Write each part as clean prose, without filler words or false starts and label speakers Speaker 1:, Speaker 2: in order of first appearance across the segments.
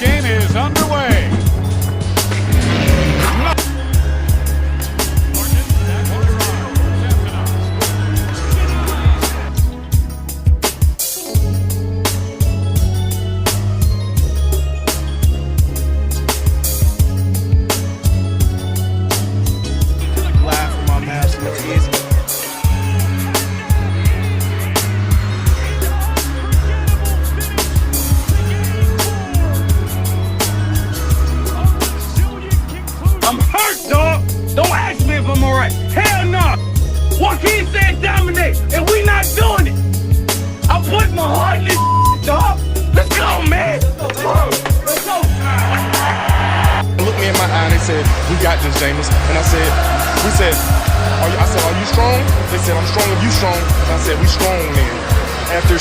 Speaker 1: game is underway.
Speaker 2: Laugh from my mouth, so it's easy.
Speaker 3: I'm hurt, dog. Don't ask me if I'm alright. Hell no. Joaquin said dominate, and we not doing it. I put my heart in this dog. Let's go, man. Let's go.
Speaker 2: They looked me in my eye and they said, "We got this, Jameis." And I said, "We said, I said, are you strong?" They said, "I'm strong if you strong." And I said, "We strong then." After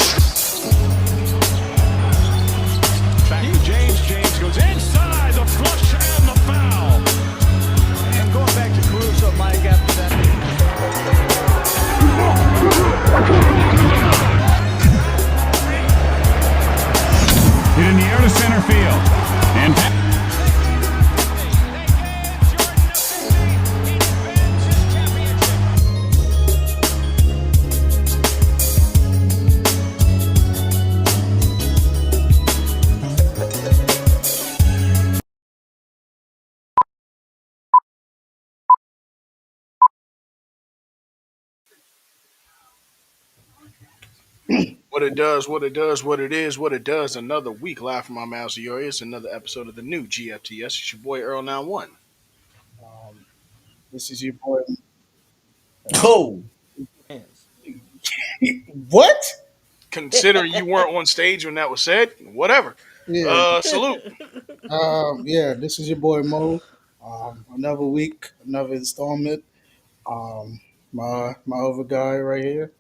Speaker 1: James goes inside the flush and the foul.
Speaker 4: And going back to Caruso, Mike, after that.
Speaker 1: Hit in the air to center field. And
Speaker 2: what it does, what it does, what it is, what it does. Another week live from my mouths to your ears. Another episode of the new GFTS. It's your boy Earl 91. This is your boy.
Speaker 5: Oh,
Speaker 4: Hands.
Speaker 5: what?
Speaker 2: Considering you weren't on stage when that was said, whatever.
Speaker 5: Yeah,
Speaker 2: Salute.
Speaker 5: yeah. This is your boy Mo. Another week, another installment. Um, my other guy right here.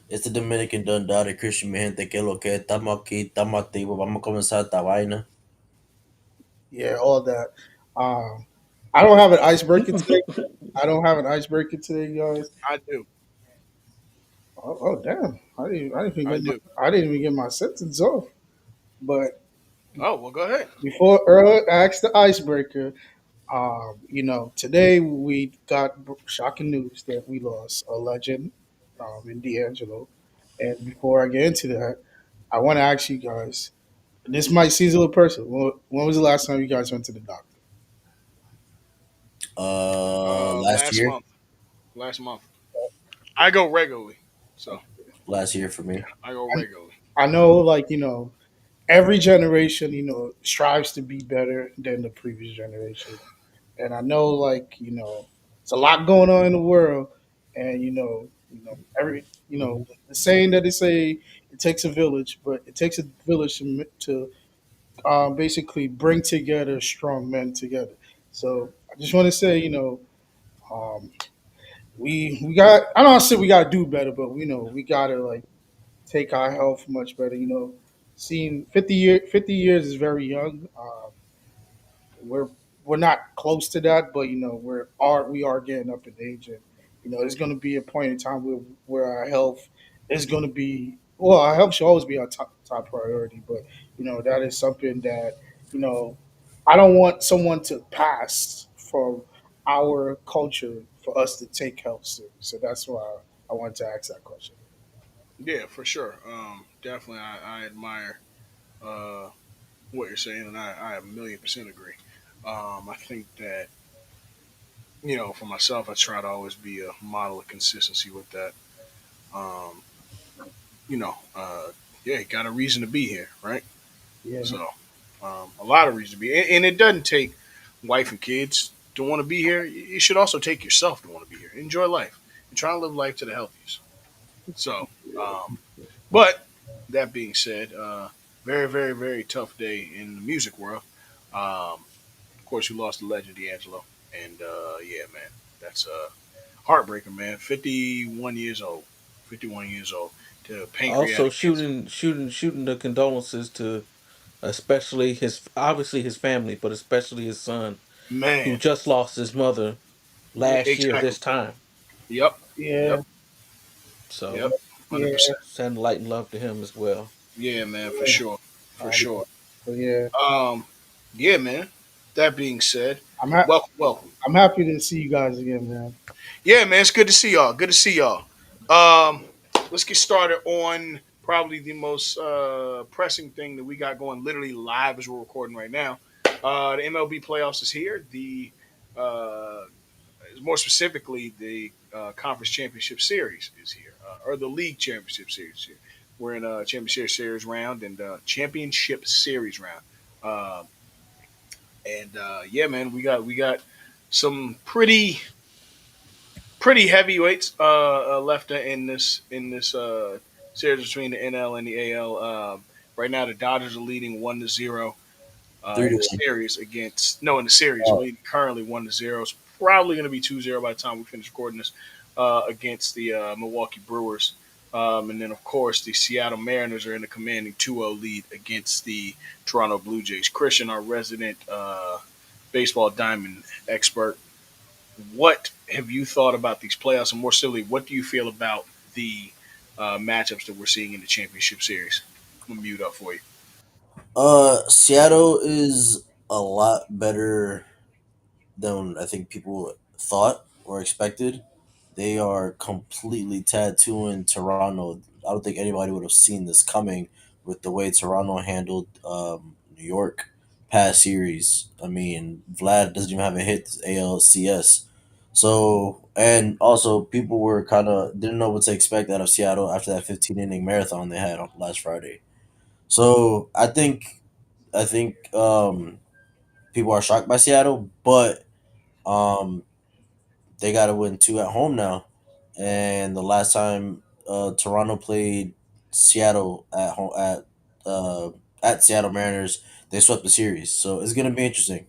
Speaker 6: Este Dominican Don Daddy Christian, mi gente, que lo que estamos aquí, estamos activos, vamos a comenzar esta vaina.
Speaker 5: Yeah, all that. Um, I don't have an icebreaker today. I don't have an icebreaker today, guys.
Speaker 2: I do.
Speaker 5: Oh damn!
Speaker 2: I do.
Speaker 5: I didn't even get my sentence off. But
Speaker 2: Oh, well, go ahead.
Speaker 5: before Earl asks the icebreaker, today we got shocking news that we lost a legend in D'Angelo. And before I get into that, I want to ask you guys. This might seem a little personal. When was the last time you guys went to the doctor?
Speaker 6: Last
Speaker 2: Last
Speaker 6: year,
Speaker 2: month. Last month. I go regularly. So,
Speaker 6: last year for me.
Speaker 2: I go regularly.
Speaker 5: I know, every generation, strives to be better than the previous generation. And I know, it's a lot going on in the world, and the saying that they say it takes a village, but it takes a village to basically bring together strong men together. So I just want to say, um, we got. I don't say we got to do better, but we got to take our health much better. Seeing 50 years is very young. We're we're not close to that, but we are getting up in age, and there's going to be a point in time where our health is going to be well. Our health should always be our top priority, but that is something that you know I don't want someone to pass from our culture for us to take health serious. So that's why I wanted to ask that question.
Speaker 2: Yeah, for sure. Definitely, I admire uh, what you're saying, and I a million percent agree. I think that, for myself, I try to always be a model of consistency with that. Um, you know, uh, yeah, got a reason to be here, right?
Speaker 5: Yeah,
Speaker 2: So, a lot of reason to be, and it doesn't take wife and kids to want to be here. You should also take yourself to want to be here. Enjoy life and try to live life to the healthiest. So, but that being said, very, very, very tough day in the music world. Of course, you lost the legend D'Angelo, and yeah, man, that's heartbreaking, man. 51 years old, 51 years old to
Speaker 4: Also,
Speaker 2: pancreatic cancer.
Speaker 4: shooting the condolences to especially obviously his family, but especially his son, who
Speaker 2: Man,
Speaker 4: just lost his mother last year
Speaker 2: exactly.
Speaker 4: this time.
Speaker 2: Yep,
Speaker 5: yeah,
Speaker 2: yep,
Speaker 4: So
Speaker 2: yep. 100%.
Speaker 5: yeah.
Speaker 4: send light and love to him as well.
Speaker 2: Yeah, man, for sure, for
Speaker 5: Um,
Speaker 2: sure.
Speaker 5: But yeah,
Speaker 2: Um, yeah, man. That being said,
Speaker 5: I'm ha-
Speaker 2: welcome, welcome.
Speaker 5: I'm happy to see you guys again, man.
Speaker 2: Yeah, man, it's good to see y'all. Good to see y'all. Um, let's get started on probably the most pressing thing that we got going literally live as we're recording right now. The MLB playoffs is here. The uh, more specifically, the conference championship series is here, or the league championship series is here. We're in a championship series round and championship series round. And yeah, man, we got some pretty heavyweights left in this series between the NL and the AL. Right now, the Dodgers are leading 1-0
Speaker 6: Three
Speaker 2: in
Speaker 6: to
Speaker 2: the
Speaker 6: one.
Speaker 2: series against no in the series
Speaker 6: Oh,
Speaker 2: leading currently 1-0. It's probably going to be 2-0 by the time we finish recording this against the Milwaukee Brewers. And then, of course, the Seattle Mariners are in a commanding 2-0 lead against the Toronto Blue Jays. Christian, our resident baseball diamond expert, what have you thought about these playoffs? And more simply, what do you feel about the matchups that we're seeing in the championship series? I'm gonna mute up for you.
Speaker 6: Seattle is a lot better than I think people thought or expected. They are completely tattooing Toronto. I don't think anybody would have seen this coming with the way Toronto handled New York past series. I mean, Vlad doesn't even have a hit this ALCS. So, and also people were kind of didn't know what to expect out of Seattle after that 15 inning marathon they had on last Friday. So, I think people are shocked by Seattle, but um they got to win two at home now. And the last time Toronto played Seattle at Seattle Mariners, they swept the series. So it's gonna be interesting.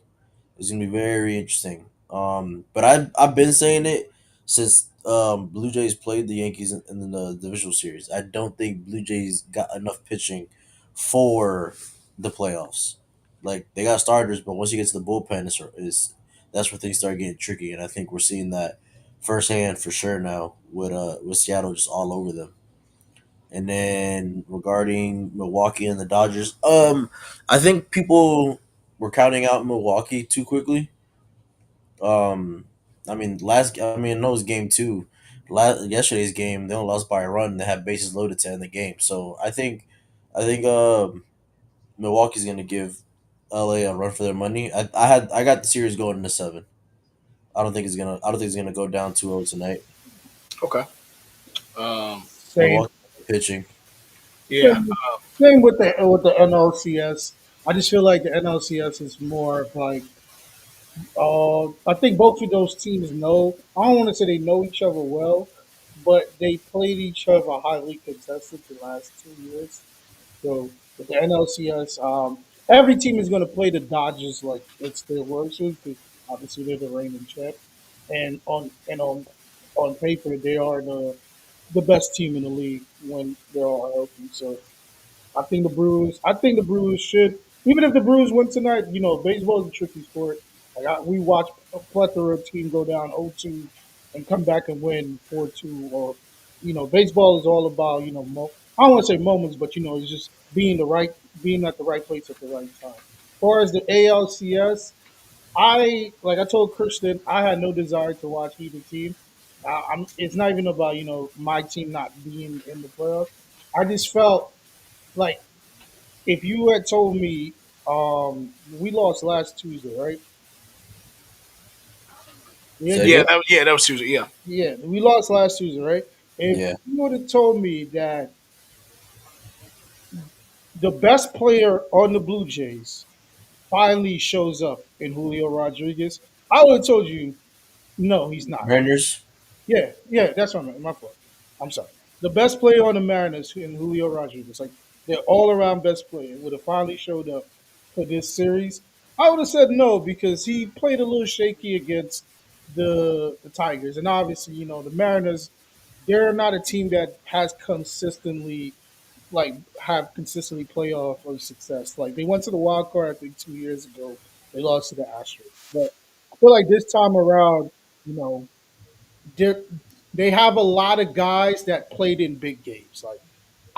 Speaker 6: It's gonna be very interesting. But I've been saying it since Blue Jays played the Yankees in the divisional series. I don't think Blue Jays got enough pitching for the playoffs. Like they got starters, but once you get to the bullpen, is that's where things start getting tricky. And I think we're seeing that firsthand for sure now with Seattle just all over them. And then regarding Milwaukee and the Dodgers, I think people were counting out Milwaukee too quickly. Um, I mean, no, it was game two. Yesterday's game, they only lost by a run. They had bases loaded to end the game. So I think Milwaukee's gonna give LA a run for their money. I got the series going into seven. I don't think it's gonna go down 2-0 tonight.
Speaker 2: Okay. Um,
Speaker 5: Same,
Speaker 6: Milwaukee pitching.
Speaker 2: yeah.
Speaker 5: same, same with the NLCS. I just feel like the NLCS is more of like I think both of those teams know. I don't want to say they know each other well, but they played each other highly contested the last 2 years. So with the NLCS, every team is going to play the Dodgers like it's their work series because obviously they're the reigning champ, and on paper they are the best team in the league when they're all healthy. So I think the Brewers should, even if the Brewers win tonight. You know, baseball is a tricky sport. We watch a plethora of teams go down 0-2 and come back and win 4-2. Or, baseball is all about I don't want to say moments, but it's just being at the right place at the right time. As far as the ALCS, I told Christian, I had no desire to watch either team. It's not even about my team not being in the playoffs. I just felt like if you had told me we lost last Tuesday, right? Yeah,
Speaker 6: Say
Speaker 2: Yeah,
Speaker 6: again?
Speaker 2: that was Tuesday. Yeah.
Speaker 5: yeah, we lost last Tuesday, right? If
Speaker 6: Yeah.
Speaker 5: you would have told me that the best player on the Blue Jays finally shows up in Julio Rodriguez, I would have told you no, he's not.
Speaker 6: Mariners.
Speaker 5: Yeah, yeah, that's what I meant. My fault. I'm sorry. The best player on the Mariners in Julio Rodriguez, like their all-around best player, would have finally showed up for this series. I would have said no because he played a little shaky against the Tigers, and obviously, the Mariners. They're not a team that has consistently have consistently playoff or success. Like they went to the wild card, I think 2 years ago. They lost to the Astros, but I feel like this time around, you know, they they have a lot of guys that played in big games. Like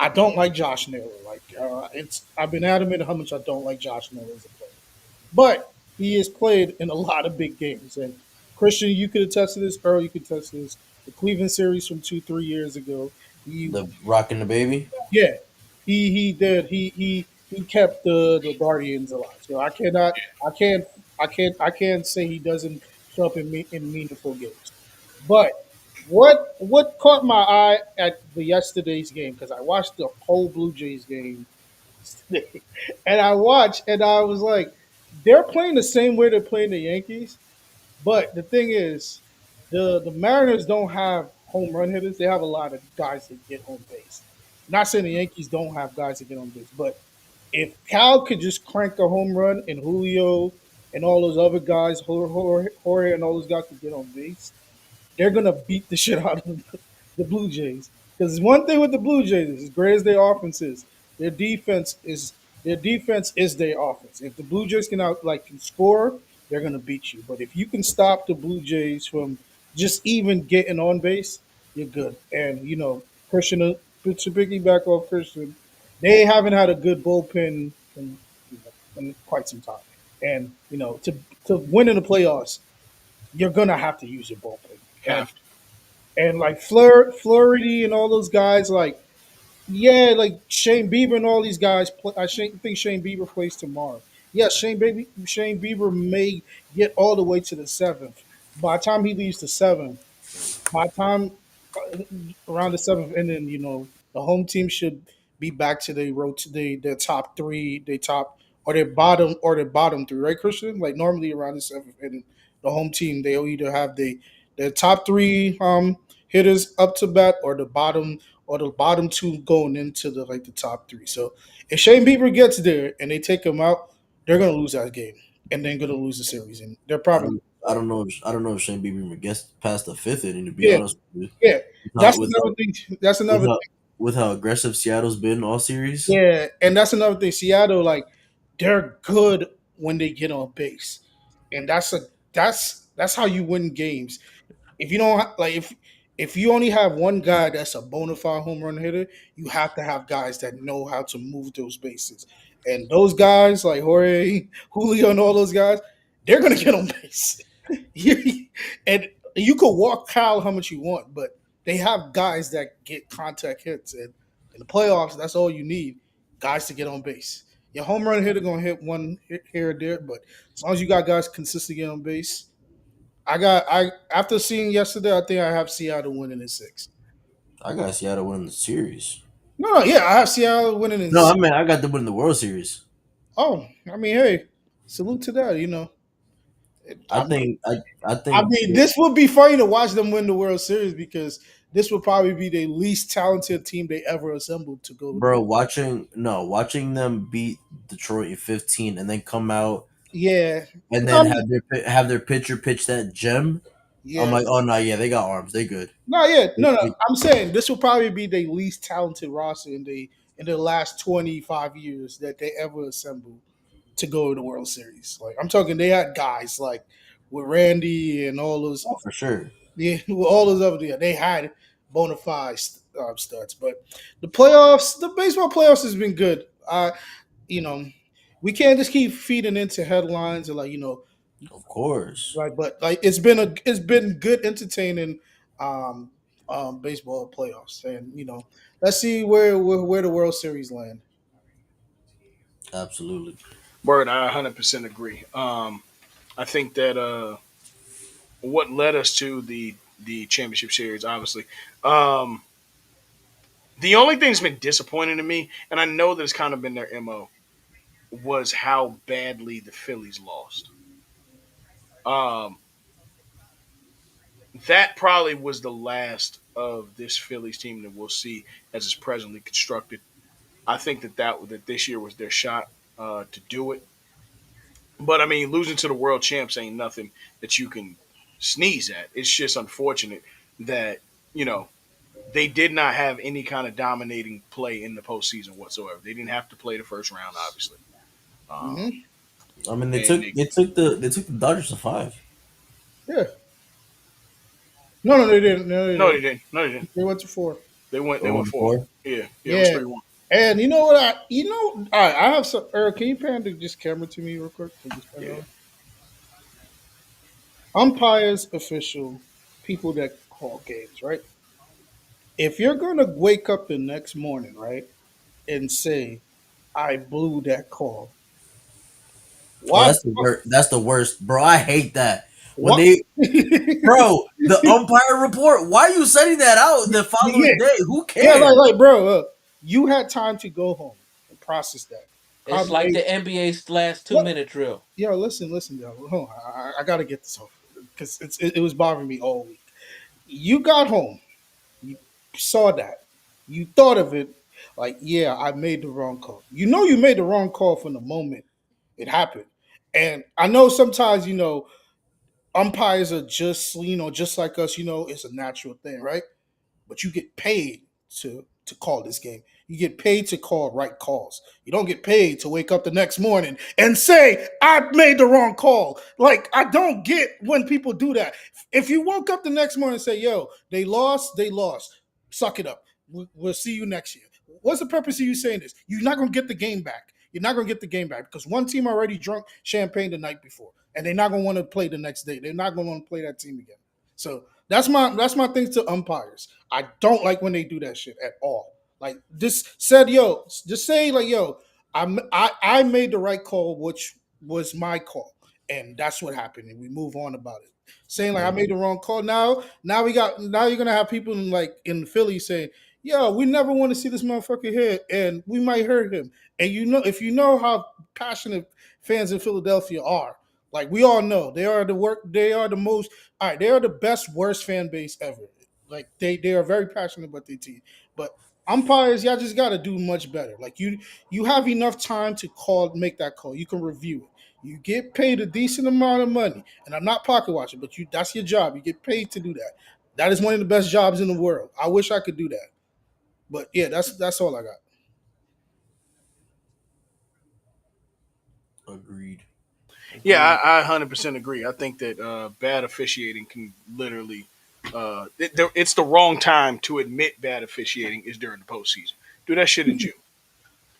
Speaker 5: I don't like Josh Naylor. Like it's I've been adamant how much I don't like Josh Naylor as a player, but he has played in a lot of big games. And Christian, you could attest to this. Earl, you could attest to this. The Cleveland series from 2 3 years ago. He
Speaker 6: The rocking the baby.
Speaker 5: yeah, he did. He kept the Guardians alive. So I can't say he doesn't show up in meaningful games. But what caught my eye at the yesterday's game, because I watched the whole Blue Jays game yesterday, and I watched and I was like, they're playing the same way they're playing the Yankees. But the thing is, the Mariners don't have home run hitters. They have a lot of guys that get on base. Not saying the Yankees don't have guys that get on base, but if Cal could just crank a home run and Julio and all those other guys, Jorge and all those guys could get on base, they're gonna beat the shit out of the Blue Jays. Because one thing with the Blue Jays, as great as their offense is, their defense is their defense is their offense. If the Blue Jays can score, they're gonna beat you. But if you can stop the Blue Jays from just even getting on base, you're good. And Christian, to piggyback off Christian, they haven't had a good bullpen in quite some time. And to win in the playoffs, you're gonna have to use your bullpen. And
Speaker 2: Have to.
Speaker 5: and like Flaherty and all those guys, like yeah, like Shane Bieber and all these guys. Think Shane Bieber plays tomorrow. Yes, Shane Bieber may get all the way to the seventh. By the time he leaves the seventh, by the time around the seventh inning, the home team should be back to their top three, their top or their bottom three, right, Christian? Like normally around the seventh inning, the home team they'll either have their top three hitters up to bat or the bottom two going into the top three. So if Shane Bieber gets there and they take him out, they're gonna lose that game and then gonna lose the series, and they're
Speaker 6: I
Speaker 5: probably
Speaker 6: don't. I don't know if Shane Bieber gets past the fifth inning. To be
Speaker 5: yeah
Speaker 6: honest with you,
Speaker 5: yeah.
Speaker 6: with how
Speaker 5: That's
Speaker 6: with
Speaker 5: another
Speaker 6: how,
Speaker 5: thing. That's
Speaker 6: with
Speaker 5: another
Speaker 6: how, with how aggressive Seattle's been all series.
Speaker 5: Yeah, and that's another thing. Seattle, like, they're good when they get on base, and that's how you win games. If you don't like if you only have one guy that's a bona fide home run hitter, you have to have guys that know how to move those bases. And those guys like Jorge, Julio, and all those guys, they're gonna get on base. And you could walk Kyle how much you want, but they have guys that get contact hits, and in the playoffs, that's all you need, guys to get on base. Your home run hitter gonna hit one hit here or there, but as long as you got guys consistently get on base, I after seeing yesterday, I think I have Seattle winning in six.
Speaker 6: I got Seattle winning the series.
Speaker 5: No, yeah, I have Seattle winning in
Speaker 6: No, I
Speaker 5: six.
Speaker 6: mean I got them winning the World Series.
Speaker 5: Oh, I mean, hey, salute to that.
Speaker 6: I
Speaker 5: I mean,
Speaker 6: think. I
Speaker 5: I
Speaker 6: think.
Speaker 5: mean, this would be funny to watch them win the World Series because this would probably be the least talented team they ever assembled to go to the
Speaker 6: Bro,
Speaker 5: World.
Speaker 6: watching them beat Detroit in 15 and then come out
Speaker 5: Yeah,
Speaker 6: and
Speaker 5: no, I
Speaker 6: then
Speaker 5: mean,
Speaker 6: have their pitcher pitch that gem. I'm
Speaker 5: yeah,
Speaker 6: like, oh no, yeah, they got arms, they good.
Speaker 5: no, yeah,
Speaker 6: They-
Speaker 5: no, no.
Speaker 6: they-
Speaker 5: I'm saying this will probably be the least talented roster in the last 25 years that they ever assembled to go to the World Series. Like I'm talking, they had guys like with Randy and all those,
Speaker 6: oh, for sure,
Speaker 5: yeah, with all those other, yeah, they had bona fide studs. But the baseball playoffs has been good. You know, we can't just keep feeding into headlines and
Speaker 6: of course,
Speaker 5: but like it's been good, entertaining um, baseball playoffs, and let's see where the World Series land.
Speaker 6: absolutely.
Speaker 2: Word, I 100% agree. I think that what led us to the championship series, obviously, um, the only thing that's been disappointing to me, and I know that it's kind of been their mo, was how badly the Phillies lost. Um, that probably was the last of this Phillies team that we'll see as it's presently constructed. I think that this year was their shot to do it. But I mean, losing to the world champs ain't nothing that you can sneeze at. It's just unfortunate that you know they did not have any kind of dominating play in the postseason whatsoever. They didn't have to play the first round, obviously. Um,
Speaker 5: Hmm.
Speaker 6: I mean,
Speaker 2: and they,
Speaker 6: they took the Dodgers to five.
Speaker 5: Yeah. No, they didn't. No, they
Speaker 2: no,
Speaker 5: didn't.
Speaker 2: they didn't. No, they didn't.
Speaker 5: They went to four.
Speaker 2: They went four.
Speaker 6: 0-4.
Speaker 2: Yeah, yeah, it was
Speaker 5: Yeah.
Speaker 2: 3-1.
Speaker 5: And you know what? All right, I have some. Eric, can you pan this camera to me real quick? Or just pan it
Speaker 2: Yeah.
Speaker 5: on? Umpires, official, people that call games, right? If you're gonna wake up the next morning, right, and say, "I blew that call,"
Speaker 6: Oh,
Speaker 5: why?
Speaker 6: that's the worst, bro. I hate that when
Speaker 5: What?
Speaker 6: they, bro, the umpire report. Why are you sending that out the
Speaker 5: Yeah,
Speaker 6: following day? Who
Speaker 5: yeah,
Speaker 6: cares?
Speaker 5: bro, you had time to go home and process that.
Speaker 4: It's
Speaker 5: Probably
Speaker 4: like
Speaker 5: ate.
Speaker 4: the NBA's last 2
Speaker 5: What?
Speaker 4: minute drill.
Speaker 5: Yo, listen, yo. Hold on. I gotta get this off because it was bothering me all week. You got home. You saw that. You thought of it like, yeah, I made the wrong call. You know, you made the wrong call from the moment it happened. And I know sometimes, umpires are just, just like us, it's a natural thing, right? But you get paid to call this game. You get paid to call right calls. You don't get paid to wake up the next morning and say, I made the wrong call. Like, I don't get when people do that. If you woke up the next morning and say, yo, they lost. Suck it up. We'll see you next year. What's the purpose of you saying this? You're not going to get the game back. You're not going to get the game back because one team already drunk champagne the night before, and they're not going to want to play the next day. They're not going to want to play that team again. So that's my thing to umpires. I don't like when they do that shit at all. Like just say like, yo, I made the right call, which was my call, and that's what happened, and we move on about it. Saying like I made the wrong call. Now you're gonna have people in Philly saying, yo, we never want to see this motherfucker here, and we might hurt him. And if you know how passionate fans in Philadelphia are, like we all know, they are the most all right, they are the best worst fan base ever. Like they are very passionate about their team. But umpires, y'all just gotta do much better. Like you have enough time to make that call. You can review it. You get paid a decent amount of money. And I'm not pocket watching, but that's your job. You get paid to do that. That is one of the best jobs in the world. I wish I could do that. But yeah, that's all I got.
Speaker 6: Agreed.
Speaker 2: Yeah,
Speaker 6: Agreed.
Speaker 2: I 100% agree. I think that bad officiating can literally, it's the wrong time to admit bad officiating is during the postseason. Do that shit in June.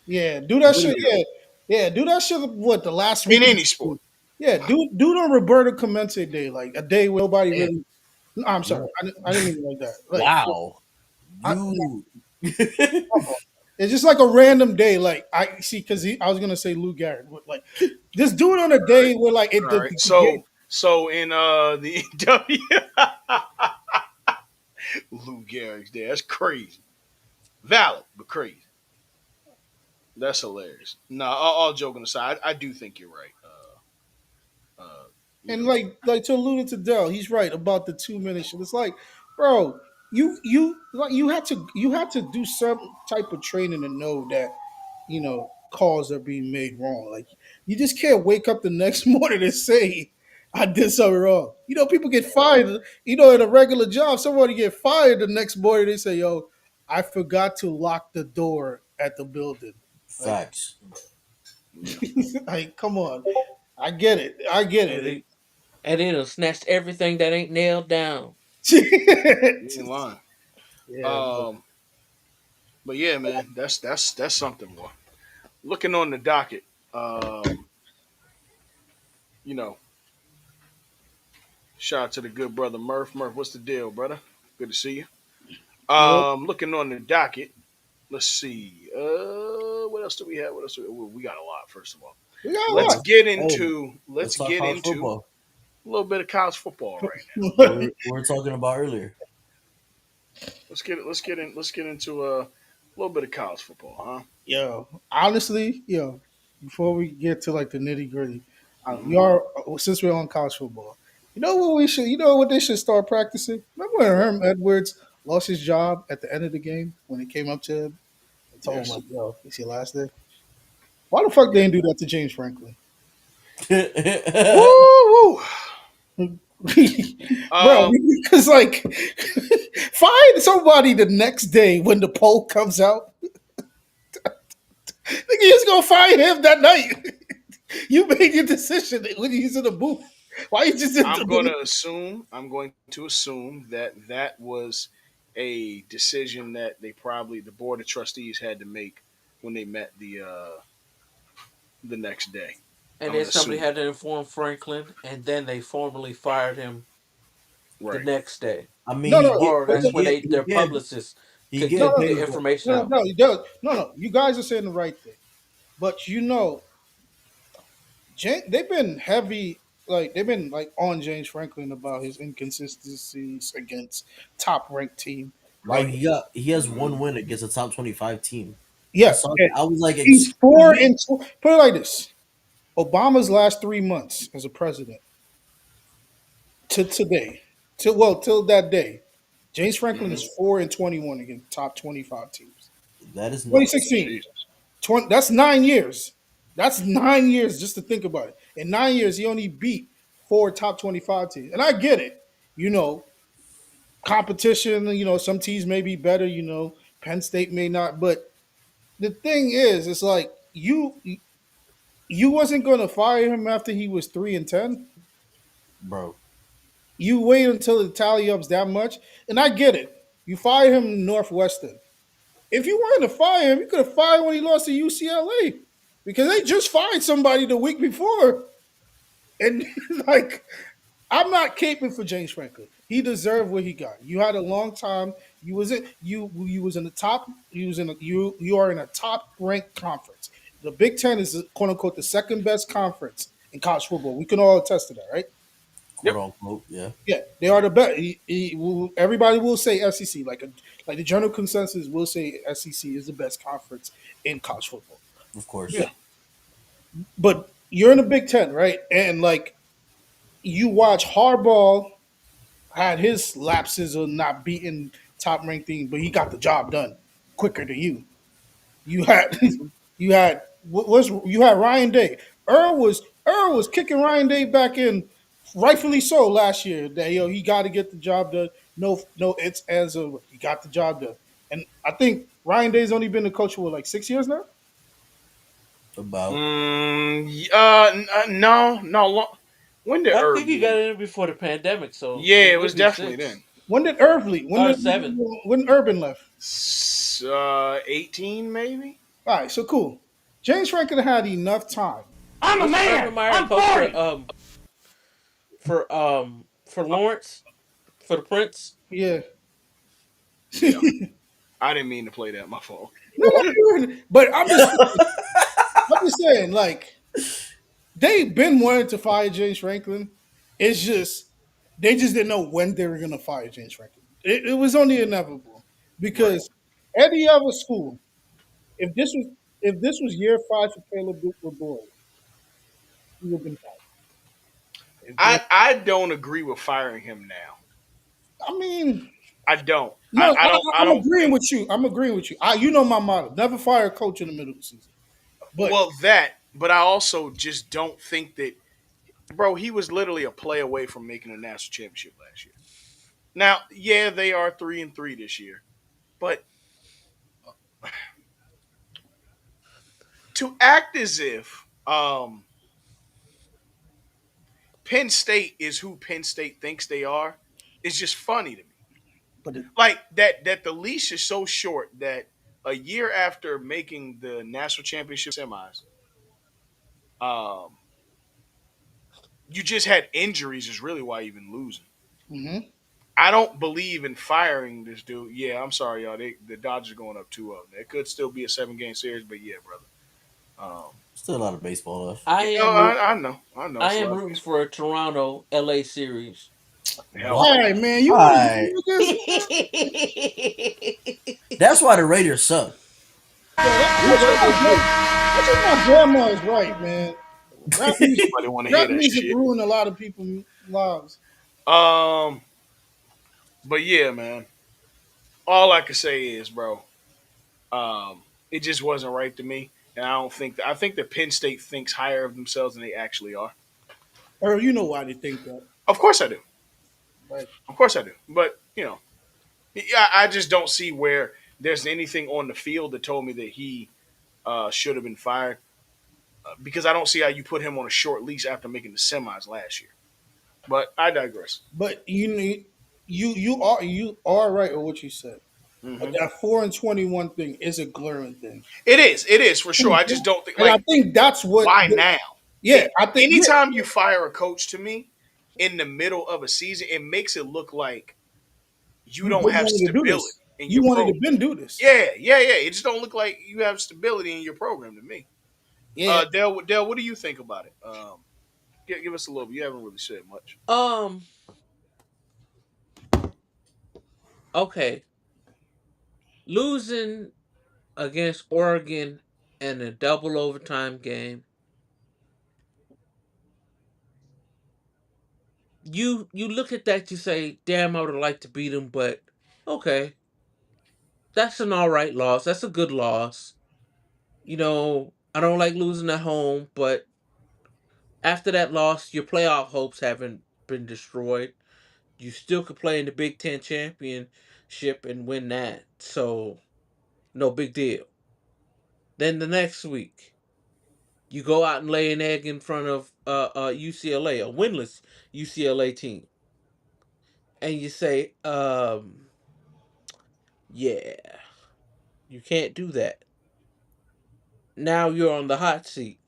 Speaker 5: Yeah, do that shit.
Speaker 6: Literally.
Speaker 5: Yeah, yeah, do that shit. What the last
Speaker 2: In
Speaker 5: week of
Speaker 2: any sport.
Speaker 5: yeah, do the Roberto Clemente day, like a day where nobody
Speaker 6: Damn.
Speaker 5: really. No, I'm sorry,
Speaker 6: You,
Speaker 5: I didn't mean it like that. Like,
Speaker 6: wow.
Speaker 5: I,
Speaker 6: You.
Speaker 5: it's just like a random day. Like I see, because I was gonna say Lou Gehrig, but like just do it on a day where like
Speaker 2: All right.
Speaker 5: the game.
Speaker 2: So in the W Lou Gehrig's there. That's crazy. Valid, but crazy. That's hilarious. No, all joking aside, I do think you're right. You
Speaker 5: And
Speaker 2: know,
Speaker 5: like to allude to Dell, he's right about the 2 minute shit. It's like, bro, you had to do some type of training to know that calls are being made wrong. Like you just can't wake up the next morning and say I did something wrong. People get fired. In a regular job, somebody get fired the next morning. They say, "Yo, I forgot to lock the door at the building." Like,
Speaker 6: Facts.
Speaker 2: yeah,
Speaker 5: like, come on. I get it. I get
Speaker 4: And
Speaker 5: it.
Speaker 4: they and they done snatched everything that ain't nailed down.
Speaker 2: you ain't lying.
Speaker 5: Yeah,
Speaker 2: Um, but yeah, man, that's something more. Looking on the docket, you know, shout out to the good brother Murph. Murph, what's the deal, brother? Good to see you.
Speaker 5: yep.
Speaker 2: Looking on the docket, let's see. What else do we have? What else? We got a lot. First of all,
Speaker 5: We got a
Speaker 2: let's
Speaker 5: lot.
Speaker 2: get
Speaker 6: Hey,
Speaker 2: into
Speaker 6: let's talk college football.
Speaker 2: a little bit of college football right now.
Speaker 6: We were talking about earlier.
Speaker 2: Let's get into a little bit of college football, huh?
Speaker 5: Yo, honestly, before we get to like the nitty gritty,
Speaker 2: Hmm.
Speaker 5: we are since we're on college football. You know what we should? You know what they should start practicing? Remember when Herm Edwards lost his job at the end of the game when it came up to him and told him
Speaker 2: Yes.
Speaker 5: like, "Yo, it's your last day." Why the fuck they didn't do that to James Franklin,
Speaker 2: Woo!
Speaker 5: bro?
Speaker 2: Um,
Speaker 5: Because like, find somebody the next day when the poll comes out. Nigga, you just gonna fire him that night. You made your decision when he's in the booth. Why you just in the booth?
Speaker 2: I'm going to assume that was a decision that they probably the board of trustees had to make when they met the next day.
Speaker 4: And
Speaker 2: I'm
Speaker 4: then somebody
Speaker 2: assuming.
Speaker 4: had to inform Franklin, and then they formally fired him the
Speaker 2: Right.
Speaker 4: next day.
Speaker 6: I mean,
Speaker 5: No,
Speaker 6: he
Speaker 5: no,
Speaker 6: get
Speaker 4: Or
Speaker 5: but
Speaker 6: he
Speaker 4: that's when
Speaker 6: get
Speaker 4: they
Speaker 6: he
Speaker 4: their
Speaker 6: get
Speaker 4: publicists
Speaker 6: he
Speaker 4: could
Speaker 5: no,
Speaker 6: getting
Speaker 4: get
Speaker 5: no,
Speaker 4: the
Speaker 6: paid for.
Speaker 4: information
Speaker 5: no,
Speaker 4: out.
Speaker 5: no, he does. No, no, you guys are saying the right thing. But they've been heavy, like they've been like on James Franklin about his inconsistencies against top ranked team.
Speaker 6: Bro,
Speaker 5: Like,
Speaker 6: he has one win against a top 25 team. I
Speaker 5: yeah,
Speaker 6: saw
Speaker 5: and
Speaker 6: that. I was like,
Speaker 5: he's
Speaker 6: excuse
Speaker 5: four
Speaker 6: me,
Speaker 5: and put it like this: Obama's last 3 months as a president to today, till that day, James Franklin
Speaker 2: Hmm.
Speaker 5: is 4-21 against top 25 teams.
Speaker 6: that is nuts.
Speaker 5: 2016,
Speaker 2: Jesus.
Speaker 5: 20, that's 9 years. That's 9 years just to think about it. In 9 years, he only beat four top 25 teams. And I get it. You know, competition, some teams may be better, Penn State may not. But the thing is, it's like you wasn't gonna fire him after he was 3-10.
Speaker 6: Bro.
Speaker 5: You wait until the tally ups that much. And I get it. You fire him in Northwestern. If you wanted to fire him, you could have fired when he lost to UCLA. Because they just fired somebody the week before. And like, I'm not caping for James Franklin. He deserved what he got. You had a long time. You was in the top. You are in a top ranked conference. The Big Ten is quote unquote the second best conference in college football. We can all attest to that, right?
Speaker 6: Quote
Speaker 2: Yep.
Speaker 6: unquote, yeah,
Speaker 5: Yeah, they are the best. Everybody will say SEC, like the general consensus will say SEC is the best conference in college football.
Speaker 6: of course.
Speaker 2: Yeah.
Speaker 5: But you're in the Big Ten, right? And like you watch Harbaugh had his lapses of not beating top ranked teams, but he got the job done quicker than you. You had you had Ryan Day. Earl was kicking Ryan Day back in, rightfully so last year. That he got to get the job done. No, it's as a he got the job done. And I think Ryan Day's only been the coach for like 6 years now.
Speaker 6: About
Speaker 2: No, no. When did
Speaker 4: I think
Speaker 2: Herb
Speaker 4: he
Speaker 2: get
Speaker 4: got
Speaker 2: in?
Speaker 4: in before the pandemic, so
Speaker 2: Yeah,
Speaker 4: it
Speaker 2: it
Speaker 4: would
Speaker 2: was
Speaker 4: be
Speaker 2: definitely
Speaker 4: 6
Speaker 2: then.
Speaker 5: When did Irv leave?
Speaker 4: or 7.
Speaker 5: When Urban left?
Speaker 2: 18 maybe.
Speaker 5: All right, so cool. James Franklin had enough time.
Speaker 3: I'm a
Speaker 4: Wasn't Urban
Speaker 3: man.
Speaker 4: Meyer
Speaker 3: I'm
Speaker 4: coach
Speaker 3: 40.
Speaker 4: for Lawrence for the Prince?
Speaker 5: Yeah.
Speaker 2: Yeah, I didn't mean to play that. My fault.
Speaker 5: No, but I'm just saying, like they've been wanting to fire James Franklin. It's just they just didn't know when they were going to fire James Franklin. It was only inevitable
Speaker 2: Right.
Speaker 5: because any other school, if this was year 5 for Caleb LeBoy, he would have been fired. If
Speaker 2: I
Speaker 5: James,
Speaker 2: I don't agree with firing him now.
Speaker 5: I mean,
Speaker 2: I don't.
Speaker 5: no,
Speaker 2: I
Speaker 5: I'm
Speaker 2: don't
Speaker 5: agreeing
Speaker 2: think.
Speaker 5: with you. I'm agreeing with you. You know my motto: never fire a coach in the middle of the season. But
Speaker 2: Well, that. But I also just don't think that, bro. He was literally a play away from making a national championship last year. Now, yeah, they are 3-3 this year, but to act as if Penn State is who Penn State thinks they are is just funny to me.
Speaker 5: but it,
Speaker 2: Like that the leash is so short that a year after making the national championship semis, um, you just had injuries is really why you've been losing.
Speaker 5: mhm.
Speaker 2: I don't believe in firing this dude. Yeah, I'm sorry, y'all. The Dodgers are going up 2-0. It could still be a 7-game series, but yeah, brother.
Speaker 6: still a lot of baseball left.
Speaker 4: I
Speaker 2: Yeah,
Speaker 4: am root,
Speaker 2: I know.
Speaker 4: I
Speaker 2: It's a
Speaker 4: am
Speaker 2: lot of
Speaker 4: rooting
Speaker 2: baseball.
Speaker 4: for a Toronto LA series.
Speaker 2: Hell no.
Speaker 6: What?
Speaker 5: All right, man. You want
Speaker 6: Why?
Speaker 5: to do this?
Speaker 6: That's why the Raiders suck.
Speaker 5: Yo, that's what my grandma is right, man. Rap music,
Speaker 2: Nobody want to hear
Speaker 5: rap
Speaker 2: that
Speaker 5: music
Speaker 2: shit.
Speaker 5: ruined a lot of people's lives.
Speaker 2: Um, but yeah, man. All I can say is, bro, it just wasn't right to me, and I don't think I think that Penn State thinks higher of themselves than they actually are.
Speaker 5: Or you know why they think that,
Speaker 2: Of course I do.
Speaker 5: right?
Speaker 2: Of course I do. But yeah, I just don't see where there's anything on the field that told me that he should have been fired because I don't see how you put him on a short leash after making the semis last year. But I digress.
Speaker 5: But you are right with what you said. But
Speaker 2: Hmm.
Speaker 5: that 4-21 thing is a glaring thing.
Speaker 2: It is. It is for sure. I just don't think
Speaker 5: And I
Speaker 2: like
Speaker 5: think that's what.
Speaker 2: why now?
Speaker 5: Yeah, I think. Yeah,
Speaker 2: Anytime you fire a coach to me in the middle of a season, it makes it look like you
Speaker 5: you
Speaker 2: don't
Speaker 5: been
Speaker 2: have
Speaker 5: wanting to do
Speaker 2: stability
Speaker 5: this.
Speaker 2: in
Speaker 5: You
Speaker 2: your
Speaker 5: wanted
Speaker 2: program.
Speaker 5: to been do this.
Speaker 2: Yeah. It just don't look like you have stability in your program to me.
Speaker 5: Yeah.
Speaker 2: Dale, what do you think about it? Give us a little. You haven't really said much.
Speaker 4: Um. Okay. Losing against Oregon in a double overtime game. You look at that. You say, "Damn, I would have liked to beat them," but okay, that's an all right loss. That's a good loss. I don't like losing at home, but after that loss, your playoff hopes haven't been destroyed. You still could play in the Big Ten championship and win that. So no big deal. Then the next week, you go out and lay an egg in front of UCLA, a winless UCLA team, and you say, yeah, you can't do that. Now you're on the hot seat,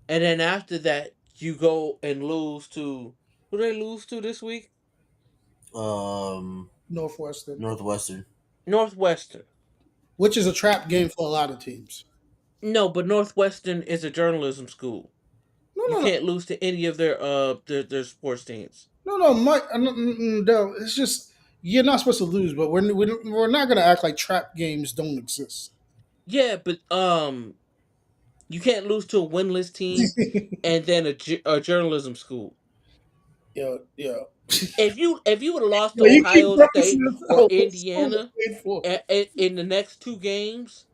Speaker 4: and then after that, you go and lose to who they lose to this week?
Speaker 6: Um,
Speaker 5: Northwestern,
Speaker 6: Northwestern.
Speaker 4: Northwestern.
Speaker 5: which is a trap game for a lot of teams.
Speaker 4: No, but Northwestern is a journalism school.
Speaker 5: No,
Speaker 4: You
Speaker 5: no, no,
Speaker 4: can't lose to any of their sports teams.
Speaker 5: no, Mike. No, it's just you're not supposed to lose, but we're not gonna act like trap games don't exist.
Speaker 4: Yeah, but you can't lose to a winless team and then a journalism school.
Speaker 5: Yo.
Speaker 4: If you would have lost to
Speaker 5: Yeah, you keep
Speaker 4: Ohio State
Speaker 5: referencing
Speaker 4: or
Speaker 5: yourself. It's so
Speaker 4: Indiana
Speaker 5: painful.
Speaker 4: in the next two games,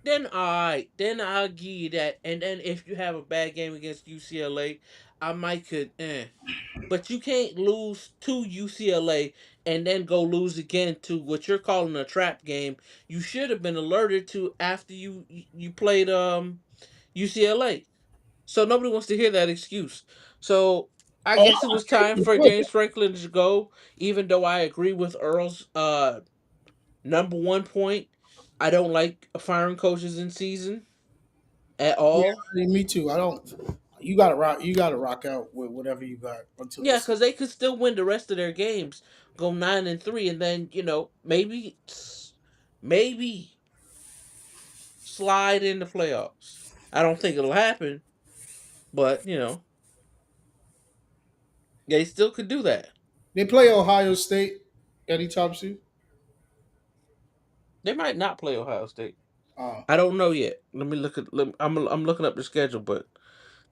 Speaker 4: then all right, then I'll give you that. And then if you have a bad game against UCLA, I might could. But you can't lose to UCLA and then go lose again to what you're calling a trap game. You should have been alerted to after you played UCLA. So nobody wants to hear that excuse. So I
Speaker 5: Oh,
Speaker 4: guess it was time for James Franklin to go, even though I agree with Earl's number one point. I don't like firing coaches in season at
Speaker 5: yeah,
Speaker 4: all.
Speaker 5: me too. I don't. You gotta rock. You gotta rock out with whatever you got until
Speaker 4: Yeah,
Speaker 5: this.
Speaker 4: because they could still win the rest of their games, go 9-3, and then maybe slide in the playoffs. I don't think it'll happen, but they still could do that.
Speaker 5: They play Ohio State anytime soon.
Speaker 4: They might not play Ohio State.
Speaker 5: Uh,
Speaker 4: I don't know yet. Let me look at. I'm looking up the schedule, but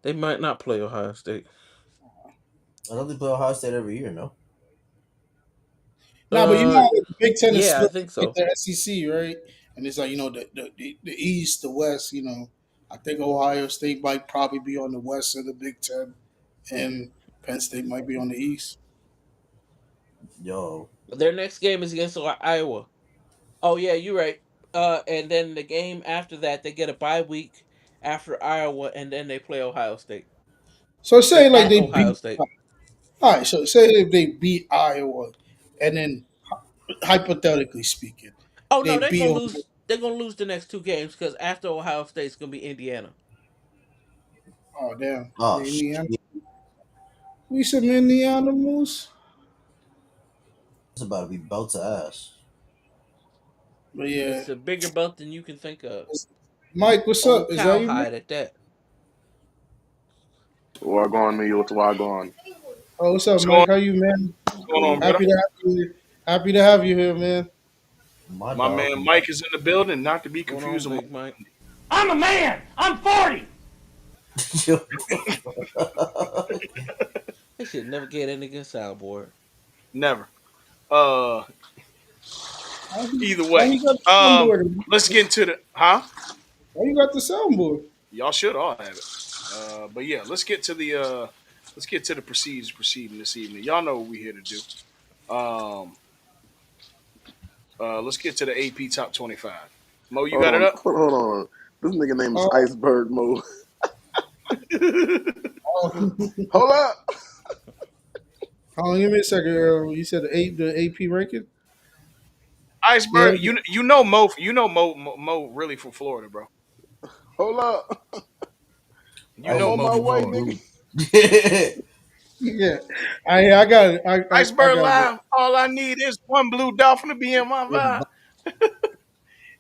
Speaker 4: they might not play Ohio State.
Speaker 6: I know they play Ohio State every year. No.
Speaker 5: Nah, but you know how the Big Ten is
Speaker 4: Yeah, I
Speaker 5: split
Speaker 4: think
Speaker 5: like
Speaker 4: so.
Speaker 5: the SEC, right? And it's like the East, the West. I think Ohio State might probably be on the West of the Big Ten, and Penn State might be on the East.
Speaker 6: Yo.
Speaker 4: Their next game is against Iowa. Oh yeah, you're right. And then the game after that, they get a bye week after Iowa, and then they play Ohio State.
Speaker 5: So say
Speaker 4: They're
Speaker 5: like
Speaker 4: at
Speaker 5: they
Speaker 4: Ohio
Speaker 5: beat.
Speaker 4: State.
Speaker 5: All right, so say if they beat Iowa, and then hypothetically speaking,
Speaker 4: Oh
Speaker 5: they
Speaker 4: no, they're
Speaker 5: beat.
Speaker 4: gonna lose. They're gonna lose the next two games because after Ohio State's gonna be Indiana.
Speaker 5: Oh damn,
Speaker 6: Oh
Speaker 5: the Indiana.
Speaker 6: shit.
Speaker 5: We some Indiana moose.
Speaker 6: It's about to be belt to ass.
Speaker 5: But yeah,
Speaker 4: It's a bigger belt than you can think of.
Speaker 5: Mike, what's up?
Speaker 4: Old
Speaker 5: Is that you, Mike?
Speaker 4: cowhide at that.
Speaker 7: Wagwan me, what's Wagwan?
Speaker 5: Oh, what's up,
Speaker 2: What's going
Speaker 5: Mike? How you, man?
Speaker 2: What's going on,
Speaker 7: Cool.
Speaker 2: brother?
Speaker 5: Happy to have you. Happy to have you here, man.
Speaker 6: My
Speaker 2: My
Speaker 6: dog.
Speaker 2: man Mike is in the building, not to be
Speaker 4: What's going on,
Speaker 2: confused with
Speaker 4: Big Mike?
Speaker 3: I'm a man. I'm 40.
Speaker 6: Yo.
Speaker 4: They should never get that nigga a soundboard.
Speaker 2: never. Uh, Either
Speaker 5: Why
Speaker 2: way,
Speaker 5: you got the soundboard?
Speaker 2: let's get into the huh.
Speaker 5: Why you got the soundboard?
Speaker 2: Y'all should all have it. But yeah, let's get to the proceeding this evening. Y'all know what we're here to do. Um, let's get to the AP Top 25. Mo, you
Speaker 7: Hold
Speaker 2: got it
Speaker 7: on,
Speaker 2: up?
Speaker 7: hold on. This nigga name is
Speaker 5: Oh,
Speaker 7: Iceberg Mo.
Speaker 5: oh.
Speaker 7: Hold up.
Speaker 5: Hold on, give me a second. You said the AP ranking. Yeah,
Speaker 2: Iceberg, Mo really from Florida, bro.
Speaker 7: Hold up.
Speaker 2: You
Speaker 7: I'm
Speaker 2: know
Speaker 7: on
Speaker 6: Iceberg
Speaker 2: Mo
Speaker 7: my
Speaker 2: from
Speaker 7: way,
Speaker 6: getting
Speaker 2: Florida.
Speaker 7: nigga.
Speaker 6: booed. Yeah.
Speaker 5: yeah. I got it. I
Speaker 2: Iceberg
Speaker 5: got it.
Speaker 2: Live. All I need is one blue dolphin to be in my vibe.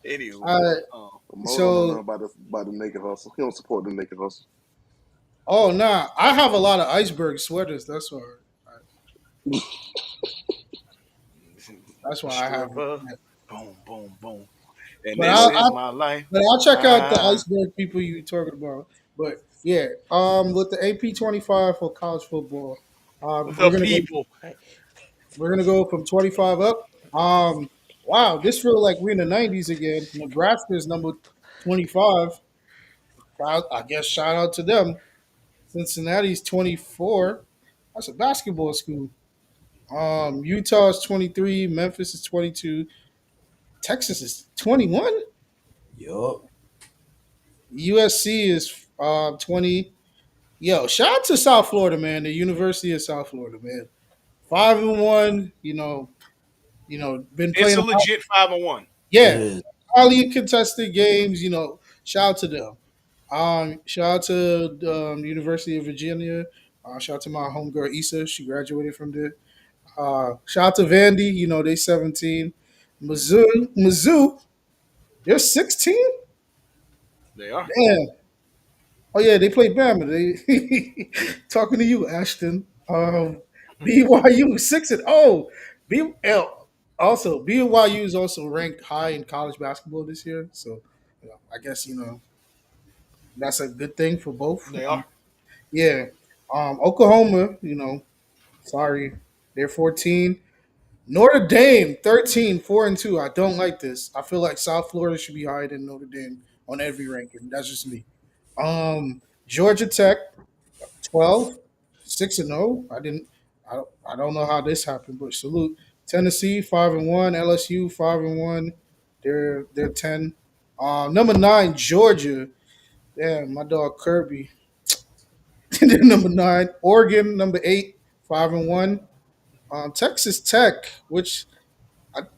Speaker 2: Anywho,
Speaker 5: Uh,
Speaker 7: Mo don't know nothing
Speaker 5: so
Speaker 7: about the naked hustle. He don't support the naked hustle.
Speaker 5: oh nah, I have a lot of iceberg sweaters. That's why. That's why I have.
Speaker 2: stripper, boom, boom, boom, and
Speaker 5: But
Speaker 2: this
Speaker 5: I
Speaker 2: is my life.
Speaker 5: but I'll check out the
Speaker 2: Ah,
Speaker 5: iceberg people you talking about. But yeah, with the AP 25 for college football,
Speaker 2: the people.
Speaker 5: we're gonna go from 25 up. Wow, this feels like we're in the 90s again. Nebraska is number 25. I guess shout out to them. Cincinnati's 24. That's a basketball school. Utah is 23. Memphis is 22. Texas is 21.
Speaker 6: Yup.
Speaker 5: USC is 20. Yo, shout out to South Florida, man. The University of South Florida, man. 5-1. Been
Speaker 2: It's
Speaker 5: playing.
Speaker 2: a legit 5-1.
Speaker 6: It
Speaker 5: Yeah,
Speaker 6: is.
Speaker 5: highly contested games. Shout out to them. Shout out to the University of Virginia. Shout out to my homegirl Issa. She graduated from there. Shout out to Vandy. They 17. Mizzou, they're 16.
Speaker 2: They are.
Speaker 5: Damn. Oh yeah, they play Bama. They talking to you, Ashton. BYU 6-0. Also BYU is also ranked high in college basketball this year. So I guess that's a good thing for both.
Speaker 2: They are.
Speaker 5: Yeah. Oklahoma, sorry, they're 14. Notre Dame 13, 4-2. I don't like this. I feel like South Florida should be higher than Notre Dame on every ranking. That's just me. Georgia Tech 12, 6-0. I don't know how this happened, but salute. Tennessee 5-1, LSU 5-1. They're 10. Number 9, Georgia. Damn, my dog Kirby. They're number 9. Oregon number 8, 5-1. Texas Tech, which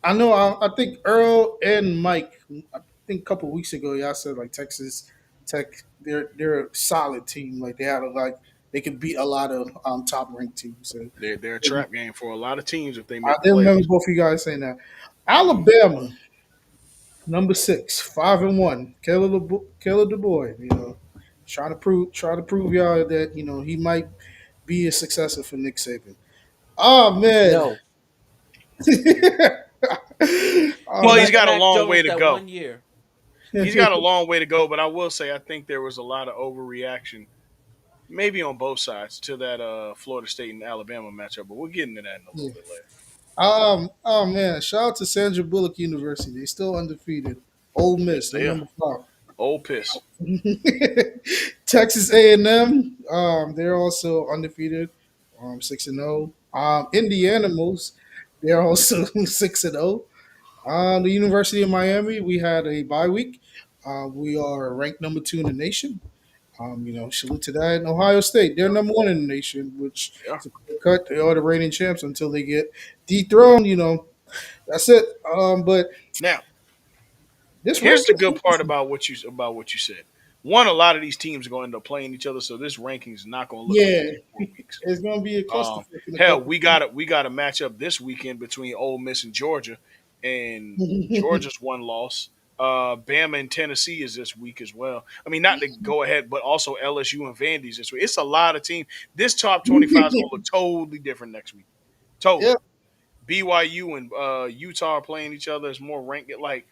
Speaker 5: I know. I think Earl and Mike. I think a couple weeks ago, y'all said like Texas Tech. They're a solid team. Like they could beat a lot of top ranked teams. So
Speaker 2: They're a trap game for a lot of teams if they
Speaker 5: I
Speaker 2: make the
Speaker 5: didn't remember
Speaker 2: playoffs.
Speaker 5: both of you guys saying that.
Speaker 2: Mhm.
Speaker 5: Alabama number 6, 5-1. Caleb Du Bois. Trying to prove y'all that he might be a successor for Nick Saban. Oh man.
Speaker 4: No, he
Speaker 2: Well,
Speaker 5: um,
Speaker 2: he's
Speaker 4: got
Speaker 2: got a
Speaker 4: Mac
Speaker 2: long way
Speaker 4: Jones
Speaker 2: to
Speaker 4: that
Speaker 2: go.
Speaker 4: 1 year.
Speaker 2: He's got a long way to go, but I will say I think there was a lot of overreaction, maybe on both sides, to that Florida State and Alabama matchup. But we'll get into that in a little
Speaker 5: yeah.
Speaker 2: bit later.
Speaker 5: Oh man, shout out to Sandra Bullock University. They still undefeated. Ole
Speaker 2: Yes,
Speaker 5: Miss, they're
Speaker 2: they are.
Speaker 5: number 5.
Speaker 2: Old piss.
Speaker 5: Texas A&M, they're also undefeated, 6-0. Indiana Moose, they're also 6-0. The University of Miami, we had a bye week. We are ranked number 2 in the nation. Salute to that. And Ohio State, they're number 1 in the nation, which
Speaker 2: They are.
Speaker 5: is a clear cut. They are the reigning champs until they get dethroned. That's it. But
Speaker 2: Now,
Speaker 5: this
Speaker 2: here's the
Speaker 5: ranking,
Speaker 2: good part about what you said. One, a lot of these teams are going to end up playing each other, so this ranking is not going to look like
Speaker 5: yeah,
Speaker 2: 3 or 4 weeks.
Speaker 5: it's gonna be a clusterfuck in a
Speaker 2: Hell,
Speaker 5: couple.
Speaker 2: we got a matchup this weekend between Ole Miss and Georgia, and Georgia's one loss. Bama and Tennessee is this week as well. I mean, not to go ahead, but also LSU and Vandy's this week. It's a lot of teams. This top 25 is going to look totally different next week.
Speaker 5: Yeah,
Speaker 2: Totally. BYU and Utah are playing each other. It's more ranked. Like,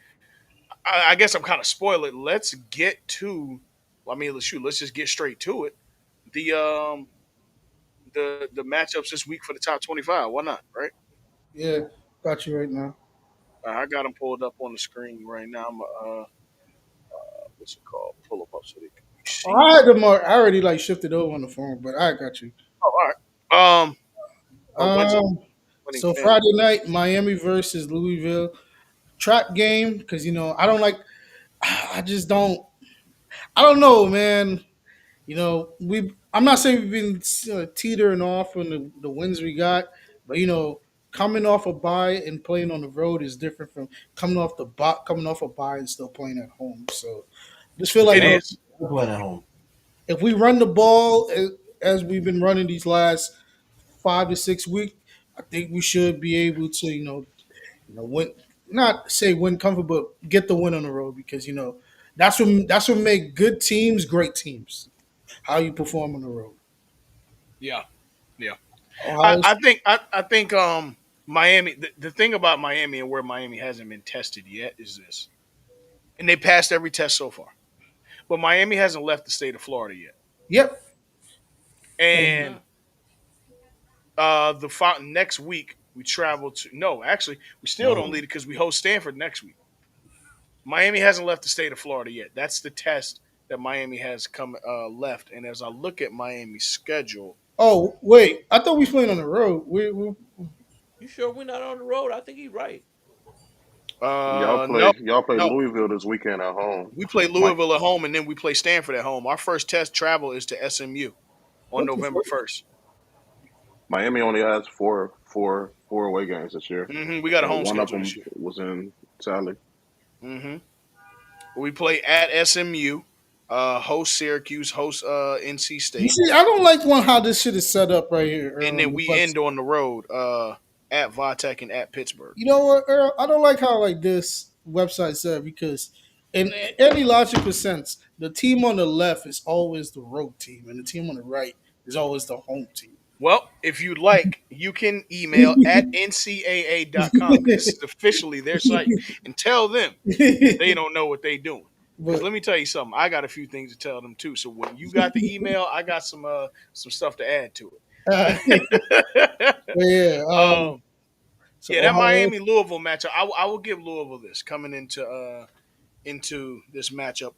Speaker 2: I guess I'm kind of spoiled. Let's get to. I mean, let's just get straight to it. The the matchups this week for the top 25. Why not? Right?
Speaker 5: yeah, got you right now.
Speaker 2: I got them pulled up on the screen right now. I'm what's it called? Pull them up so they can be
Speaker 5: I
Speaker 2: seen.
Speaker 5: had them. I already like shifted over on the phone, but I got you.
Speaker 2: Oh, all right. When's it?
Speaker 5: Um,
Speaker 2: Winning
Speaker 5: so
Speaker 2: FanDuel.
Speaker 5: Friday night, Miami versus Louisville trap game because I don't like. I just don't. I don't know, man. I'm not saying we've been teetering off on the wins we got, But coming off a bye and playing on the road is different from coming off a bye and still playing at home. So just feel like
Speaker 2: It
Speaker 6: Yeah,
Speaker 2: is.
Speaker 6: we're playing at home.
Speaker 5: if we run the ball as we've been running these last 5 to 6 weeks, I think we should be able to win. Not say win comfort, but get the win on the road because that's what make good teams great teams. How you perform on the road.
Speaker 2: Yeah, yeah.
Speaker 5: Ohio.
Speaker 2: I think Miami. The thing about Miami and where Miami hasn't been tested yet is this, and they passed every test so far. But Miami hasn't left the state of Florida yet,
Speaker 5: Yep.
Speaker 4: No, they're
Speaker 2: and
Speaker 4: not.
Speaker 2: next week we travel to. No, actually, we still don't leave
Speaker 6: No,
Speaker 2: it because we host Stanford next week. Miami hasn't left the state of Florida yet. That's the test that Miami has come left. And as I look at Miami's schedule,
Speaker 5: Oh wait, I thought we was playing on the road. We
Speaker 4: You sure we're not on the road? I think he's right.
Speaker 2: no,
Speaker 7: Y'all play
Speaker 2: no,
Speaker 7: Louisville this weekend at home.
Speaker 2: we play
Speaker 7: Mike,
Speaker 2: Louisville at home, and then we play Stanford at home. Our first test travel is to SMU on
Speaker 5: what the
Speaker 2: November
Speaker 5: fuck?
Speaker 2: 1st.
Speaker 7: Miami only has four away games this year,
Speaker 2: We got a
Speaker 7: and
Speaker 2: home
Speaker 7: one of
Speaker 2: schedule
Speaker 7: them
Speaker 2: this year.
Speaker 7: was in Sally.
Speaker 2: hmm We play at SMU, host Syracuse, host NC
Speaker 5: You
Speaker 2: State,
Speaker 5: see, I don't like one how this shit is set up right here,
Speaker 2: and
Speaker 5: Earl, on
Speaker 2: then
Speaker 5: the
Speaker 2: we
Speaker 5: website.
Speaker 2: end on the road at Vatech and at Pittsburgh.
Speaker 5: You know what, Earl? I don't like how like this website said because in any logical sense, the team on the left is always the road team, and the team on the right is always the home team.
Speaker 2: Well, if you'd like, you can email at ncaa.com because this is officially their site and tell them that they don't know what they're doing. Because
Speaker 5: but
Speaker 2: let me tell you something, I got a few things to tell them too. So when you got the email, I got some stuff to add to it.
Speaker 5: yeah,
Speaker 2: um,
Speaker 5: so
Speaker 2: yeah, that
Speaker 5: Ohio.
Speaker 2: Miami Louisville matchup, I will give Louisville this coming into this matchup.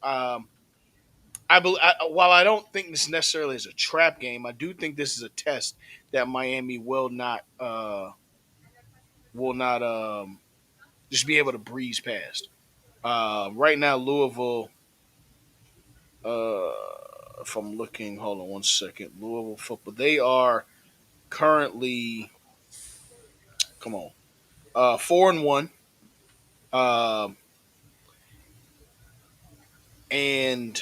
Speaker 2: While I don't think this necessarily is a trap game, I do think this is a test that Miami will not just be able to breeze past. Right now, Louisville. Uh, if I'm looking, hold on one second. Louisville football. They are currently, come on, 4-1. Um, and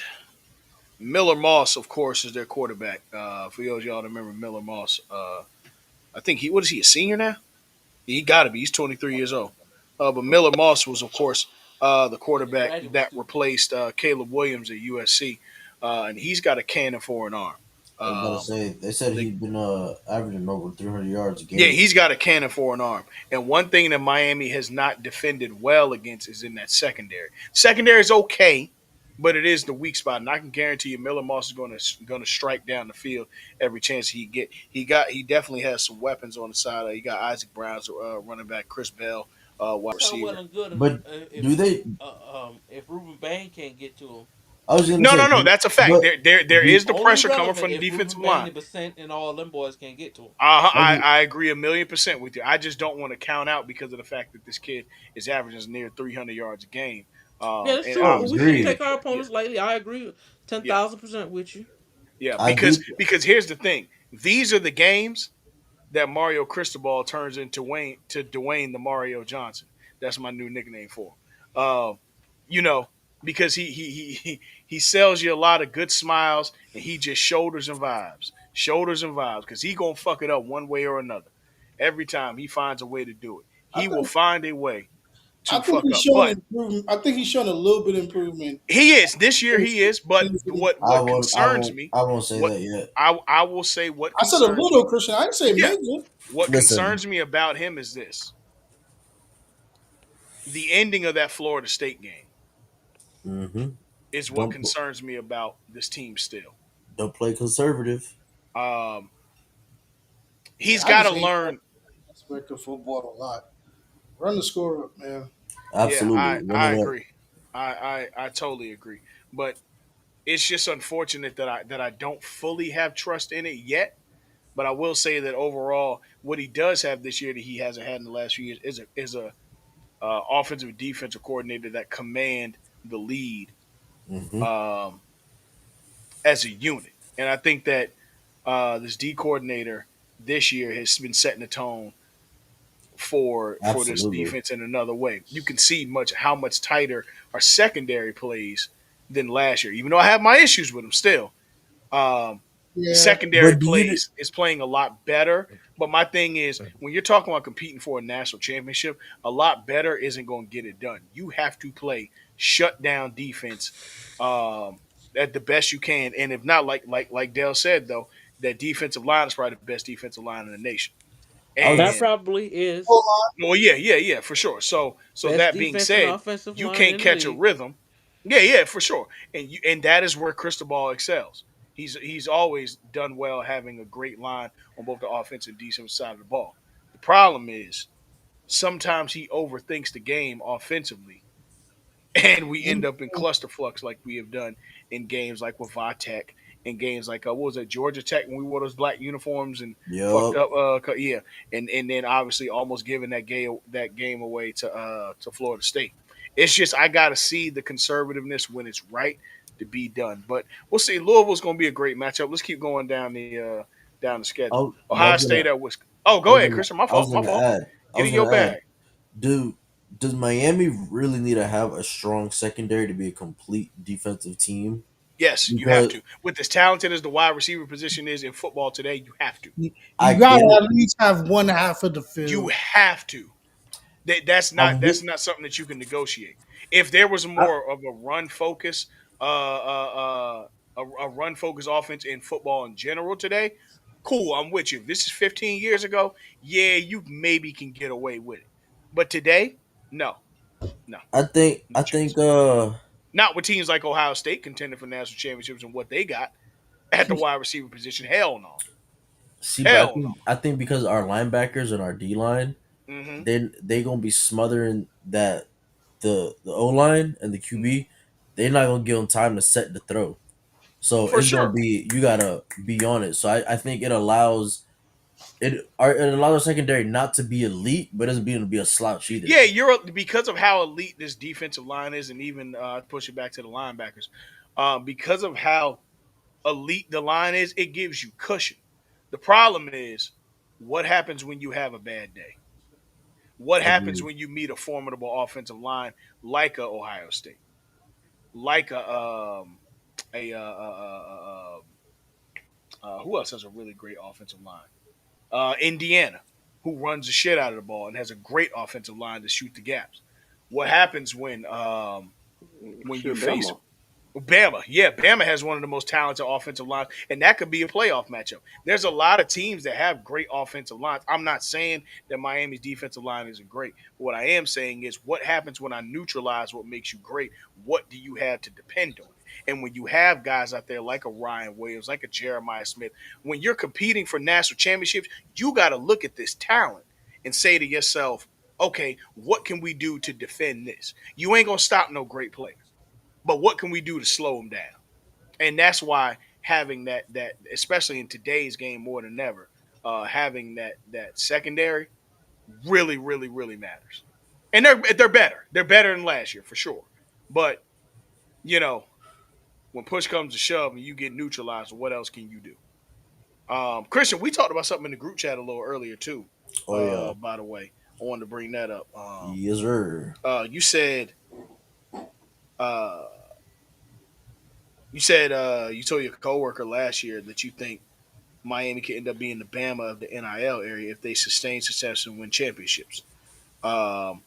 Speaker 2: Miller Moss, of course, is their quarterback. For those of y'all that remember Miller Moss, I think what is he, a senior now? He got to be. He's 23 years old. But Miller Moss was, of course, the
Speaker 4: Yeah,
Speaker 2: quarterback
Speaker 4: graduate
Speaker 2: that
Speaker 4: student.
Speaker 2: replaced Caleb Williams at USC, and he's got a cannon for an arm.
Speaker 6: I was about to
Speaker 2: Um,
Speaker 6: say they said
Speaker 2: the,
Speaker 6: he'd been averaging over 300 yards a
Speaker 2: yeah,
Speaker 6: game.
Speaker 2: he's got a cannon for an arm. And one thing that Miami has not defended well against is in that secondary. Secondary is okay, but it is the weak spot, and I can guarantee you, Miller Moss is going to strike down the field every chance he get. He definitely has some weapons on the side. He got Isaac Brown's running back, Chris Bell, wide
Speaker 4: That's all well
Speaker 2: receiver.
Speaker 4: and good
Speaker 6: But
Speaker 4: if
Speaker 6: do they?
Speaker 4: if Ruben Bain can't get to him.
Speaker 6: I was gonna
Speaker 2: No,
Speaker 6: say,
Speaker 2: no, no, that's a fact.
Speaker 6: but
Speaker 2: There
Speaker 6: do
Speaker 2: is the
Speaker 4: Only
Speaker 2: pressure coming
Speaker 4: relevant
Speaker 2: from the
Speaker 4: if
Speaker 2: defensive
Speaker 4: Ruben Bain
Speaker 2: line.
Speaker 4: and Basent and all them boys can't get to him.
Speaker 6: are you?
Speaker 2: I agree 1,000,000% with you. I just don't want to count out because of the fact that this kid is averaging near 300 yards a game.
Speaker 4: Yeah, that's
Speaker 2: And
Speaker 6: Oh,
Speaker 4: true. We
Speaker 2: obviously,
Speaker 4: shouldn't
Speaker 2: yeah,
Speaker 4: take
Speaker 6: agreed.
Speaker 4: our
Speaker 2: yeah,
Speaker 4: opponents lightly. I agree, ten
Speaker 2: yeah,
Speaker 4: thousand percent with you.
Speaker 2: yeah.
Speaker 6: I do.
Speaker 2: Because here's the thing: these are the games that Mario Cristobal turns into Dwayne the Mario Johnson. That's my new nickname for him. You know, because he sells you a lot of good smiles and he just shoulders and vibes because he gonna fuck it up one way or another. Every time he finds a way to do it,
Speaker 5: I
Speaker 2: he will
Speaker 5: think
Speaker 2: find a way
Speaker 5: I
Speaker 2: to
Speaker 5: think
Speaker 2: fuck
Speaker 5: he's
Speaker 2: up.
Speaker 5: showing
Speaker 2: But
Speaker 5: improvement. I think he's showing a little bit of improvement.
Speaker 2: he is this year. He is. But
Speaker 6: I
Speaker 2: what
Speaker 6: won't. I
Speaker 2: concerns
Speaker 6: won't.
Speaker 2: me,
Speaker 6: I won't say
Speaker 2: what
Speaker 6: that yet.
Speaker 2: I will say, what
Speaker 5: I said a
Speaker 2: concerns
Speaker 5: little,
Speaker 2: me.
Speaker 5: Christian. I didn't say
Speaker 2: Yeah,
Speaker 5: major.
Speaker 2: what
Speaker 6: Listen.
Speaker 2: concerns me about him is this: the ending of that Florida State game
Speaker 6: hmm
Speaker 2: is what
Speaker 6: Don't
Speaker 2: concerns me about this team still.
Speaker 6: don't play conservative.
Speaker 2: Um,
Speaker 5: Man,
Speaker 2: he's
Speaker 5: I
Speaker 2: got to
Speaker 5: just hate that
Speaker 2: learn.
Speaker 5: aspect of football a lot. Run the score up, man.
Speaker 2: Yeah,
Speaker 6: Absolutely, run
Speaker 2: I
Speaker 6: it up.
Speaker 2: agree. I totally agree. But it's just unfortunate that I don't fully have trust in it yet. But I will say that overall, what he does have this year that he hasn't had in the last few years is a offensive and defensive coordinator that command the lead
Speaker 6: hmm
Speaker 2: um, as a unit. And I think that this D coordinator this year has been setting the tone for this
Speaker 6: Absolutely.
Speaker 2: defense in another way. You can see how much tighter our secondary plays than last year. Even though I have my issues with them still, um,
Speaker 5: Yeah.
Speaker 2: secondary
Speaker 6: But do you?
Speaker 2: plays is playing a lot better. But my thing is, when you're talking about competing for a national championship, a lot better isn't going to get it done. You have to play shut down defense at the best you can, and if not, like Dale said though, that defensive line is probably the best defensive line in the nation.
Speaker 6: I
Speaker 4: That
Speaker 6: was
Speaker 2: And
Speaker 4: probably is
Speaker 5: Hold
Speaker 2: well, yeah, for sure. So
Speaker 4: best
Speaker 2: that being
Speaker 4: defense and
Speaker 2: said,
Speaker 4: offensive
Speaker 2: you
Speaker 4: line
Speaker 2: can't
Speaker 4: in the
Speaker 2: catch a
Speaker 4: league.
Speaker 2: rhythm. Yeah, for sure. And that is where Cristobal excels. He's always done well having a great line on both the offensive and defensive side of the ball. The problem is sometimes he overthinks the game offensively and we end
Speaker 5: on.
Speaker 2: up in clusterfucks like we have done in games like with Vatek, in games like what was it, Georgia Tech, when we wore those black uniforms and fucked
Speaker 6: yup.
Speaker 2: up. Yeah, and then obviously almost giving that game away to Florida State. It's just I got to see the conservativeness when it's right to be done. But we'll see. Louisville's going to be a great matchup. Let's keep going down the schedule.
Speaker 6: I
Speaker 2: Ohio
Speaker 6: was
Speaker 2: State
Speaker 6: gonna.
Speaker 2: at Wisconsin. Oh,
Speaker 6: I
Speaker 2: go
Speaker 6: was
Speaker 2: ahead,
Speaker 6: gonna.
Speaker 2: Christian. My
Speaker 6: I was
Speaker 2: fault. My
Speaker 6: gonna
Speaker 2: fault.
Speaker 6: add. I
Speaker 2: Get
Speaker 6: was
Speaker 2: in your
Speaker 6: gonna add.
Speaker 2: bag.
Speaker 6: Do does Miami really need to have a strong secondary to be a complete defensive team?
Speaker 2: Yes, you have
Speaker 6: Because
Speaker 2: to. With as talented as the wide receiver position is in football today, you have to.
Speaker 6: I
Speaker 5: You gotta
Speaker 6: get it.
Speaker 5: at least have one half of the
Speaker 2: You
Speaker 5: field.
Speaker 2: have to. That's not
Speaker 6: I'm with.
Speaker 2: that's not something that you can negotiate. If there was
Speaker 6: I,
Speaker 2: more of a run focus, a run focus offense in football in general today, cool. I'm with you. If this is 15 years ago, yeah, you maybe can get away with it. But today, no, no,
Speaker 6: I think.
Speaker 2: no
Speaker 6: I
Speaker 2: chance.
Speaker 6: think.
Speaker 2: Not with teams like Ohio State contending for national championships and what they got at the wide receiver position. Hell no.
Speaker 6: See, but
Speaker 2: Hell no.
Speaker 6: I think because our linebackers and our D line,
Speaker 2: Hmm.
Speaker 6: they gonna be smothering that the O line and the
Speaker 2: Hmm.
Speaker 6: QB. They're not gonna give them time to set the throw. So
Speaker 2: For
Speaker 6: it's gonna
Speaker 2: sure.
Speaker 6: be you gotta be on it. So I think it allows our secondary not to be elite, but it doesn't mean to be a slouch either.
Speaker 2: Yeah, because of how elite this defensive line is, and even push it back to the linebackers. Because of how elite the line is, it gives you cushion. The problem is, what happens when you have a bad day? What happens
Speaker 6: Agreed.
Speaker 2: when you meet a formidable offensive line like a Ohio State, like who else has a really great offensive line? Indiana, who runs the shit out of the ball and has a great offensive line to shoot the gaps. What happens when you
Speaker 7: Shit,
Speaker 2: face
Speaker 7: Bama.
Speaker 2: Bama? Yeah, Bama has one of the most talented offensive lines, and that could be a playoff matchup. There's a lot of teams that have great offensive lines. I'm not saying that Miami's defensive line isn't great. What I am saying is what happens when I neutralize what makes you great? What do you have to depend on? And when you have guys out there like a Ryan Williams, like a Jeremiah Smith, when you're competing for national championships, you got to look at this talent and say to yourself, okay, what can we do to defend this? You ain't going to stop no great player, but what can we do to slow them down? And that's why having that especially in today's game more than ever, having that secondary really matters. And they're better. They're better than last year for sure. But you know, when push comes to shove and you get neutralized, what else can you do? Christian, we talked about something in the group chat a little earlier too.
Speaker 6: Oh yeah.
Speaker 2: By the way, I wanted to bring that up.
Speaker 6: Yes, sir.
Speaker 2: You said uh, you told your coworker last year that you think Miami could end up being the Bama of the NIL area if they sustain success and win championships. Um,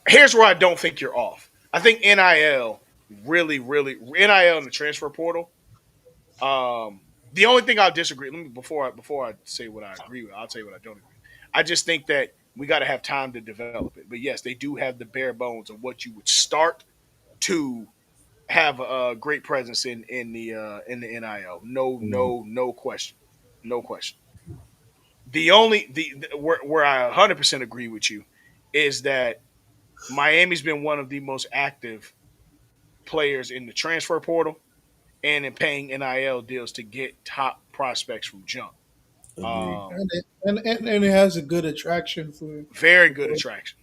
Speaker 2: Here's where I don't think you're off. I think NIL really NIL and the transfer portal. The only thing I'll disagree. Let me before I say what I agree with. I'll tell you what I don't agree with. I just think that we got to have time to develop it. But yes, they do have the bare bones of what you would start to have a great presence in the NIL.
Speaker 6: Mhm.
Speaker 2: No question, no question. The only where I 100% agree with you is that Miami's been one of the most active players in the transfer portal and in paying NIL deals to get top prospects from jump.
Speaker 6: Agreed.
Speaker 2: Um,
Speaker 5: And it has a good attraction for
Speaker 2: Very good
Speaker 5: for
Speaker 2: attraction.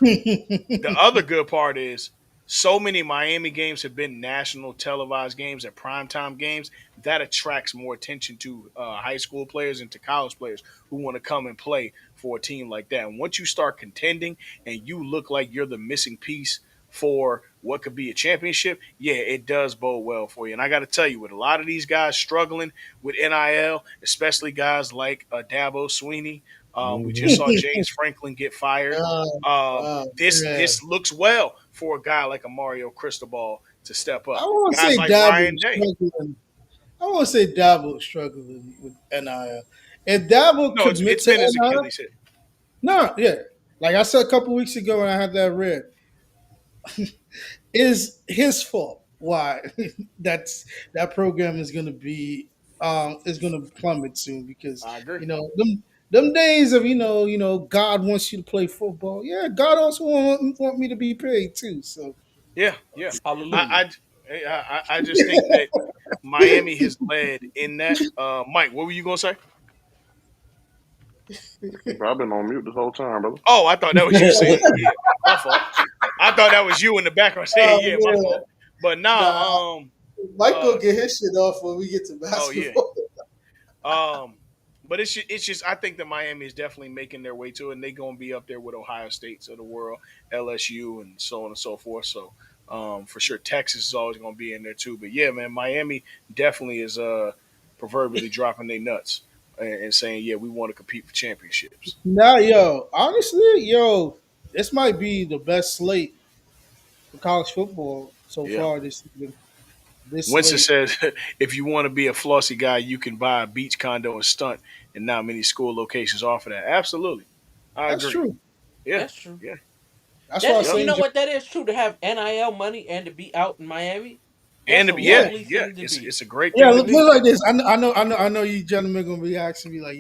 Speaker 2: The other good part is so many Miami games have been national televised games and primetime games that attracts more attention to high school players and to college players who want to come and play for a team like that. And once you start contending and you look like you're the missing piece for what could be a championship, yeah, it does bode well for you. And I got to tell you, with a lot of these guys struggling with NIL, especially guys like Dabo Sweeney, we just
Speaker 6: Hmm.
Speaker 2: saw James Franklin get fired.
Speaker 5: Oh, oh,
Speaker 2: This
Speaker 5: man.
Speaker 2: looks well for a guy like a Mario Cristobal to step
Speaker 5: I
Speaker 2: up.
Speaker 5: won't
Speaker 2: Guys
Speaker 5: say
Speaker 2: like
Speaker 5: Dabo
Speaker 2: Ryan
Speaker 5: was
Speaker 2: Day.
Speaker 5: struggling. I won't say Dabo was struggling with NIL. If Dabo
Speaker 2: No,
Speaker 5: commit
Speaker 2: it's
Speaker 5: to
Speaker 2: been his
Speaker 5: NIL,
Speaker 2: Achilles heel.
Speaker 5: no, yeah. Like I said a couple weeks ago when I had that read, is his fault why that's that program is gonna plummet soon because
Speaker 2: I agree.
Speaker 5: them days of God wants you to play football. Yeah, God also want me to be paid too. So
Speaker 2: Yeah, yeah.
Speaker 4: Hallelujah.
Speaker 2: I just think that Miami has led in that. Mike, what were you gonna say?
Speaker 7: Bro, I've been on mute this whole time, brother.
Speaker 2: Oh, I thought that was you saying yeah. My fault. I thought that was you in the background saying yeah. My
Speaker 5: yeah,
Speaker 2: fault. But
Speaker 5: nah,
Speaker 2: nah.
Speaker 5: Mike
Speaker 2: Uh.
Speaker 5: gonna get his shit off when we get to
Speaker 2: Oh yeah.
Speaker 5: basketball.
Speaker 2: But it's just I think that Miami is definitely making their way to it, and they're going to be up there with Ohio States of the world, LSU, and so on and so forth. So for sure, Texas is always going to be in there too. But yeah, man, Miami definitely is proverbially dropping their nuts and saying, yeah, we want to compete for championships.
Speaker 5: Now, honestly, this might be the best slate for college football so
Speaker 2: Yeah.
Speaker 5: far this season. This
Speaker 2: Winston
Speaker 5: slate,
Speaker 2: says, if you want to be a flossy guy, you can buy a beach condo and stunt, and not many school locations offer that. Absolutely, I
Speaker 5: that's
Speaker 2: agree.
Speaker 5: true.
Speaker 2: Yeah,
Speaker 4: That's true.
Speaker 2: yeah,
Speaker 5: That's why I
Speaker 4: That
Speaker 5: was
Speaker 2: yep.
Speaker 4: you
Speaker 5: saying,
Speaker 4: know what that is true to have NIL money and to be out in Miami. That's
Speaker 2: And
Speaker 4: a
Speaker 5: yeah,
Speaker 4: lovely
Speaker 2: yeah,
Speaker 4: thing to
Speaker 2: it's
Speaker 4: be.
Speaker 2: it's a great
Speaker 5: yeah.
Speaker 2: thing to
Speaker 5: Look,
Speaker 2: be.
Speaker 5: look like this. I know. You gentlemen gonna be asking me like,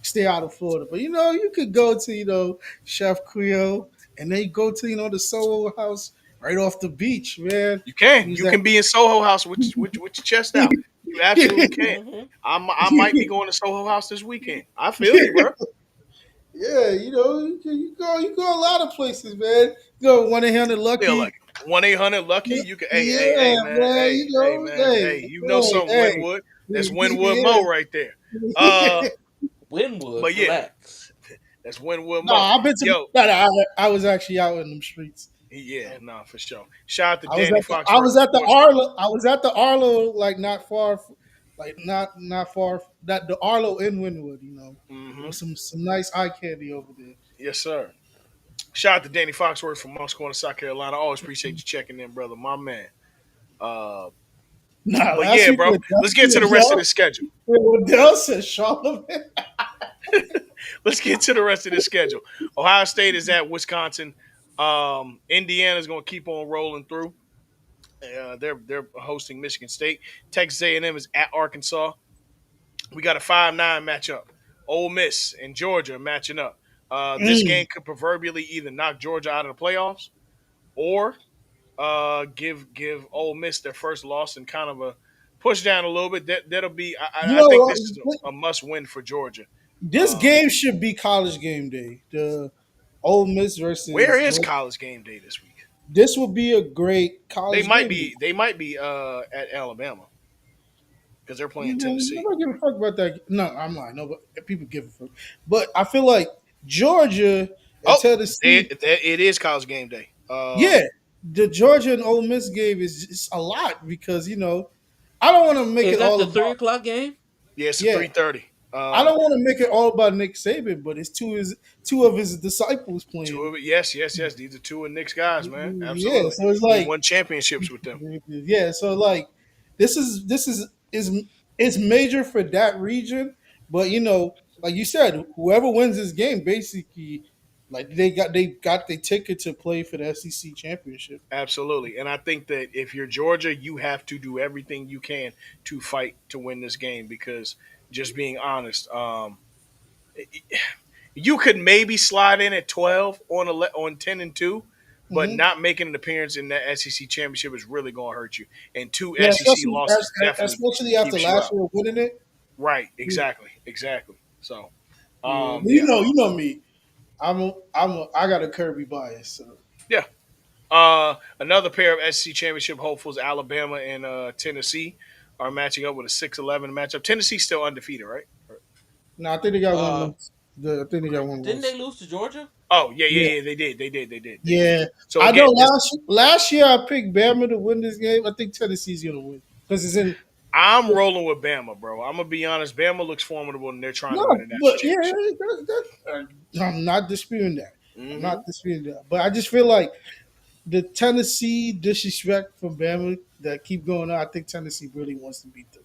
Speaker 5: stay out of Florida, but you could go to Chef Creole, and then you go to the Soho House right off the beach, man.
Speaker 2: You can.
Speaker 5: Use
Speaker 2: You
Speaker 5: that.
Speaker 2: can be in Soho House with your chest out. You absolutely can.
Speaker 4: Hmm.
Speaker 2: I might be going to Soho House this weekend. I feel you, bro.
Speaker 5: Yeah, you go a lot of places, man. You go 1-800
Speaker 2: Feel like
Speaker 5: Lucky.
Speaker 2: it. 1-800 Lucky. You can.
Speaker 5: Yeah,
Speaker 2: Hey, man.
Speaker 5: man.
Speaker 2: Hey, man. Hey, you know something,
Speaker 5: Hey,
Speaker 2: Winwood. That's Winwood
Speaker 5: yeah.
Speaker 2: Mo right there. Uh,
Speaker 4: Winwood,
Speaker 2: but yeah,
Speaker 4: relax.
Speaker 2: that's Winwood
Speaker 5: No,
Speaker 2: Mo.
Speaker 5: I've been to.
Speaker 2: Yo,
Speaker 5: No, no, I was actually out in them streets.
Speaker 2: yeah,
Speaker 5: So
Speaker 2: nah, for sure. Shout out to
Speaker 5: I was
Speaker 2: Danny
Speaker 5: at the I
Speaker 2: Foxworth,
Speaker 5: was
Speaker 2: of
Speaker 5: at the
Speaker 2: course.
Speaker 5: Arlo. I was at the Arlo, like not far, like not far. That the Arlo in Wynwood. There
Speaker 2: Hmm.
Speaker 5: was some nice eye candy over there.
Speaker 2: Yes, sir. Shout out to Danny Foxworth from Moss Corner, South Carolina. Always appreciate you checking in, brother. My man. Uh,
Speaker 5: Nah,
Speaker 2: but
Speaker 5: last
Speaker 2: yeah,
Speaker 5: week
Speaker 2: bro. Let's get to the rest of the schedule.
Speaker 5: With Dell said Charlamagne.
Speaker 2: Let's get to the rest of the schedule. Ohio State is at Wisconsin. Indiana's going to keep on rolling through. They're hosting Michigan State. Texas A&M is at Arkansas. We got a 5-9 matchup. Ole Miss and Georgia are matching up. This game could proverbially either knock Georgia out of the playoffs or give Ole Miss their first loss and kind of a push down a little bit. That'll be.
Speaker 5: You
Speaker 2: I think
Speaker 5: know,
Speaker 2: this is a must win for Georgia.
Speaker 5: this
Speaker 2: Um,
Speaker 5: game should be college game day. The Ole Miss
Speaker 2: where
Speaker 5: versus
Speaker 2: is
Speaker 5: Georgia.
Speaker 2: College Game Day this week?
Speaker 5: This will be a great
Speaker 2: They
Speaker 5: college
Speaker 2: might
Speaker 5: game day.
Speaker 2: be. They might be at Alabama because they're playing Tennessee.
Speaker 5: Nobody give a fuck about that. No, I'm lying. No, but people give a fuck. But I feel like Georgia and
Speaker 2: Oh,
Speaker 5: Tennessee,
Speaker 2: it is College Game Day.
Speaker 5: yeah, the Georgia and Ole Miss game is just a lot because I don't want to make
Speaker 4: Is
Speaker 5: it
Speaker 4: that
Speaker 5: all
Speaker 4: the
Speaker 5: about
Speaker 4: 3 o'clock game?
Speaker 2: Yeah, it's a
Speaker 5: yeah.
Speaker 2: 3:30.
Speaker 5: I don't want to make it all about Nick Saban, but it's two of his disciples
Speaker 2: Two
Speaker 5: playing.
Speaker 2: of it. Yes, yes, yes. These are two of Nick's guys, man.
Speaker 5: Yeah,
Speaker 2: Absolutely.
Speaker 5: so it's
Speaker 2: He
Speaker 5: like
Speaker 2: won championships with them.
Speaker 5: yeah, so like this is major for that region, but like you said, whoever wins this game basically like they got the ticket to play for the SEC championship.
Speaker 2: Absolutely. And I think that if you're Georgia, you have to do everything you can to fight to win this game because just being honest, you could maybe slide in at 12 on 10-2, but
Speaker 5: Hmm.
Speaker 2: not making an appearance in that SEC championship is really going to hurt you. And two
Speaker 5: Yeah,
Speaker 2: SEC losses definitely
Speaker 5: especially after
Speaker 2: keeps you
Speaker 5: last
Speaker 2: out.
Speaker 5: year winning it.
Speaker 2: Right.
Speaker 5: Yeah,
Speaker 2: Exactly. Exactly. So,
Speaker 5: yeah. But
Speaker 2: yeah.
Speaker 5: you know me. I got a Kirby bias. So
Speaker 2: Yeah. Another pair of SEC championship hopefuls, Alabama and Tennessee, are matching up with a 6-11 matchup. Tennessee's still undefeated, right?
Speaker 5: No, I think they got one
Speaker 4: Uh,
Speaker 5: loss. I think they got one
Speaker 4: didn't they
Speaker 5: loss.
Speaker 4: lose to Georgia?
Speaker 2: Oh yeah,
Speaker 5: Yeah,
Speaker 2: yeah, yeah. They did.
Speaker 5: yeah.
Speaker 2: So
Speaker 5: I know.
Speaker 2: again, this
Speaker 5: Last year I picked Bama to win this game. I think Tennessee's gonna win because it's in.
Speaker 2: I'm rolling with Bama, bro. I'm gonna be honest. Bama looks formidable, and they're trying
Speaker 5: No,
Speaker 2: to win a national
Speaker 5: but yeah,
Speaker 2: championship.
Speaker 5: I'm not disputing that. I'm
Speaker 2: Hmm.
Speaker 5: not disputing that. But I just feel like the Tennessee disrespect from Bama that keep going on. I think Tennessee really wants to beat them,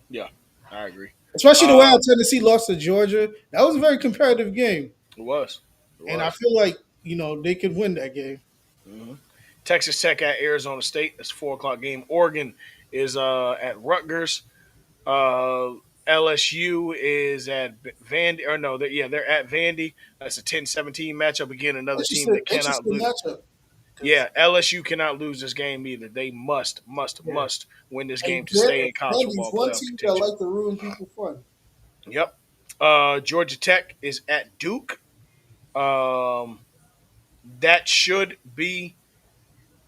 Speaker 2: Yeah, I agree.
Speaker 5: especially the way how
Speaker 2: Um,
Speaker 5: Tennessee lost to Georgia. That was a very competitive game,
Speaker 2: it was, it
Speaker 5: and I
Speaker 2: was.
Speaker 5: feel like they could win that game.
Speaker 2: Hmm. Texas Tech at Arizona State. That's a 4 o'clock game. Oregon is at Rutgers. Uh, LSU is at Vandy, or no, they're at Vandy. That's a 10-17 matchup. Again, another team
Speaker 5: Interesting,
Speaker 2: that cannot
Speaker 5: interesting
Speaker 2: lose.
Speaker 5: matchup. Because
Speaker 2: Yeah, LSU cannot lose this game either. They must, must,
Speaker 5: yeah,
Speaker 2: must win this game
Speaker 5: and
Speaker 2: to stay in college
Speaker 5: Vandy's
Speaker 2: football
Speaker 5: one
Speaker 2: playoff
Speaker 5: team that
Speaker 2: contention.
Speaker 5: like to ruin people fun.
Speaker 2: Yep. Georgia Tech is at Duke. Um, that should be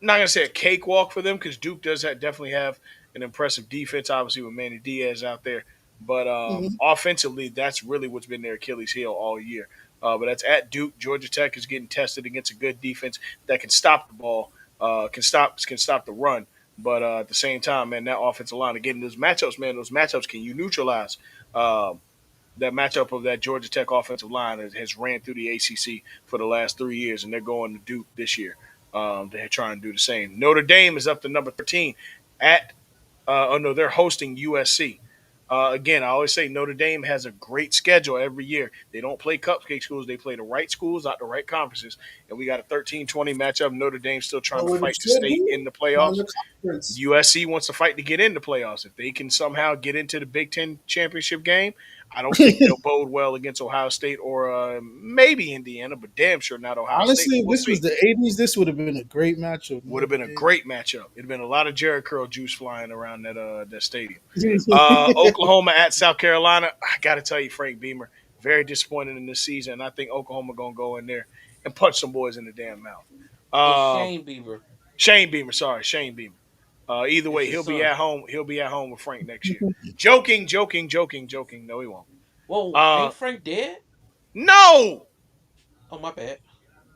Speaker 2: not gonna say a cakewalk for them because Duke does definitely have an impressive defense, obviously with Manny Diaz out there. But
Speaker 5: Mhm.
Speaker 2: offensively, that's really what's been their Achilles heel all year. But that's at Duke. Georgia Tech is getting tested against a good defense that can stop the ball, can stop the run. But at the same time, man, that offensive line again, those matchups, man, those matchups can you neutralize. Um, that matchup of that Georgia Tech offensive line has ran through the ACC for the last 3 years, and they're going to Duke this year. They're trying to do the same. Notre Dame is up to number 13 at oh no, they're hosting USC. Again, I always say Notre Dame has a great schedule every year. They don't play cupcake schools. They play the right schools, not the right conferences. And we got a 13-20 matchup. Notre Dame still trying
Speaker 5: But
Speaker 2: to
Speaker 5: what it
Speaker 2: fight to
Speaker 5: should
Speaker 2: stay
Speaker 5: be
Speaker 2: in the
Speaker 5: on
Speaker 2: playoffs.
Speaker 5: the conference.
Speaker 2: USC wants to fight to get into playoffs. If they can somehow get into the Big Ten championship game, I don't think they'll bode well against Ohio State or maybe Indiana, but damn sure not Ohio State.
Speaker 5: Honestly,
Speaker 2: But
Speaker 5: if
Speaker 2: we'll
Speaker 5: this was
Speaker 2: see.
Speaker 5: the '80s, this would have been a great matchup.
Speaker 2: Would have
Speaker 5: Notre
Speaker 2: been a
Speaker 5: Dame.
Speaker 2: great matchup. It'd been a lot of Jerry Curl juice flying around that stadium. Oklahoma at South Carolina. I got to tell you, Frank Beamer, very disappointed in this season. I think Oklahoma gonna go in there and punch some boys in the damn mouth.
Speaker 4: It's
Speaker 2: Um,
Speaker 4: Shane Bieber.
Speaker 2: Shane Beamer, sorry, Shane Beamer. Either
Speaker 4: It's
Speaker 2: way,
Speaker 4: his
Speaker 2: he'll be
Speaker 4: son.
Speaker 2: at home. He'll be at home with Frank next year. Joking, joking, joking, joking. No, he won't.
Speaker 4: Whoa,
Speaker 2: Uh,
Speaker 4: ain't Frank dead?
Speaker 2: no,
Speaker 4: Oh my bad.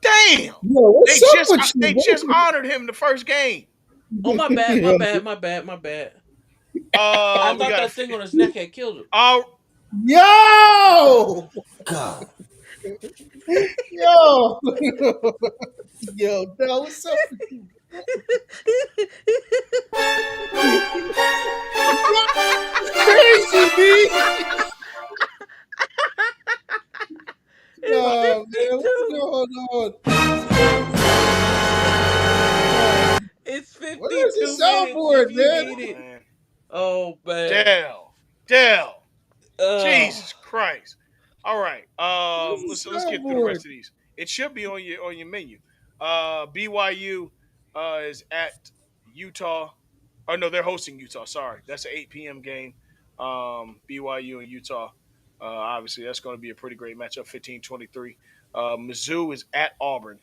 Speaker 2: damn.
Speaker 5: Yo,
Speaker 2: They
Speaker 5: what's up
Speaker 2: just
Speaker 5: with
Speaker 2: they
Speaker 5: you?
Speaker 2: just honored him the first game.
Speaker 4: Oh my bad. My bad. My bad. My bad. I
Speaker 2: We
Speaker 4: thought
Speaker 2: got
Speaker 4: that thing on his neck had killed him.
Speaker 2: uh,
Speaker 5: Yo,
Speaker 6: God,
Speaker 5: yo, yo, Dell, what's up with you? It's crazy, B.
Speaker 4: It's
Speaker 5: Nah, man, what's
Speaker 4: 52.
Speaker 5: going on? Uh,
Speaker 4: It's
Speaker 5: where's the
Speaker 4: 52 minutes if
Speaker 5: soundboard,
Speaker 4: you
Speaker 5: man?
Speaker 4: need it.
Speaker 2: man,
Speaker 4: Oh man.
Speaker 2: Dell,
Speaker 4: Uh,
Speaker 2: Jesus Christ. All right.
Speaker 5: Where's
Speaker 2: Let's
Speaker 5: the
Speaker 2: get through the
Speaker 5: soundboard?
Speaker 2: rest of these. It should be on your menu. BYU is at Utah. Oh no, they're hosting Utah. Sorry, that's an 8 p.m. game. BYU and Utah. Obviously, that's going to be a pretty great matchup. 15-23. Mizzou is at Auburn.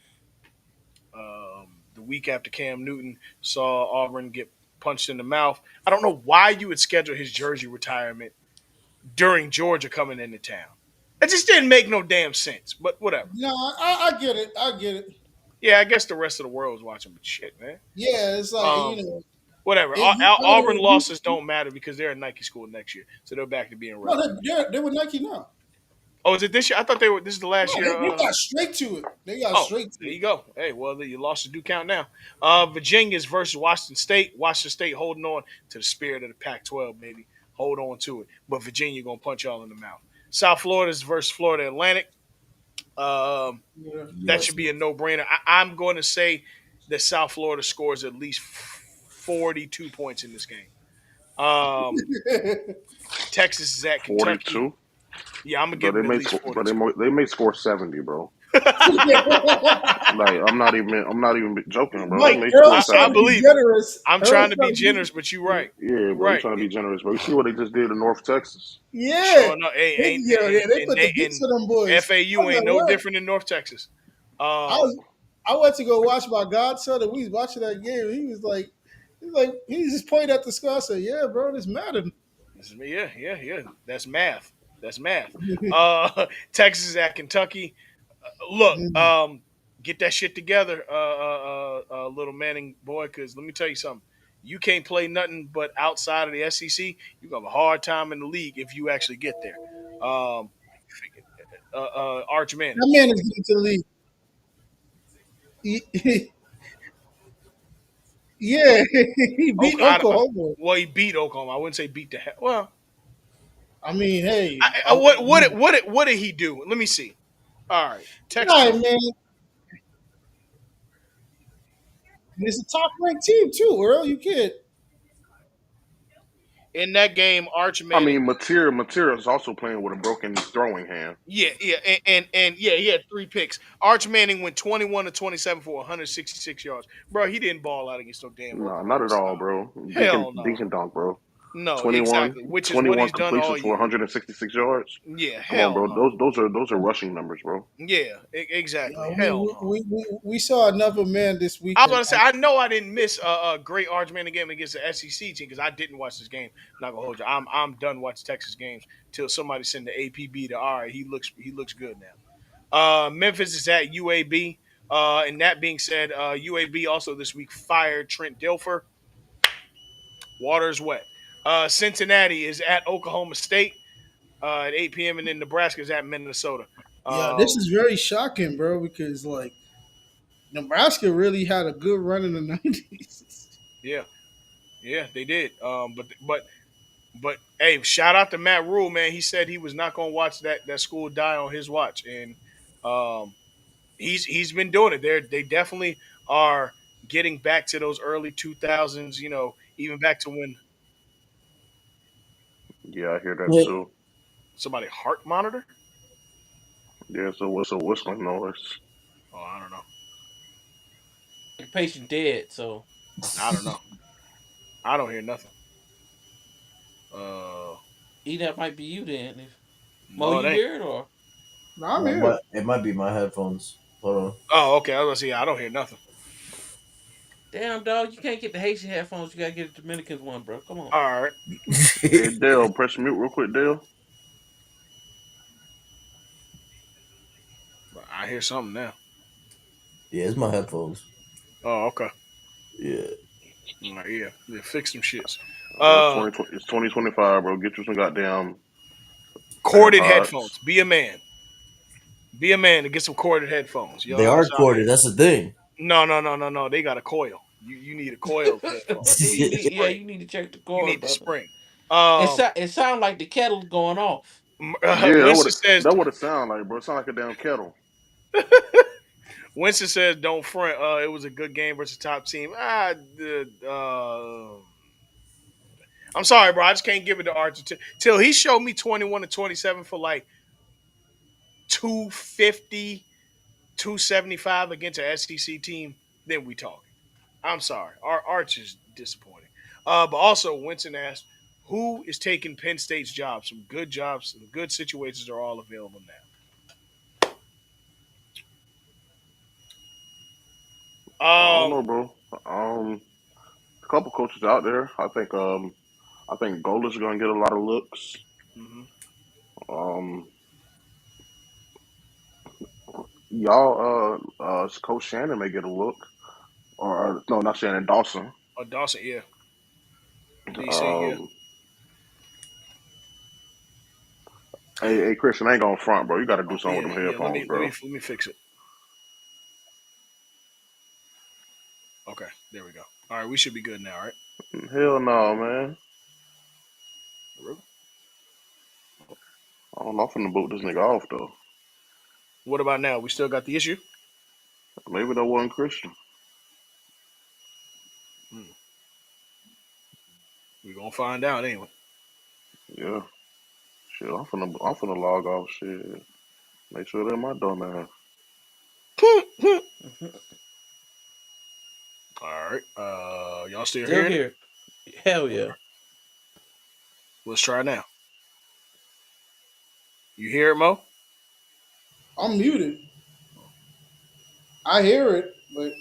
Speaker 2: The week after Cam Newton saw Auburn get punched in the mouth. I don't know why you would schedule his jersey retirement during Georgia coming into town. It just didn't make no damn sense, but whatever.
Speaker 5: No, I get it. I get it.
Speaker 2: Yeah, I guess the rest of the world was watching, but shit, man.
Speaker 5: Yeah, it's like
Speaker 2: Um, Whatever.
Speaker 5: I
Speaker 2: Auburn
Speaker 5: mean,
Speaker 2: losses don't matter because they're a Nike school next year, so they're back to being
Speaker 5: no,
Speaker 2: relevant.
Speaker 5: they were Nike now.
Speaker 2: Oh, is it this year? I thought they were. This is the last
Speaker 5: No,
Speaker 2: year.
Speaker 5: they got straight to it. They got
Speaker 2: Oh,
Speaker 5: straight to
Speaker 2: there
Speaker 5: it.
Speaker 2: you go. Hey, well, your losses do count now. Virginia's versus Washington State. Washington State holding on to the spirit of the Pac-12, baby. Hold on to it. But Virginia gonna punch y'all in the mouth. South Florida's versus Florida Atlantic. Um,
Speaker 5: Yeah.
Speaker 2: that should be a no-brainer. I'm going to say that South Florida scores at least 42 points in this game. Um, Texas is at Kentucky.
Speaker 7: 42.
Speaker 2: Yeah, I'm gonna
Speaker 7: Bro,
Speaker 2: give
Speaker 7: they
Speaker 2: them at
Speaker 7: may
Speaker 2: least
Speaker 7: score, bro,
Speaker 2: 42.
Speaker 7: they may score 70, bro. Like I'm not even joking, bro. They
Speaker 5: Mike,
Speaker 7: may score
Speaker 5: Earl's
Speaker 2: I
Speaker 5: trying to
Speaker 7: 70.
Speaker 5: be
Speaker 2: believe it.
Speaker 5: generous.
Speaker 2: I'm
Speaker 5: Earl's
Speaker 2: trying to be
Speaker 5: trying to be
Speaker 2: generous, but you're right.
Speaker 7: Yeah,
Speaker 2: You're
Speaker 7: bro, you
Speaker 2: right.
Speaker 7: trying to be generous, bro. You see what they just did in North Texas?
Speaker 5: yeah.
Speaker 2: Sure enough, hey,
Speaker 5: Yeah, they
Speaker 2: and
Speaker 5: put the beats
Speaker 2: and
Speaker 5: on them boys.
Speaker 2: FAU
Speaker 5: I'm
Speaker 2: ain't
Speaker 5: like,
Speaker 2: no
Speaker 5: what?
Speaker 2: different than North Texas.
Speaker 5: I
Speaker 2: Um,
Speaker 5: was I went to go watch my godson, and we was watching that game. He was just pointing at the score. I said, "Yeah, bro, this Madden."
Speaker 2: Yeah. That's math. That's math. Texas at Kentucky. Look,
Speaker 5: Mm.
Speaker 2: get that shit together, little Manning boy. Because let me tell you something. You can't play nothing but outside of the SEC. You gonna have a hard time in the league if you actually get there. Um, Arch Manning.
Speaker 5: That man is getting to the league. Yeah, he beat Oklahoma.
Speaker 2: Well, he beat Oklahoma. I wouldn't say beat the hell. Well,
Speaker 5: I mean, hey,
Speaker 2: what did he do? Let me see. All right, text
Speaker 5: right,
Speaker 2: me.
Speaker 5: man. It's a top ranked team too, Earl. You can't.
Speaker 2: In that game, Arch
Speaker 7: I
Speaker 2: Manning.
Speaker 7: mean, Materia is also playing with a broken throwing hand.
Speaker 2: Yeah, and yeah, he had 3 picks. Arch Manning went 21 to 27 for 166 yards. Bro, he didn't ball out against no damn
Speaker 7: No, not
Speaker 2: Oklahoma.
Speaker 7: at all,
Speaker 2: Stop.
Speaker 7: bro.
Speaker 2: Hell
Speaker 7: Dink
Speaker 2: no.
Speaker 7: and dunk, bro.
Speaker 2: No,
Speaker 7: 21,
Speaker 2: exactly. Which is what
Speaker 7: 21
Speaker 2: he's done all
Speaker 7: completions for
Speaker 2: year.
Speaker 7: 166 yards.
Speaker 2: Yeah,
Speaker 7: Come on,
Speaker 2: hell
Speaker 7: bro.
Speaker 2: no.
Speaker 7: Those are rushing numbers, bro.
Speaker 2: Yeah,
Speaker 5: Yeah,
Speaker 2: exactly.
Speaker 5: we,
Speaker 2: Hell no.
Speaker 5: we, we, we saw another man this
Speaker 2: I was
Speaker 5: weekend.
Speaker 2: about to say, I know I didn't miss a great Arch Manning game against the SEC team because I didn't watch this game. I'm not gonna hold you. I'm done watching Texas games till somebody send the APB to all right. He looks good now. Memphis is at UAB. And that being said, UAB also this week fired Trent Dilfer. Water's wet. Cincinnati is at Oklahoma State at 8 p.m. and then Nebraska is at Minnesota.
Speaker 5: Yeah, this
Speaker 2: Um,
Speaker 5: is very shocking, bro, because like Nebraska really had a good run in the '90s.
Speaker 2: yeah, yeah, they did. But hey, shout out to Matt Rule, man. He said he was not going to watch that school die on his watch, and um, he's been doing it. They definitely are getting back to those early 2000s. Even back to when
Speaker 7: Yeah, I hear that
Speaker 6: Yeah.
Speaker 7: too.
Speaker 2: somebody heart monitor.
Speaker 7: Yeah, so what's a whistling noise?
Speaker 2: Oh, I don't know.
Speaker 4: Your patient dead, so
Speaker 2: I don't know. I don't hear nothing. Uh,
Speaker 4: that might be you then. If Mo,
Speaker 2: no, it
Speaker 4: you
Speaker 2: ain't.
Speaker 4: hear it or
Speaker 5: No, I'm here.
Speaker 6: It might be my headphones. Hold
Speaker 2: Oh, okay. I was gonna say, yeah, I don't hear nothing.
Speaker 4: damn dog, you can't get the Haitian headphones. You gotta get the Dominican one, bro. Come on.
Speaker 2: All right,
Speaker 7: Hey,
Speaker 6: on.
Speaker 7: Dale, press mute real quick, Dale.
Speaker 2: I hear something now.
Speaker 6: Yeah, it's my headphones.
Speaker 2: Oh, okay.
Speaker 6: Yeah.
Speaker 2: All right, yeah, fix some shits.
Speaker 7: Bro,
Speaker 2: Uh,
Speaker 7: it's 2025, bro. Get you some goddamn
Speaker 2: corded
Speaker 7: AirPods.
Speaker 2: headphones. Be a man. Be a man to get some corded headphones.
Speaker 6: They
Speaker 2: Y'all
Speaker 6: are
Speaker 2: is out
Speaker 6: corded.
Speaker 2: here.
Speaker 6: That's the thing.
Speaker 2: No. They got a coil. You need a coiled headphone. You need the
Speaker 4: Yeah,
Speaker 2: spring.
Speaker 4: you need to check the
Speaker 2: You
Speaker 4: cord,
Speaker 2: need the
Speaker 4: brother.
Speaker 2: spring.
Speaker 4: It
Speaker 2: Um,
Speaker 4: so, it sound like the kettle's going off.
Speaker 7: Yeah,
Speaker 2: Winston says
Speaker 7: that would have sound like, bro. It sound like a damn kettle.
Speaker 2: Winston says don't front. It was a good game versus top team. I'm sorry, bro. I just can't give it to Archer till he showed me 21 to 27 for like 250, 275 against an SEC team. Then we talking. I'm sorry. Arch is disappointing. But also, Winston asked, who is taking Penn State's job? Some good jobs, some good situations are all available
Speaker 7: I don't
Speaker 2: now.
Speaker 7: know, bro. Um, a couple coaches out there. I think Golders gonna get a lot of looks.
Speaker 2: Mhm.
Speaker 7: Um, y'all, Coach Shannon may get a look, or no, not Shannon, Dawson.
Speaker 2: Oh, Dawson, yeah. DC, yeah.
Speaker 7: Um, hey, Christian, I ain't going front, bro. You got to do
Speaker 2: Oh,
Speaker 7: something
Speaker 2: yeah,
Speaker 7: with them
Speaker 2: yeah. Let
Speaker 7: headphones,
Speaker 2: me let me
Speaker 7: bro.
Speaker 2: let me fix it. Okay, there we go. All right, we should be good now, right?
Speaker 7: Hell no, man.
Speaker 2: Really?
Speaker 7: I don't know. I'm finna boot this nigga off though.
Speaker 2: What about now? We still got the issue.
Speaker 7: Maybe that wasn't Christian.
Speaker 2: Hmm. We're gonna find out anyway.
Speaker 7: Yeah, shit. I'm finna log off. Shit. Make sure that my dumb ass.
Speaker 2: All right. Y'all still
Speaker 4: Still
Speaker 2: hearing it?
Speaker 4: here. Hell yeah.
Speaker 2: Let's try now. You hear it, Mo?
Speaker 5: I'm muted. I hear it. But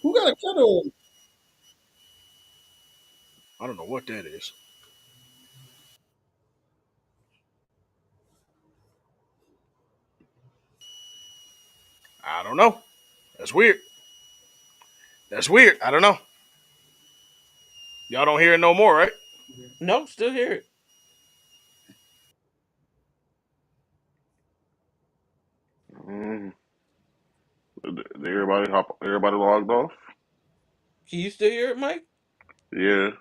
Speaker 5: who got a kettle?
Speaker 2: I don't know what that is. I don't know. That's weird. That's weird. I don't know. Y'all don't hear it no more, right?
Speaker 4: No, still hear it.
Speaker 7: Mm. Did everybody logged off?
Speaker 4: Can you still hear it, Mike?
Speaker 7: Yeah,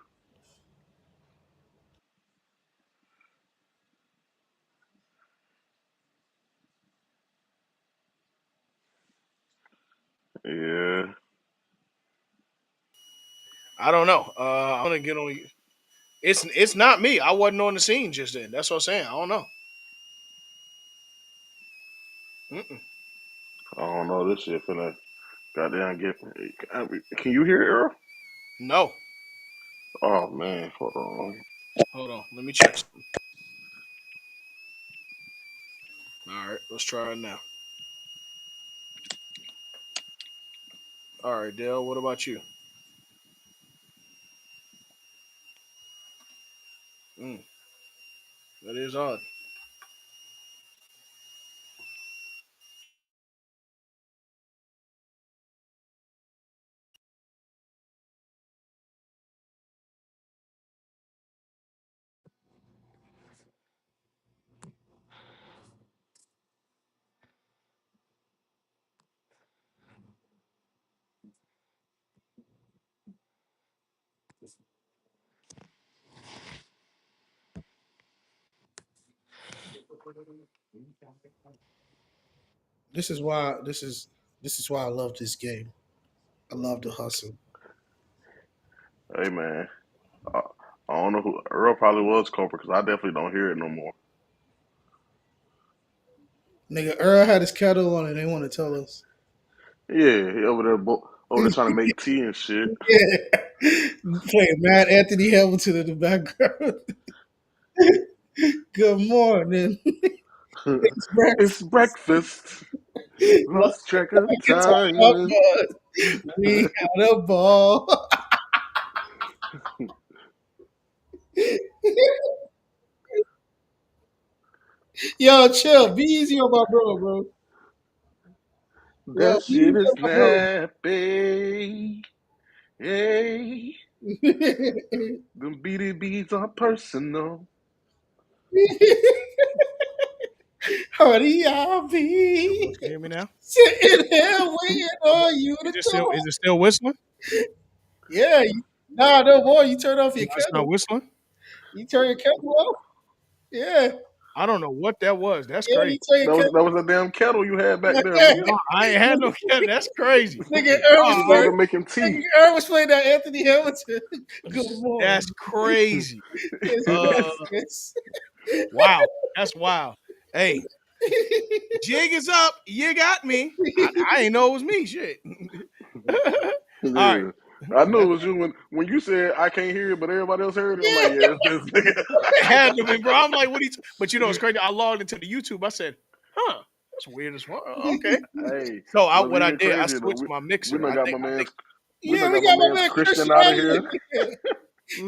Speaker 7: yeah.
Speaker 2: I don't know. I'm gonna get on. It's not me. I wasn't on the scene just then. That's what I'm saying. I don't know. Mm-mm.
Speaker 7: I don't know. This shit finna goddamn get. Can you hear it, Earl?
Speaker 2: No.
Speaker 7: Oh man, hold on.
Speaker 2: Hold on. Let me check something. All right. Let's try it now. All right, Dale. What about you? Mm, that is odd.
Speaker 5: This is why I love this game. I love the hustle.
Speaker 7: Hey man, I, I don't know who Earl probably was Cobra because I definitely don't hear it no more.
Speaker 5: Nigga, Earl had his kettle on and they want to tell us.
Speaker 7: Yeah, he over there trying to make tea and shit.
Speaker 5: Yeah. Playing Mad Anthony Hamilton in the background. Good morning. It's
Speaker 7: It's
Speaker 5: breakfast.
Speaker 7: breakfast.
Speaker 5: Lost
Speaker 7: Lost track of
Speaker 5: track of time,
Speaker 7: time.
Speaker 5: but we had a ball. Yo, chill. Be easy on my bro, bro. Yo,
Speaker 7: That
Speaker 5: be
Speaker 7: shit
Speaker 5: easy
Speaker 7: is
Speaker 5: on my bro.
Speaker 7: snappy. Hey, them BDBs are personal.
Speaker 5: Honey, I'll be
Speaker 2: Can you hear me now?
Speaker 5: sitting here waiting on you to
Speaker 2: Is
Speaker 5: call.
Speaker 2: it still whistling?
Speaker 5: Yeah. Nah, no more. You turn off
Speaker 2: No,
Speaker 5: your
Speaker 2: it's not
Speaker 5: kettle.
Speaker 2: whistling.
Speaker 5: You turn your kettle off. Yeah.
Speaker 2: I don't know what that was. That's
Speaker 5: Yeah,
Speaker 2: crazy.
Speaker 5: you turn your
Speaker 7: That
Speaker 5: kettle.
Speaker 7: was a damn kettle you had back there,
Speaker 5: Yeah.
Speaker 7: nigga.
Speaker 2: No, I ain't had no cat. That's crazy.
Speaker 5: Nigga, Earl
Speaker 7: You
Speaker 5: was
Speaker 7: was over
Speaker 2: Oh,
Speaker 5: playing.
Speaker 7: there making
Speaker 5: Nigga,
Speaker 7: tea.
Speaker 5: Earl was playing that Anthony Hamilton. Good
Speaker 2: that's
Speaker 5: morning.
Speaker 2: crazy.
Speaker 5: It's
Speaker 2: Uh,
Speaker 5: breakfast.
Speaker 2: wow. That's wild. Hey, jig is up. You got me. I ain't know it was me. Shit. All right.
Speaker 7: Yeah. I knew it
Speaker 2: That's
Speaker 7: was you when you said I can't hear it, but everybody else heard it. I'm like, yeah, it's this nigga.
Speaker 2: it had to be, bro. I'm like, what are you? But you know, it's crazy. I logged into the YouTube. I said, huh, that's weird as fuck. Okay.
Speaker 7: Hey,
Speaker 2: So
Speaker 7: what's
Speaker 2: what I
Speaker 7: even
Speaker 2: did, I
Speaker 7: crazier though?
Speaker 2: switched my
Speaker 7: We
Speaker 2: mixer.
Speaker 7: done got my
Speaker 2: I think,
Speaker 7: man's we
Speaker 5: Yeah,
Speaker 7: done
Speaker 5: we
Speaker 7: got my
Speaker 5: got my
Speaker 7: man's
Speaker 5: man
Speaker 7: Christian
Speaker 5: Christian
Speaker 7: out
Speaker 5: out
Speaker 7: of
Speaker 5: of
Speaker 7: here.
Speaker 5: here.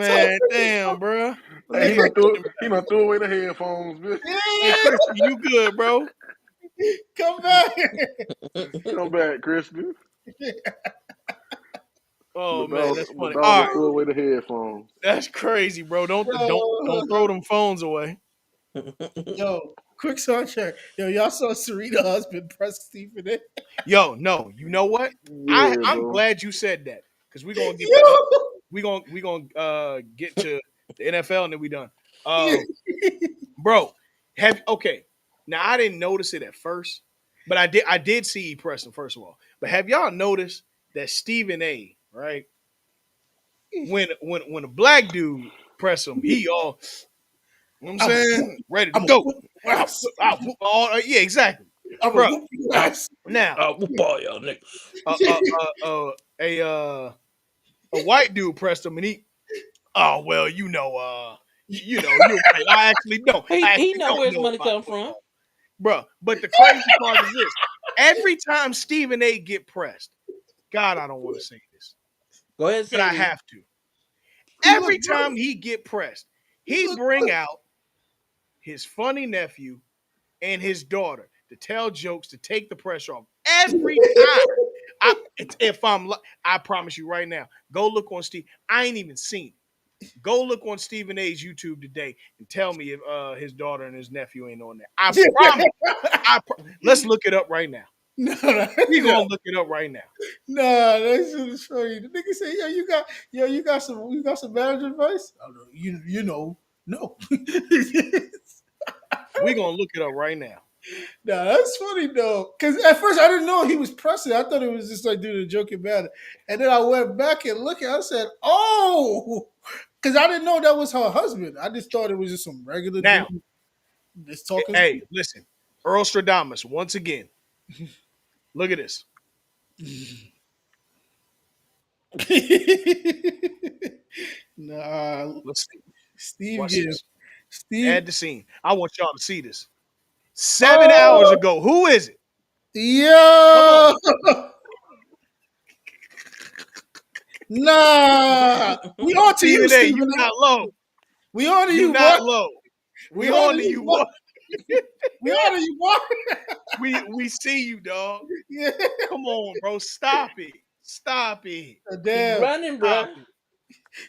Speaker 5: So,
Speaker 2: man, damn, bro. Let me
Speaker 7: Hey,
Speaker 2: turn him
Speaker 7: he
Speaker 2: down.
Speaker 7: done threw away the headphones, bitch.
Speaker 2: Hey,
Speaker 5: yeah,
Speaker 2: Christian, you good, bro?
Speaker 5: come back.
Speaker 7: Come back, Christian.
Speaker 2: Oh man, that's
Speaker 7: My
Speaker 2: funny.
Speaker 7: dog
Speaker 2: All
Speaker 7: done
Speaker 2: right,
Speaker 7: threw away the headphones.
Speaker 2: that's crazy, bro. Don't throw
Speaker 5: Yo,
Speaker 2: them phones away.
Speaker 5: yo, quick sound check. Yo, y'all saw Serena husband press Stephen A.
Speaker 2: Yo, no, you know what?
Speaker 7: Yeah,
Speaker 2: I'm
Speaker 7: bro.
Speaker 2: glad you said that because we're gonna get back.
Speaker 5: Yo,
Speaker 2: We gonna get to the NFL and then we done.
Speaker 5: yeah.
Speaker 2: Bro, have okay. Now I didn't notice it at first, but I did see E. Preston first of all. But have y'all noticed that Stephen A. right when a black dude press him, he all you know what I'm
Speaker 5: I'm,
Speaker 2: saying ready to
Speaker 5: I'm a
Speaker 2: go.
Speaker 5: whoop your ass.
Speaker 2: Yeah, exactly,
Speaker 5: I'm a
Speaker 2: bro.
Speaker 5: whoop your ass.
Speaker 2: Now
Speaker 4: whoop all y'all niggas.
Speaker 2: uh, uh, a a white dude pressed him and he oh well you're right. I
Speaker 4: He
Speaker 2: actually
Speaker 4: know
Speaker 2: don't
Speaker 4: where his
Speaker 2: know
Speaker 4: money
Speaker 2: about
Speaker 4: come from.
Speaker 2: football, bro. But the crazy part is this. Every time Stephen A. get pressed, God, I don't want to say this,
Speaker 4: Go ahead,
Speaker 2: but I
Speaker 4: Sadie.
Speaker 2: have to.
Speaker 5: He look
Speaker 2: Every
Speaker 5: good.
Speaker 2: time he get pressed,
Speaker 5: He
Speaker 2: he
Speaker 5: look
Speaker 2: bring
Speaker 5: good.
Speaker 2: out his funny nephew and his daughter to tell jokes to take the pressure off. Every time. If I promise you right now, go look on Steve. I ain't even seen it. Go look on Stephen A's YouTube today and tell me if his daughter and his nephew ain't on there. I promise. Let's look it up right now.
Speaker 5: No,
Speaker 2: We
Speaker 5: no,
Speaker 2: gonna look it up right now.
Speaker 5: no, that's just funny. The nigga say, you got some marriage advice? I don't know. You know, no.
Speaker 2: We gonna look it up right now.
Speaker 5: Nah, that's funny though. Cause at first I didn't know he was pressing. I thought it was just like doing a joking matter. And then I went back and looked at it, I said, oh, because I didn't know that was her husband. I just thought it was just some regular
Speaker 2: Now,
Speaker 5: dude just talking.
Speaker 2: hey, listen, Earl Stradamus once again. Look at this.
Speaker 5: Nah,
Speaker 2: Let's see.
Speaker 5: Steve
Speaker 2: Watch
Speaker 5: give
Speaker 2: this.
Speaker 5: Steve.
Speaker 2: Add the scene. I want y'all to see this. 7 hours
Speaker 5: Oh,
Speaker 2: ago. Who is it? Come on.
Speaker 5: yo, nah, we on to you,
Speaker 2: Stephen A,
Speaker 5: Stephen
Speaker 2: you
Speaker 5: A.
Speaker 2: not low.
Speaker 5: We on to
Speaker 2: You
Speaker 5: you, boy.
Speaker 2: not low.
Speaker 5: We
Speaker 2: We
Speaker 5: on
Speaker 2: on
Speaker 5: to
Speaker 2: to
Speaker 5: you,
Speaker 2: you,
Speaker 5: boy.
Speaker 2: boy.
Speaker 5: We on to you, boy.
Speaker 2: We see you, dog.
Speaker 5: Yeah,
Speaker 2: Come on, bro. Stop it. Stop it.
Speaker 4: He
Speaker 5: damn.
Speaker 4: running,
Speaker 2: Stop
Speaker 4: bruh.
Speaker 2: it.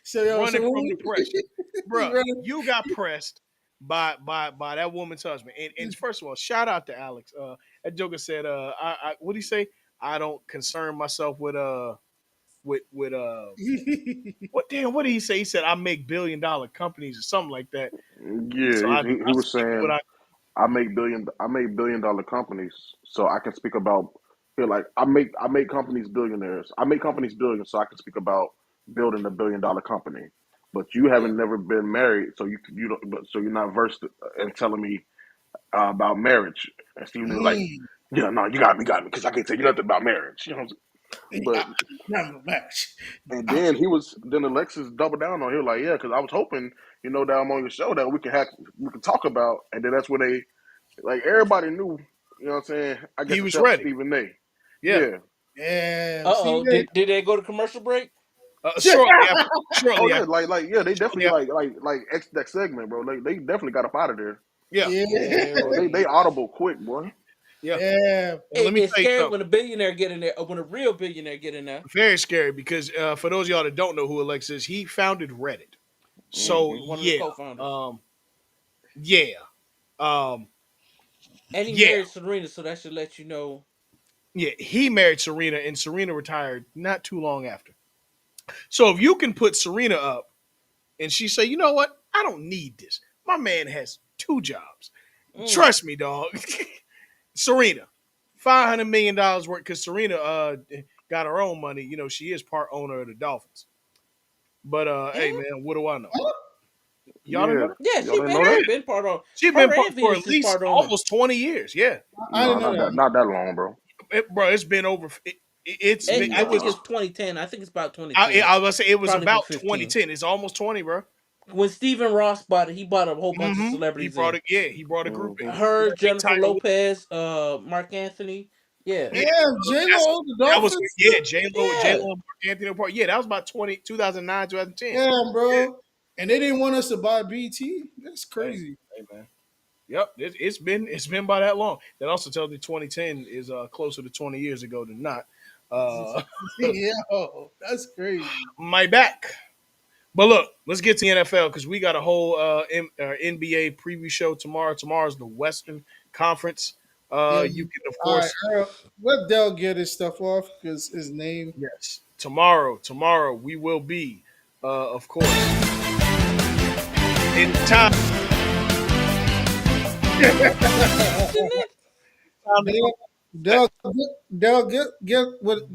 Speaker 5: So yo,
Speaker 2: Running
Speaker 5: so
Speaker 2: from the pressure.
Speaker 5: he
Speaker 2: Bruh,
Speaker 5: running.
Speaker 2: you got pressed by that woman's husband. And first of all, shout out to Alex. That joker said, what do you say? I don't concern myself with what did he say? He said I make $1 billion companies or something like that.
Speaker 7: Yeah,
Speaker 2: So I
Speaker 7: he was
Speaker 2: speak what
Speaker 7: saying
Speaker 2: I
Speaker 7: I make billion-dollar companies, so I can speak about feel like I make companies billionaires. I make companies billions, so I can speak about building a $1 billion company. But you
Speaker 5: Yeah.
Speaker 7: haven't never been married, so you don't. So you're not versed in telling me about marriage. And Stephen was like,
Speaker 5: Mm.
Speaker 7: "Yeah, no, you got me, because I can't tell you nothing about marriage." You know, what I'm saying?
Speaker 5: I,
Speaker 7: But
Speaker 5: not no match.
Speaker 7: and then Alexis doubled down on. He was like, "Yeah, because I was hoping, that I'm on your show that we can talk about." And then that's when they like everybody knew, you know what I'm saying? I
Speaker 2: he
Speaker 7: guess
Speaker 2: was
Speaker 7: except
Speaker 2: ready.
Speaker 7: Stephen A.
Speaker 2: Yeah.
Speaker 7: Yeah.
Speaker 5: Yeah,
Speaker 4: Uh
Speaker 5: Steve
Speaker 4: oh. Did they go to commercial break?
Speaker 5: A.
Speaker 2: Shortly after.
Speaker 7: Oh
Speaker 2: Shortly
Speaker 7: yeah,
Speaker 2: after.
Speaker 7: yeah, they
Speaker 2: Shortly
Speaker 7: definitely
Speaker 2: after.
Speaker 7: like X that segment, bro. They definitely got up out of there.
Speaker 2: Yeah.
Speaker 5: Yeah,
Speaker 7: Bro, they audible quick, boy.
Speaker 2: Yeah.
Speaker 5: yeah.
Speaker 2: And let me
Speaker 4: It's
Speaker 2: tell you
Speaker 4: scary
Speaker 2: something.
Speaker 4: when a billionaire get in there, or when a real billionaire get in there.
Speaker 2: Very scary because for those of y'all that don't know who Alex is, he founded Reddit. So
Speaker 7: Hmm.
Speaker 4: He's one of the co-founders,
Speaker 2: yeah, um,
Speaker 4: and he
Speaker 2: yeah,
Speaker 4: married Serena, so that should let you know.
Speaker 2: yeah. He married Serena, and Serena retired not too long after. So if you can put Serena up, and she say, you know what, I don't need this. My man has 2 jobs.
Speaker 4: Mm.
Speaker 2: Trust me, dog. Serena, $500 million worth because Serena got her own money. You know, she is part owner of the Dolphins. But hey,
Speaker 4: Mm.
Speaker 2: man, what do I know? Y'all didn't know
Speaker 7: Yeah.
Speaker 2: that?
Speaker 4: Yeah,
Speaker 7: Y'all didn't know
Speaker 2: Yeah,
Speaker 7: that?
Speaker 4: she been part on.
Speaker 2: she's been
Speaker 4: Her
Speaker 2: part
Speaker 4: and
Speaker 2: for at
Speaker 4: Venus is
Speaker 2: least
Speaker 4: part owner.
Speaker 2: almost 20 years. Yeah,
Speaker 5: I
Speaker 7: No,
Speaker 5: didn't know that.
Speaker 7: not that long, bro.
Speaker 2: bro, it's been over. It's been.
Speaker 4: I
Speaker 2: It
Speaker 4: think
Speaker 2: was.
Speaker 4: it's 2010. I think it's about 2010.
Speaker 2: I was gonna say it was
Speaker 4: Probably been
Speaker 2: about
Speaker 4: 15.
Speaker 2: 2010. It's almost 20, bro.
Speaker 4: When Stephen Ross bought it, he bought a whole bunch of
Speaker 2: He
Speaker 4: celebrities
Speaker 2: brought
Speaker 4: in.
Speaker 2: it. Yeah, he brought a group in.
Speaker 7: Hmm.
Speaker 2: Yeah,
Speaker 4: Her,
Speaker 2: big
Speaker 4: Jennifer
Speaker 2: Tiger Woods.
Speaker 4: Lopez, Mark Anthony. Yeah.
Speaker 2: Yeah,
Speaker 5: Damn, J
Speaker 2: that's
Speaker 5: Lo, the
Speaker 2: that was
Speaker 5: Dolphins.
Speaker 2: yeah. J
Speaker 4: Yeah.
Speaker 2: Lo, Mark Anthony Park. Yeah, that was about 2009, 2010.
Speaker 5: Damn,
Speaker 2: Yeah,
Speaker 5: bro. And they didn't want us to buy BT. That's
Speaker 2: hey,
Speaker 5: crazy.
Speaker 2: hey, man. Yep, it's been by that long. That also tells me 2010 is closer to 20 years ago than not. Uh,
Speaker 5: Yo, that's crazy.
Speaker 2: my back. But look, let's get to the NFL because we got a whole NBA preview show tomorrow. Tomorrow's the Western Conference.
Speaker 5: Yeah.
Speaker 2: You can, of
Speaker 5: All right,
Speaker 2: course,
Speaker 5: Earl, let Dell get his stuff off because his name.
Speaker 2: yes, tomorrow we will be, of course, it's time, time to
Speaker 5: Dell,
Speaker 2: collect.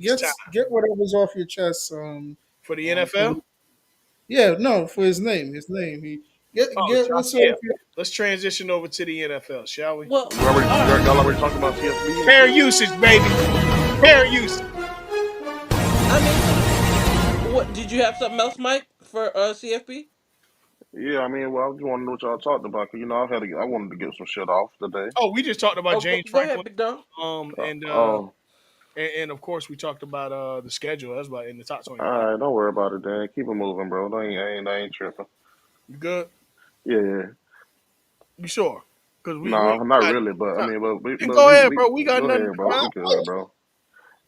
Speaker 2: It's time
Speaker 5: get whatever's off your chest.
Speaker 2: for the
Speaker 5: For
Speaker 2: NFL.
Speaker 5: yeah, no, for his name. His name. He
Speaker 2: Oh,
Speaker 5: get what's off
Speaker 2: yeah.
Speaker 5: your.
Speaker 2: Let's transition over to the NFL, shall we?
Speaker 4: Well, all right.
Speaker 7: Y'all already talking about CFB and
Speaker 2: Fair
Speaker 7: shit?
Speaker 2: usage, baby. Fair usage.
Speaker 4: I mean, what did you have something else, Mike, for CFP?
Speaker 7: Yeah, I mean, well, I just want to know what y'all talked about. 'Cause, I wanted to get some shit off today.
Speaker 2: Oh, we just talked about
Speaker 4: Oh,
Speaker 2: James
Speaker 4: go ahead,
Speaker 2: Franklin.
Speaker 4: big dog.
Speaker 2: Um, and uh,
Speaker 7: Oh,
Speaker 2: and of course we talked about the schedule. That's about in the top
Speaker 7: all
Speaker 2: 25.
Speaker 7: right, don't worry about it, Dan. Keep it moving, bro. I ain't tripping.
Speaker 2: You good?
Speaker 7: Yeah, yeah.
Speaker 2: You sure? Because we
Speaker 7: No, not
Speaker 2: got
Speaker 7: really, but I
Speaker 2: time.
Speaker 7: mean,
Speaker 2: Then go ahead,
Speaker 7: we
Speaker 2: bro. We got
Speaker 7: go
Speaker 2: nothing
Speaker 7: ahead,
Speaker 2: to
Speaker 7: bro.
Speaker 2: count.
Speaker 7: We good, bro.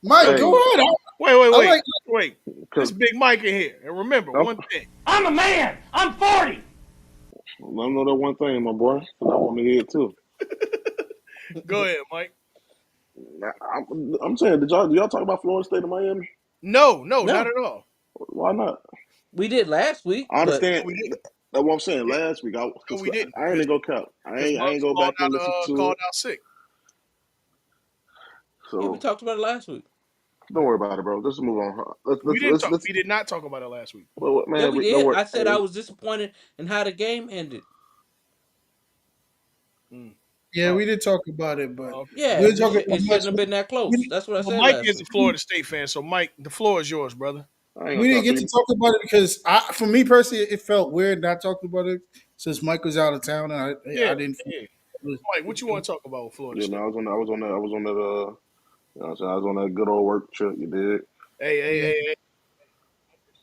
Speaker 5: Mike, go
Speaker 7: Hey,
Speaker 5: ahead.
Speaker 2: Wait, wait,
Speaker 5: I
Speaker 2: wait,
Speaker 5: like.
Speaker 2: wait.
Speaker 7: cause
Speaker 2: This big Mike in here, and remember
Speaker 7: I'm,
Speaker 2: one thing.
Speaker 3: I'm a man. I'm 40.
Speaker 7: let me know that one thing, my boy. 'Cause I want to hear it too.
Speaker 2: Go ahead, Mike.
Speaker 7: I'm saying, did y'all talk about Florida State and Miami?
Speaker 2: No, no, not
Speaker 4: No,
Speaker 2: at all.
Speaker 7: Why not?
Speaker 4: we did last week,
Speaker 7: I
Speaker 4: but
Speaker 2: No,
Speaker 7: understand.
Speaker 2: we didn't.
Speaker 7: That's what I'm saying.
Speaker 2: Yeah,
Speaker 7: Last week,
Speaker 2: no,
Speaker 7: cause
Speaker 2: we didn't.
Speaker 7: I ain't even go count.
Speaker 2: Because
Speaker 7: I ain't
Speaker 2: Muggs
Speaker 7: go back and listen to
Speaker 2: called
Speaker 7: it.
Speaker 2: out sick.
Speaker 4: yeah, we
Speaker 7: So
Speaker 4: talked about it last week.
Speaker 7: don't worry about it, bro. Let's move on.
Speaker 2: We didn't talk.
Speaker 7: Let's.
Speaker 2: We did not talk about it last week.
Speaker 7: Well,
Speaker 4: Yeah,
Speaker 7: man,
Speaker 4: we
Speaker 7: don't
Speaker 4: did.
Speaker 7: worry.
Speaker 4: I said I
Speaker 7: Hey,
Speaker 4: was disappointed in how the game ended.
Speaker 2: Mm.
Speaker 5: Yeah,
Speaker 2: Oh,
Speaker 5: we did talk about it, but
Speaker 2: okay.
Speaker 4: Yeah,
Speaker 5: we're talking
Speaker 4: it
Speaker 5: about much.
Speaker 4: shouldn't have been that close.
Speaker 5: We,
Speaker 4: That's what I
Speaker 2: Well,
Speaker 4: said
Speaker 2: Mike
Speaker 4: last
Speaker 2: is a
Speaker 4: week.
Speaker 2: Florida State fan, so Mike, the floor is yours, brother.
Speaker 7: I ain't
Speaker 5: we
Speaker 7: gonna
Speaker 5: didn't
Speaker 7: count. So
Speaker 5: get to talk about it because for me personally, it felt weird not talking about it since Mike was out of town and
Speaker 2: Yeah,
Speaker 5: I didn't feel
Speaker 2: yeah.
Speaker 5: it
Speaker 2: Mike, what you want to talk about with Florida
Speaker 7: you know,
Speaker 2: State?
Speaker 7: I was on that. I was on that good old work trip. You did.
Speaker 2: Hey, hey,
Speaker 5: yeah.
Speaker 2: hey, hey.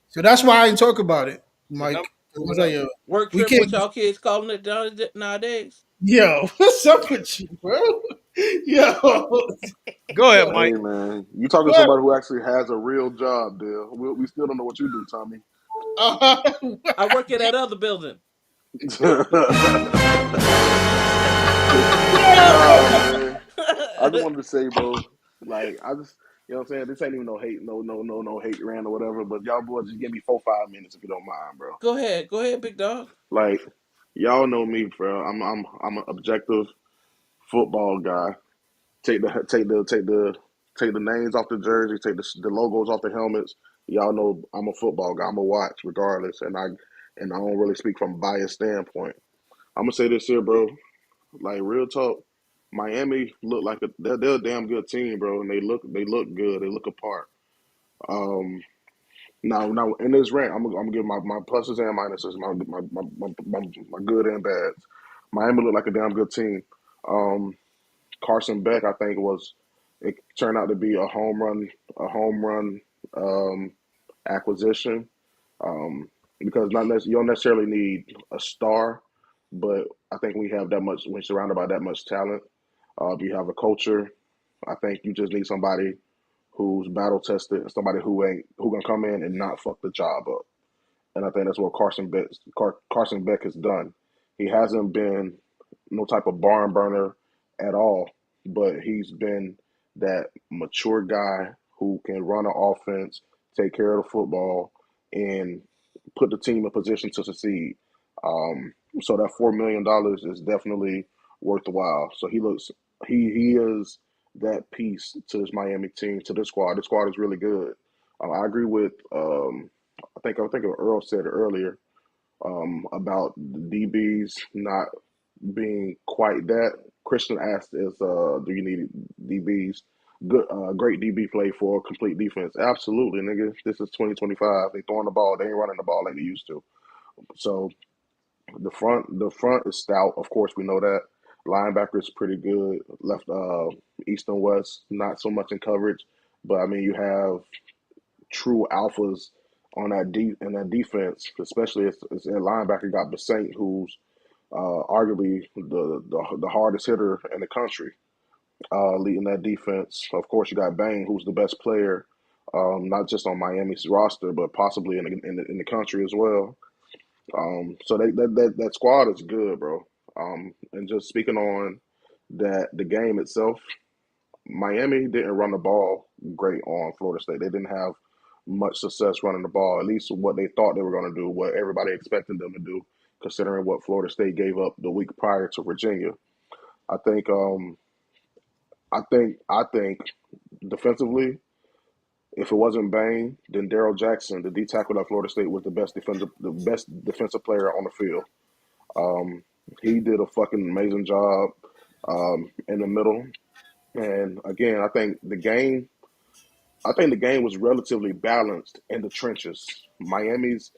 Speaker 5: So that's why I didn't talk about it,
Speaker 2: The number.
Speaker 5: Mike. I was
Speaker 2: What
Speaker 5: like,
Speaker 2: up?
Speaker 5: yo,
Speaker 4: Work
Speaker 5: we
Speaker 4: trip,
Speaker 5: can't.
Speaker 4: what y'all kids calling it nowadays?
Speaker 5: Yo, what's up with you, bro? Yo,
Speaker 2: Go ahead,
Speaker 5: yo,
Speaker 7: Hey
Speaker 2: Mike.
Speaker 7: man, you talking to
Speaker 5: what?
Speaker 7: somebody who actually has a real job, there. We still don't know what you do, Tommy.
Speaker 5: Uh,
Speaker 4: I work in that other building.
Speaker 7: Nah, man. I just wanted to say, bro, like I just you know what I'm saying? This ain't even no hate, no hate rant or whatever, but y'all boys just give me 4 5 minutes if you don't mind, bro.
Speaker 4: Go ahead, big dog.
Speaker 7: Like, y'all know me, bro. I'm an objective football guy. Take the names off the jersey, take the logos off the helmets. Y'all know I'm a football guy. I'm a watch regardless, and I don't really speak from a biased standpoint. I'm gonna say this here, bro. Like real talk, Miami look like they're a damn good team, bro, and they look good. They look apart. Um, now in this rant, I'm gonna give my pluses and minuses, my good and bads. Miami looked like a damn good team. Um, Carson Beck, I think it turned out to be a home run um, acquisition because you don't necessarily need a star, but I think we have that much. We're surrounded by that much talent. You have a culture. I think you just need somebody who's battle tested, somebody who gonna come in and not fuck the job up. And I think that's what Carson Beck has done. He hasn't been no type of barn burner at all, but he's been that mature guy who can run an offense, take care of the football, and put the team in position to succeed. So that $4 million is definitely worthwhile. So he is that piece to this Miami team, to this squad. The squad is really good. I agree with I think Earl said earlier about the DBs not being quite that. Christian asked, do you need DBs? Good, great DB play for a complete defense. Absolutely, nigga. This is 2025. They throwing the ball. They ain't running the ball like they used to. So the front is stout. Of course, we know that. Linebacker is pretty good. Left, east and west, not so much in coverage. But I mean, you have true alphas on that defense, especially as their linebacker got Basaint, who's arguably the hardest hitter in the country, leading that defense. Of course, you got Bain, who's the best player, not just on Miami's roster, but possibly in the country as well. So that squad is good, bro. And just speaking on the game itself, Miami didn't run the ball great on Florida State. They didn't have much success running the ball, at least what they thought they were going to do, what everybody expected them to do, considering what Florida State gave up the week prior to Virginia. I think, I think defensively, if it wasn't Bain, then Daryl Jackson, the D tackle at Florida State, was the best defensive player on the field. Um, he did a fucking amazing job in the middle. And again, I think the game was relatively balanced in the trenches. Miami's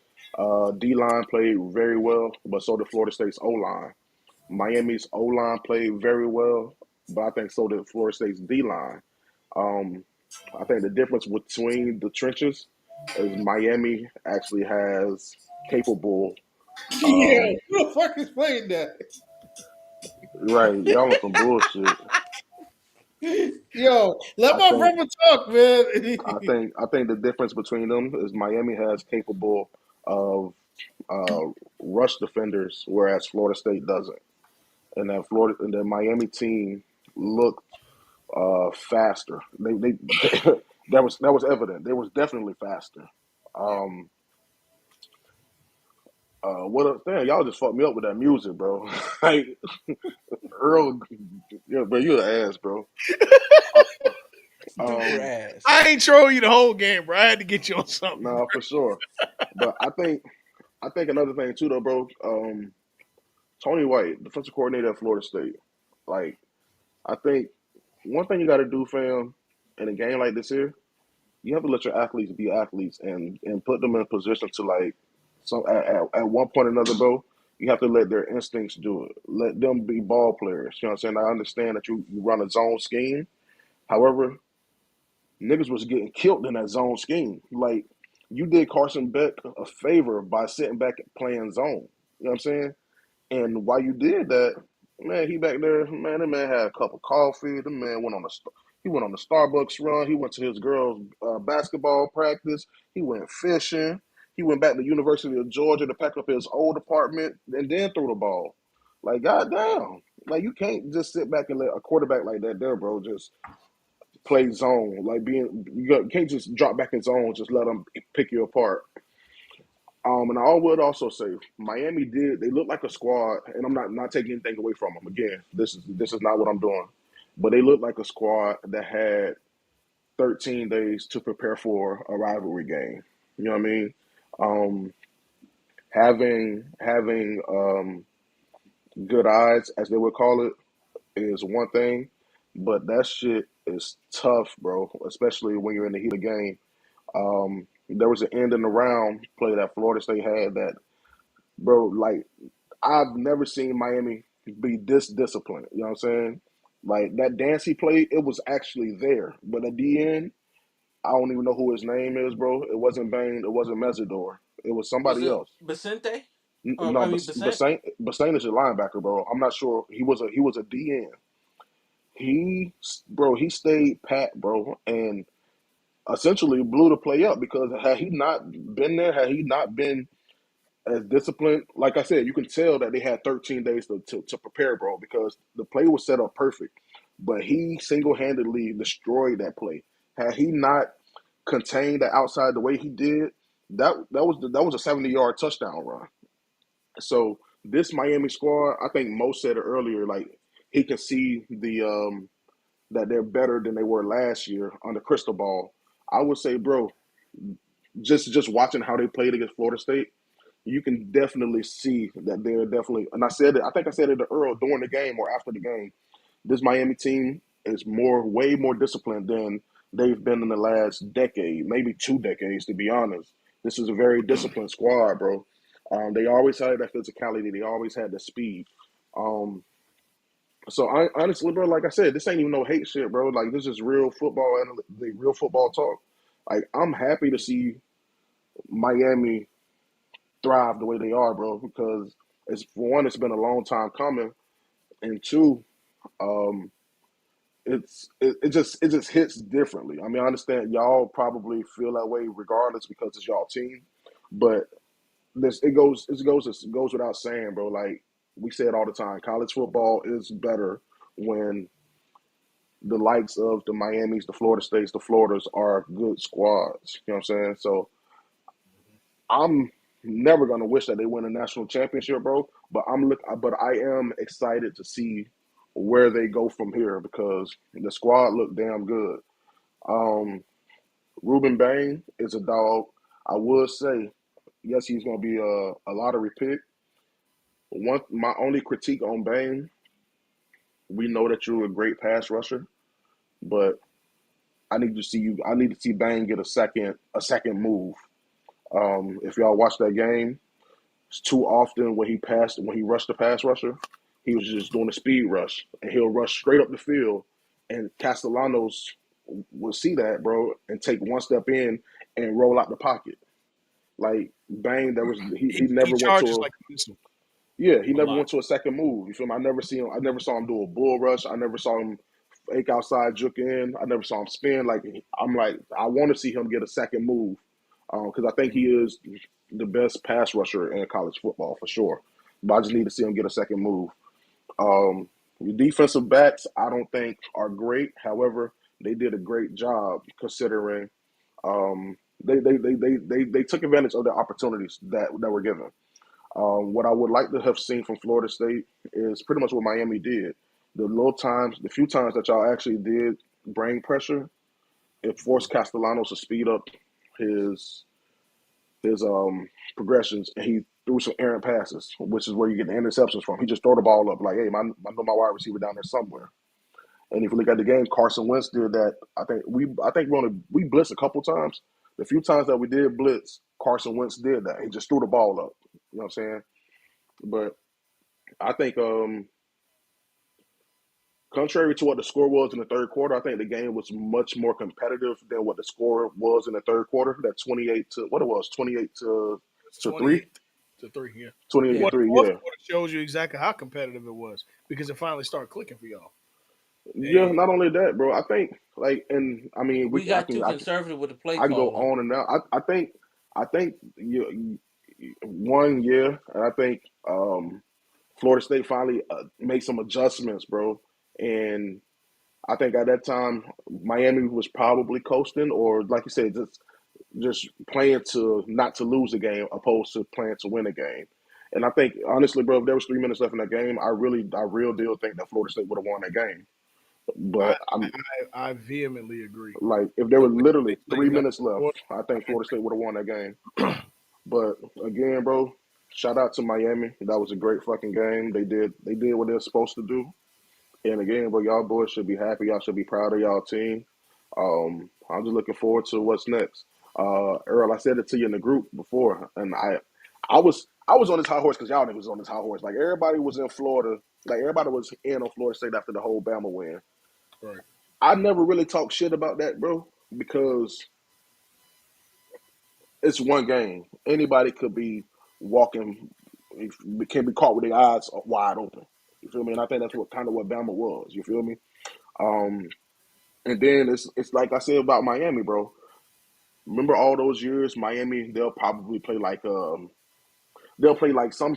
Speaker 7: D line played very well, but so did Florida State's O line. Miami's O line played very well, but I think so did Florida State's D line. Um, I think the difference between the trenches is Miami actually has capable.
Speaker 5: Yeah,
Speaker 7: Um,
Speaker 5: who the fuck is playing that?
Speaker 7: right, y'all on some bullshit.
Speaker 5: Yo, let
Speaker 7: I
Speaker 5: my
Speaker 7: think
Speaker 5: brother talk, man.
Speaker 7: I think the difference between them is Miami has capable of uh, rush defenders, whereas Florida State doesn't. And the Miami team looked faster. That was evident. They was definitely faster. Um, what else? Damn, y'all just fucked me up with that music, bro. Like Earl, yeah, bro, you an ass, bro. Uh,
Speaker 4: Super
Speaker 7: um,
Speaker 2: I
Speaker 4: ass.
Speaker 2: ain't trolling you the whole game, bro. I had to get you on something,
Speaker 7: nah,
Speaker 2: bro.
Speaker 7: for sure. But I think another thing too, though, bro. Tony White, defensive coordinator at Florida State. Like, I think one thing you got to do, fam, in a game like this here, you have to let your athletes be athletes and put them in a position to like some at one point or another, bro. You have to let their instincts do it. Let them be ball players. You know what I'm saying? I understand that you run a zone scheme. However, niggas was getting killed in that zone scheme. Like you did Carson Beck a favor by sitting back and playing zone. You know what I'm saying? And while you did that, man, he back there, man, that man had a cup of coffee. The man he went on the Starbucks run. He went to his girls' basketball practice. He went fishing. He went back to the University of Georgia to pack up his old apartment and then throw the ball. Like, goddamn. Like, you can't just sit back and let a quarterback like that there, bro, just play zone. Like, you can't just drop back in zone, just let them pick you apart. And I would also say Miami did. They look like a squad, and I'm not taking anything away from them. Again, this is not what I'm doing, but they look like a squad that had 13 days to prepare for a rivalry game. You know what I mean? Um, having good eyes, as they would call it, is one thing, but that shit is tough, bro. Especially when you're in the heat of the game. There was an end in the round play that Florida State had that, bro. Like I've never seen Miami be this disciplined. You know what I'm saying? Like that dance he played, it was actually there. But at the end, I don't even know who his name is, bro. It wasn't Bain. It wasn't Mesidor. It was
Speaker 4: Was
Speaker 7: somebody
Speaker 4: it
Speaker 7: else.
Speaker 4: Vicente?
Speaker 7: No,
Speaker 4: I
Speaker 7: but
Speaker 4: mean Vicente?
Speaker 7: Bain is a linebacker, bro. I'm not sure. He was a DN. Bro, he stayed pat, bro, and essentially blew the play up because had he not been there, had he not been as disciplined. Like I said, you can tell that they had 13 days to prepare, bro, because the play was set up perfect. But he single handedly destroyed that play. Had he not contained the outside the way he did, that was a 70-yard touchdown run. So this Miami squad, I think Mo said it earlier, like he can see that they're better than they were last year on the crystal ball. I would say, bro, just watching how they played against Florida State, you can definitely see that they're definitely. And I said it. I think I said it to Earl during the game or after the game. This Miami team is way more disciplined than they've been in the last decade, maybe 2 decades, to be honest. This is a very disciplined squad, bro. They always had that physicality. They always had the speed. Um, so honestly, bro, like I said, this ain't even no hate shit, bro. Like this is real football and the real football talk. Like I'm happy to see Miami thrive the way they are, bro, because it's for one, it's been a long time coming, and two, um, it just hits differently. I mean, I understand y'all probably feel that way regardless because it's y'all team, but this it goes without saying, bro. Like we say it all the time, college football is better when the likes of the Miamis, the Florida States, the Floridas are good squads. You know what I'm saying? So I'm never gonna wish that they win a national championship, bro. But I am excited to see where they go from here because the squad looked damn good. Um, Ruben Bain is a dog. I would say, yes, he's gonna be a lottery pick. My only critique on Bain, we know that you're a great pass rusher, but I need to see Bain get a second move. If y'all watch that game, it's too often when he rushed the pass rusher, he was just doing a speed rush, and he'll rush straight up the field, and Castellanos will see that, bro, and take one step in and roll out the pocket. Like bang, there was he
Speaker 2: He
Speaker 7: never went
Speaker 2: charges
Speaker 7: to a
Speaker 2: like a missile
Speaker 7: he
Speaker 2: a
Speaker 7: never
Speaker 2: lot.
Speaker 7: went to a second move. You feel me? I never saw him do a bull rush. I never saw him fake outside, juke in. I never saw him spin. I'm like, I want to see him get a second move because I think he is the best pass rusher in college football for sure. But I just need to see him get a second move. The defensive backs, I don't think are great. However, they did a great job considering they took advantage of the opportunities that were given. What I would like to have seen from Florida State is pretty much what Miami did. The few times that y'all actually did bring pressure, it forced Castellanos to speed up his his progressions, and he threw some errant passes, which is where you get the interceptions from. He just throw the ball up like, hey, I know my wide receiver down there somewhere. And if you look at the game, Carson Wentz did that. I think we blitzed a couple times. The few times that we did blitz, Carson Wentz did that. He just threw the ball up. You know what I'm saying? But I think contrary to what the score was in the third quarter, I think the game was much more competitive than what the score was in the third quarter. That 28 to what it was, 28
Speaker 2: It's
Speaker 7: to 3,
Speaker 2: 28-3. Yeah.
Speaker 7: 28 to
Speaker 4: Yeah,
Speaker 2: Well, the
Speaker 7: 3,
Speaker 2: fourth
Speaker 7: yeah.
Speaker 2: quarter shows you exactly how competitive it was because it finally started clicking for y'all.
Speaker 7: Yeah,
Speaker 2: And
Speaker 7: not only that, bro. I think and I mean
Speaker 4: we got too conservative with the play
Speaker 7: I can go
Speaker 4: calling.
Speaker 7: on and on. I think one year, and I think Florida State finally made some adjustments, bro. And I think at that time Miami was probably coasting, or like you said, just playing to not to lose a game, opposed to playing to win a game. And I think honestly, bro, if there was 3 minutes left in that game, I real deal think that Florida State would have won that game.
Speaker 2: I,
Speaker 7: But I'm
Speaker 2: I vehemently agree.
Speaker 7: like, if there
Speaker 2: The
Speaker 7: were
Speaker 2: way they
Speaker 7: literally
Speaker 2: played
Speaker 7: three
Speaker 2: down
Speaker 7: minutes
Speaker 2: the
Speaker 7: left,
Speaker 2: court,
Speaker 7: I think
Speaker 2: I
Speaker 7: Florida State would have won that game. But again, bro, shout out to Miami. That was a great fucking game. They did what they're supposed to do. And again, bro, y'all boys should be happy. Y'all should be proud of y'all team. I'm just looking forward to what's next. Earl, I said it to you in the group before, and I was on this high horse because y'all niggas was on this high horse. Like everybody was in Florida, like everybody was in on Florida State after the whole Bama win.
Speaker 2: right.
Speaker 7: I never really talked shit about that, bro, because it's one game. Anybody could be walking, can be caught with their eyes wide open. You feel me? And I think that's what kind of what Bama was. You feel me? Um, and then it's like I said about Miami, bro. Remember all those years, Miami? They'll play like some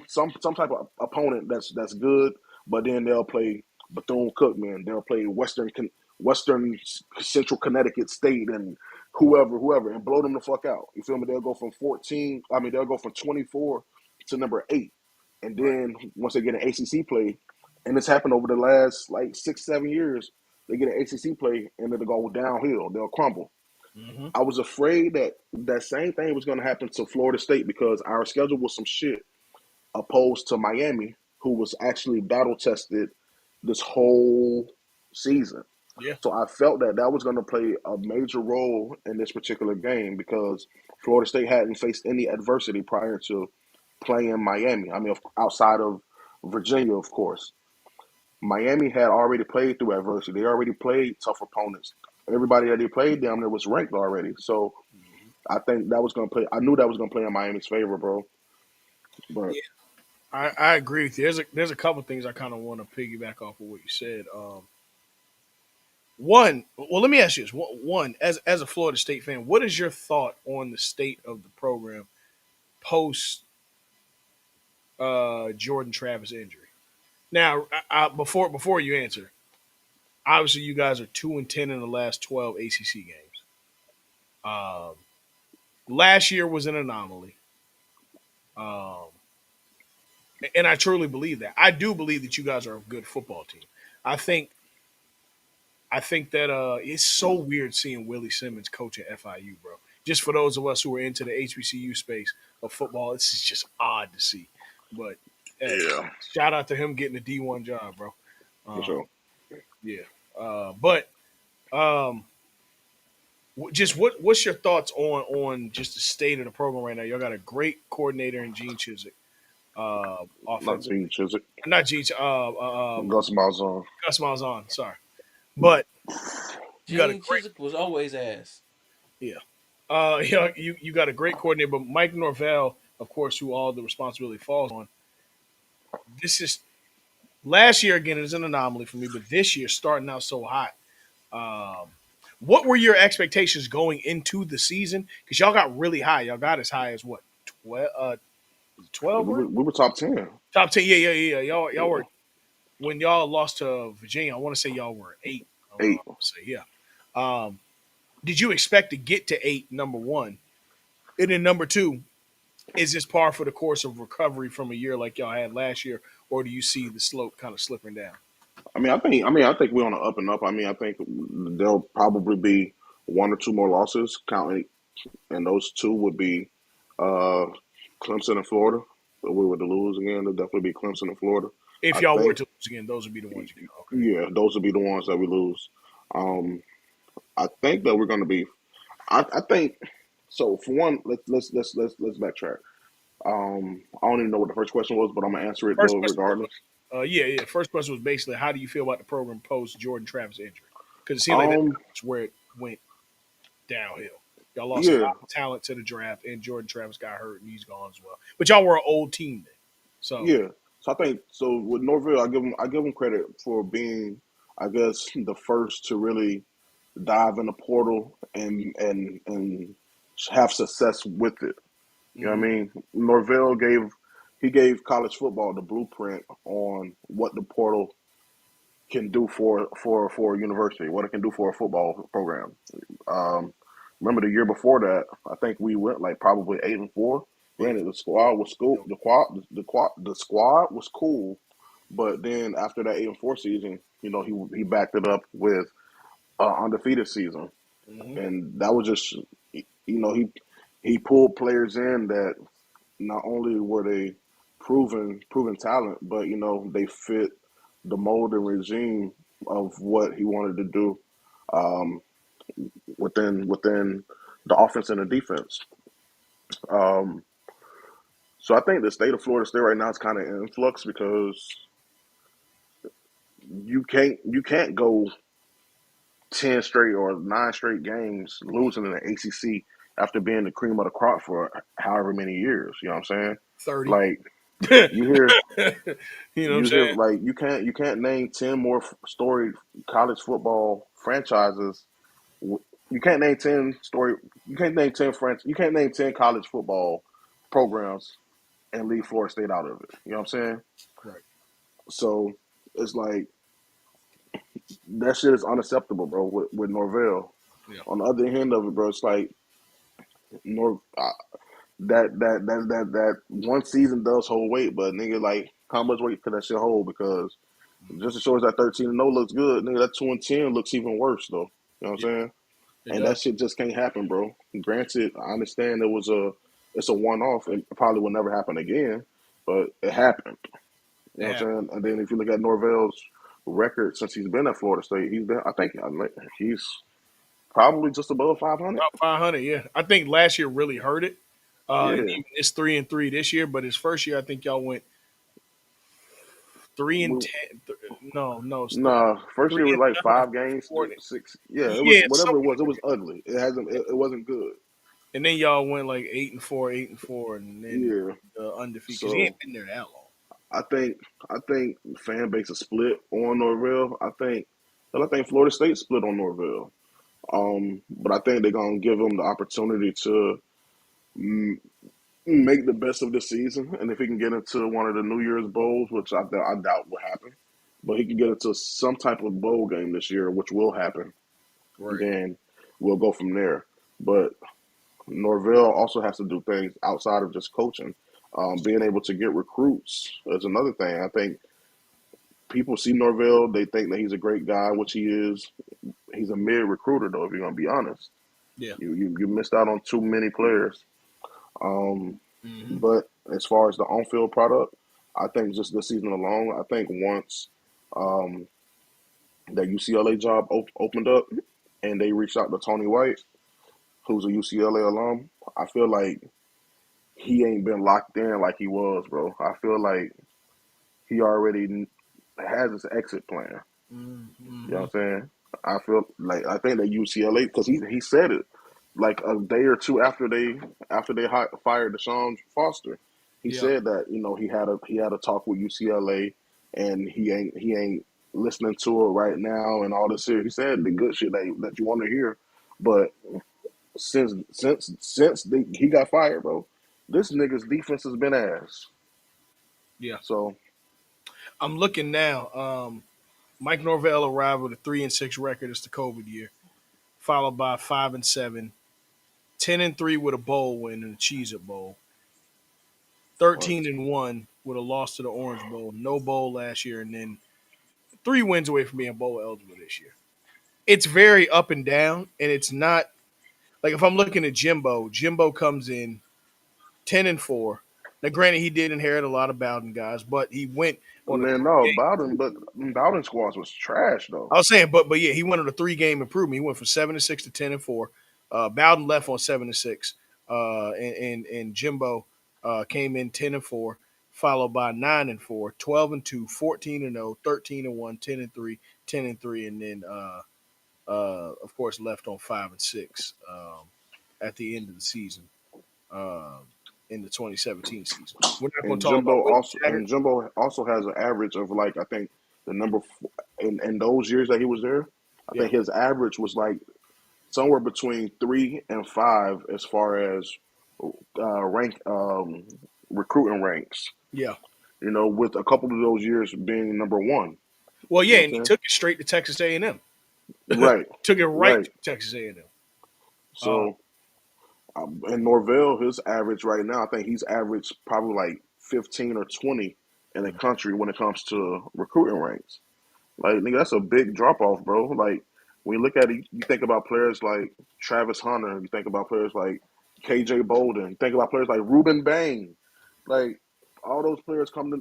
Speaker 7: type of opponent that's good, but then they'll play Bethune Cookman. They'll play Western Central Connecticut State and whoever, and blow them the fuck out. You feel me? They'll go from 14. I mean, they'll go from 24 to number 8, and
Speaker 2: Right.
Speaker 7: then once they get an ACC play, and it's happened over the last like 6 7 years, they get an ACC play and it'll go downhill. They'll crumble.
Speaker 2: Mm-hmm.
Speaker 7: I was afraid that that same thing was going to happen to Florida State because our schedule was some shit, opposed to Miami, who was actually battle tested this whole season.
Speaker 2: Yeah.
Speaker 7: So I felt that that was going to play a major role in this particular game because Florida State hadn't faced any adversity prior to playing Miami. I mean, outside of Virginia, of course. Miami had already played through adversity. They already played tough opponents. Everybody that they played down there was ranked already. So
Speaker 2: Mm-hmm.
Speaker 7: I think that was going to play. I knew that was going to play in Miami's favor, bro. But
Speaker 2: Yeah. I agree with you. There's a couple things I kind of want to piggyback off of what you said. One, well, let me ask you this: one, as a Florida State fan, what is your thought on the state of the program post Jordan Travis injury? Now, before you answer, obviously you guys are 2-10 in the last 12 ACC games. Um, Last year was an anomaly, um, and I truly believe that. I do believe that you guys are a good football team. I think I think that it's so weird seeing Willie Simmons coach at FIU, bro. Just for those of us who are into the HBCU space of football, it's just odd to see. But hey,
Speaker 7: yeah,
Speaker 2: shout out to him getting a D1 job, bro.
Speaker 7: for
Speaker 2: Um,
Speaker 7: sure.
Speaker 2: yeah, but um, Just what's your thoughts on just the state of the program right now? Y'all got a great coordinator in Gene Chiswick,
Speaker 7: Not
Speaker 2: offensively.
Speaker 7: Gene Chiswick,
Speaker 2: Not Gene,
Speaker 7: Gus Malzahn.
Speaker 2: Gus Malzahn. Sorry, but you got a
Speaker 4: Gene
Speaker 2: great,
Speaker 4: Chiswick was always ass.
Speaker 2: yeah. You got a great coordinator, but Mike Norvell, of course, who all the responsibility falls on. This is last year again is an anomaly for me, but this year starting out so hot. Um, what were your expectations going into the season? Because y'all got really high. Y'all got as high as what 12? 12 right?
Speaker 7: We were top 10.
Speaker 2: Top 10. Yeah. Y'all
Speaker 7: Yeah,
Speaker 2: were when y'all lost to Virginia. I want to say y'all were 8. I want
Speaker 7: 8.
Speaker 2: to say yeah. Um, did you expect to get to 8? Number one, and then number two, is this par for the course of recovery from a year like y'all had last year, or do you see the slope kind of slipping down?
Speaker 7: I think we're on the up and up. I mean, I think there'll probably be one or two more losses counting, and those two would be uh, Clemson and Florida. If we were to lose again, it'll definitely be Clemson and Florida.
Speaker 2: If
Speaker 7: I
Speaker 2: y'all were
Speaker 7: think,
Speaker 2: to lose again, those would be the ones you go. Okay.
Speaker 7: yeah, those would be the ones that we lose. Um, I think that we're going to be. I think so. For one, let's backtrack. I don't even know what the first question was, but I'm gonna answer it
Speaker 2: First
Speaker 7: though,
Speaker 2: question was,
Speaker 7: regardless.
Speaker 2: yeah. First question was basically, how do you feel about the program post Jordan Travis injury? Because it seemed like
Speaker 7: Um,
Speaker 2: that's where it went downhill. Y'all lost a
Speaker 7: yeah,
Speaker 2: lot of talent to the draft, and Jordan Travis got hurt, and he's gone as well. But y'all were an old team then, so
Speaker 7: yeah. So I think so with Norville, I give him credit for being, I guess, the first to really dive in the portal and have success with it. You know what I
Speaker 2: mhm,
Speaker 7: mean? Norvell gave college football the blueprint on what the portal can do for a university, what it can do for a football program. Um, remember the year before that, I think we went like probably 8-4.
Speaker 2: eight.
Speaker 7: Granted, the squad was cool. The squad was cool, but then after that 8-4 season, he backed it up with undefeated season,
Speaker 2: Mm-hmm.
Speaker 7: and that was just he pulled players in that not only were they proven talent, but they fit the mold and regime of what he wanted to do um, within the offense and the defense. Um, so I think the state of Florida State right now is kind of in flux because you can't go 10 straight or 9 straight games losing in the ACC after being the cream of the crop for however many years. You know what I'm saying?
Speaker 2: 30.
Speaker 7: Like
Speaker 2: you
Speaker 7: you hear
Speaker 2: know what I'm
Speaker 7: You hear
Speaker 2: saying?
Speaker 7: like you can't name 10 more storied college football franchises. You can't name 10 story. You can't name 10 You can't name 10 college football programs and leave Florida State out of it. You know what I'm saying?
Speaker 2: Right.
Speaker 7: So it's like that shit is unacceptable, bro. With Norvell.
Speaker 2: Yeah.
Speaker 7: On the other hand of it, bro, it's like Nor that one season does hold weight, but nigga, like how much weight could that shit hold? Because just as sure as that 13-0 looks good, nigga, that 2-10 looks even worse though. You know what I'm
Speaker 2: Yeah.
Speaker 7: saying?
Speaker 2: It
Speaker 7: And
Speaker 2: does.
Speaker 7: that shit just can't happen, bro. Granted, I understand it's a one off and it probably will never happen again, but it happened. You
Speaker 2: It
Speaker 7: know what I'm
Speaker 2: happened.
Speaker 7: saying? And then if you look at Norvell's record since he's been at Florida State, he's probably just above 500.
Speaker 2: About 500. Yeah. I think last year really hurt it. And
Speaker 7: Yeah.
Speaker 2: even it's 3-3 this year, but his first year, I think y'all went 3 and
Speaker 7: We,
Speaker 2: 10. No, it's
Speaker 7: nah, first
Speaker 2: three
Speaker 7: year was
Speaker 2: and
Speaker 7: like
Speaker 2: 9,
Speaker 7: 5 games,
Speaker 2: 4.
Speaker 7: 6. Yeah, it was
Speaker 2: Yeah,
Speaker 7: whatever it was. It was ugly. It wasn't good.
Speaker 2: and then y'all went like 8-4, 8-4, and then
Speaker 7: Yeah.
Speaker 2: undefeated because he ain't
Speaker 7: So
Speaker 2: been there that long.
Speaker 7: I think I think the fan base is split on Norvell. I think Florida State split on Norvell. But I think they're gonna give him the opportunity to mm, make the best of the season, and if he can get into one of the New Year's bowls, which I doubt will happen, but he can get into some type of bowl game this year, which will happen.
Speaker 2: Right.
Speaker 7: Then we'll go from there. But Norvell also has to do things outside of just coaching. Being able to get recruits is another thing. I think people see Norvell, they think that he's a great guy, which he is. He's a mid recruiter, though. If you're gonna be honest,
Speaker 2: Yeah.
Speaker 7: you missed out on too many players. Um,
Speaker 2: Mm-hmm.
Speaker 7: but as far as the on field product, I think just this season alone, I think once um, that UCLA job opened up and they reached out to Tony White, who's a UCLA alum, I feel like he ain't been locked in like he was, bro. I feel like he already has his exit plan. You know
Speaker 2: Mm-hmm.
Speaker 7: what I'm saying? I feel like I think that UCLA because he said it like a day or two after they fired Deshaun Foster. He
Speaker 2: Yeah,
Speaker 7: said that he had a talk with UCLA and he ain't listening to it right now and all this shit. He said the good shit that you want to hear, but since he got fired, bro, this nigga's defense has been ass.
Speaker 2: yeah.
Speaker 7: So
Speaker 2: I'm looking now. Mike Norvell arrived with a 3-6 record. It's the COVID year, followed by 5-7, 10-3 with a bowl win in the Cheez It Bowl,
Speaker 7: what?
Speaker 2: 13-1 with a loss to the Orange Bowl, no bowl last year, and then 3 wins away from being bowl eligible this year. It's very up and down, and it's not like if I'm looking at Jimbo. Jimbo comes in 10-4. Now, granted, he did inherit a lot of Bowden guys, but he went on a
Speaker 7: Man, no, Bowden squads was trash though.
Speaker 2: I was saying, but yeah, he went on a 3 game improvement. He went from 7-6 to 10-4. Bowden left on 7-6, and Jimbo came in 10-4, followed by 9-4, 12-2, 14-0, 13-1, 10-3, 10-3, and then of course left on 5-6 at the end of the season um, in the 2017 season. We're not going
Speaker 7: And
Speaker 2: to talk about Willie Taggart.
Speaker 7: Jimbo also has an average of like I think the number in those years that he was there, I
Speaker 2: Yeah,
Speaker 7: think his average was like somewhere between 3 and 5 as far as rank recruiting ranks.
Speaker 2: yeah.
Speaker 7: With a couple of those years being number one.
Speaker 2: Well,
Speaker 7: You
Speaker 2: yeah,
Speaker 7: know
Speaker 2: and
Speaker 7: what
Speaker 2: he
Speaker 7: I'm saying?
Speaker 2: took it straight to Texas A&M.
Speaker 7: Right,
Speaker 2: Took it right
Speaker 7: right.
Speaker 2: to Texas A&M. Uh,
Speaker 7: So and Norvell, his average right now, I think he's averaged probably like 15 or 20 in the country when it comes to recruiting ranks. Like, nigga, that's a big drop off, bro. Like, when you look at it, you think about players like Travis Hunter, you think about players like KJ Bolden, you think about players like Ruben Bain. Like, all those players come to,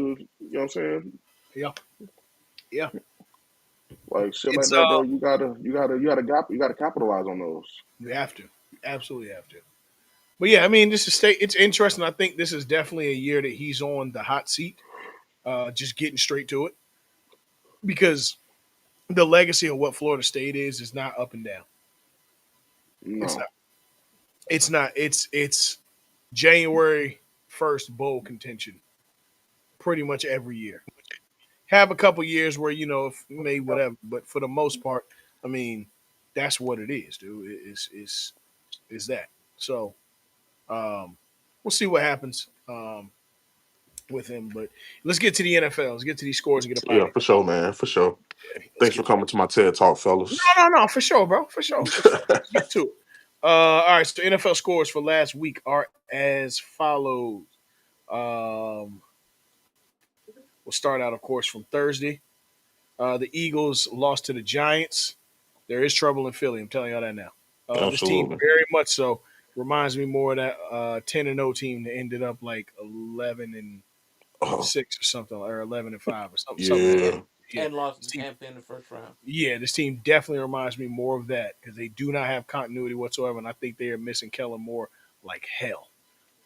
Speaker 7: you know what I'm saying?
Speaker 2: yeah, yeah.
Speaker 7: Like shit like
Speaker 2: It's
Speaker 7: that, bro. You gotta capitalize on those.
Speaker 2: you have to, you absolutely have to. But yeah, I mean, this is state. It's interesting. I think this is definitely a year that he's on the hot seat. Just getting straight to it because the legacy of what Florida State is not up and down. It's
Speaker 7: No,
Speaker 2: not. It's not. It's January 1st bowl contention pretty much every year. Have a couple years where if maybe whatever, but for the most part, I mean, that's what it is, dude. Is that so? We'll see what happens with him, but let's get to the NFL. Let's get to these scores and get up out of
Speaker 8: Yeah, for sure, man. For sure.
Speaker 2: here. Let's
Speaker 8: Thanks for
Speaker 2: get
Speaker 8: coming to my TED Talk,
Speaker 2: no,
Speaker 8: fellas.
Speaker 2: no, no, for sure, bro, for sure, for sure. Let's get to it. All right, so NFL scores for last week are as follows. Um, we'll start out, of course, from Thursday. The Eagles lost to the Giants. There is trouble in Philly. I'm telling y'all that now. This team
Speaker 8: Absolutely.
Speaker 2: very much so reminds me more of that 10-0 team that ended up like 11-6
Speaker 8: Oh,
Speaker 2: or something, or 11-5 or something like
Speaker 8: yeah.
Speaker 2: that. Yeah,
Speaker 4: And lost
Speaker 2: this
Speaker 4: to
Speaker 2: team.
Speaker 4: Tampa in the first round.
Speaker 2: Yeah, this team definitely reminds me more of that because they do not have continuity whatsoever, and I think they are missing Kellen Moore like hell.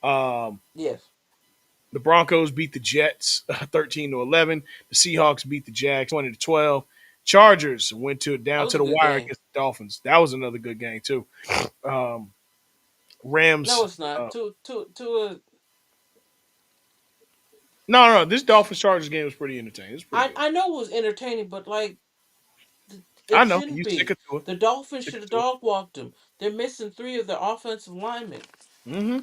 Speaker 2: Um,
Speaker 4: Yes.
Speaker 2: the Broncos beat the Jets 13-11. The Seahawks beat the Jags 20-12. Chargers went
Speaker 4: That
Speaker 2: down
Speaker 4: was
Speaker 2: to
Speaker 4: a
Speaker 2: the
Speaker 4: good
Speaker 2: wire
Speaker 4: game.
Speaker 2: against the Dolphins. That was another good game too. Um,
Speaker 4: No,
Speaker 2: Rams.
Speaker 4: it's not. To
Speaker 2: No. This Dolphins Chargers game was pretty entertaining. It's pretty good.
Speaker 4: I know it was entertaining, but like
Speaker 2: I
Speaker 4: it
Speaker 2: know
Speaker 4: shouldn't
Speaker 2: you sick
Speaker 4: be.
Speaker 2: of to it.
Speaker 4: The Dolphins
Speaker 2: Sick
Speaker 4: should
Speaker 2: of
Speaker 4: have
Speaker 2: to it.
Speaker 4: dog walked them. They're missing three of their offensive linemen.
Speaker 2: Mm-hmm.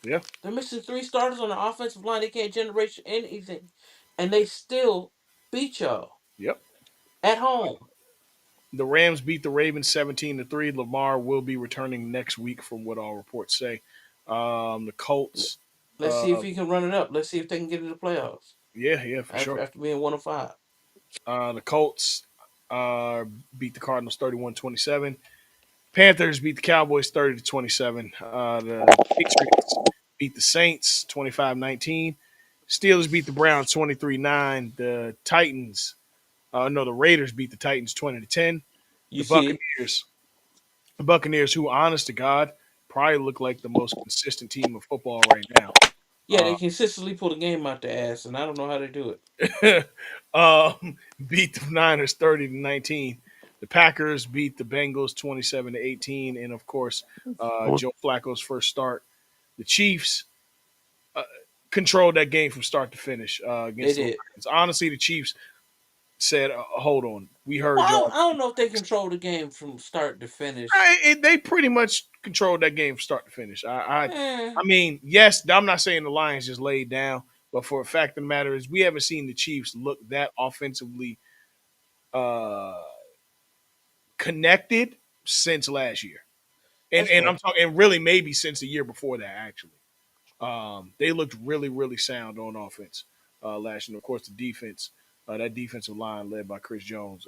Speaker 2: Yeah.
Speaker 4: They're missing three starters on the offensive line. They can't generate anything, and they still beat y'all
Speaker 2: Yep.
Speaker 4: at home.
Speaker 2: The Rams beat the Ravens 17-3. Lamar will be returning next week, from what all reports say. The Colts.
Speaker 4: Let's see if
Speaker 2: Uh,
Speaker 4: he can run it up. Let's see if they can get into the playoffs
Speaker 2: yeah, for
Speaker 4: after
Speaker 2: sure.
Speaker 4: being 105.
Speaker 2: The Colts uh, beat the Cardinals 31-27. Panthers beat the Cowboys 30-27. The Patriots beat the Saints 25-19. Steelers beat the Browns 23-9. The Titans, no, the Raiders beat the Titans 20-10.
Speaker 4: You
Speaker 2: The
Speaker 4: see,
Speaker 2: Buccaneers The Buccaneers, who, honest to God, probably look like the most consistent team of football right now.
Speaker 4: Yeah, they consistently pull the game out the ass, and I don't know how they do it.
Speaker 2: Beat the Niners 30-19. The Packers beat the Bengals 27-18, and of course, Joe Flacco's first start. The Chiefs uh, controlled that game from start to finish
Speaker 4: They
Speaker 2: against the
Speaker 4: did.
Speaker 2: Lions. Honestly, the Chiefs said, "Hold on, we
Speaker 4: Well,
Speaker 2: heard y'all."
Speaker 4: I don't know if they control the game from start to finish.
Speaker 2: They pretty much controlled that game from start to finish.
Speaker 4: Eh,
Speaker 2: I mean, yes, I'm not saying the Lions just laid down, but for a fact of the matter is, we haven't seen the Chiefs look that offensively uh, connected since last year, and
Speaker 4: that's fair.
Speaker 2: I'm talking, and really maybe since the year before that. Actually, they looked really sound on offense last year. And of course, the defense, that defensive line led by Chris Jones,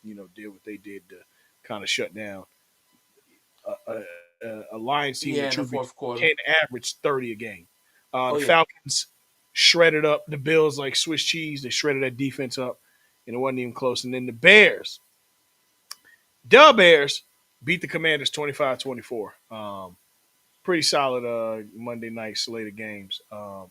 Speaker 2: did what they did to kind of shut down a Lions team that
Speaker 4: Yeah, in the
Speaker 2: truly
Speaker 4: fourth quarter.
Speaker 2: can average 30 a game.
Speaker 4: Oh
Speaker 2: The
Speaker 4: yeah,
Speaker 2: Falcons shredded up the Bills like Swiss cheese. They shredded that defense up, and it wasn't even close. And then the Bears, beat the Commanders 25-24. Pretty solid Monday night slate of games. Yeah,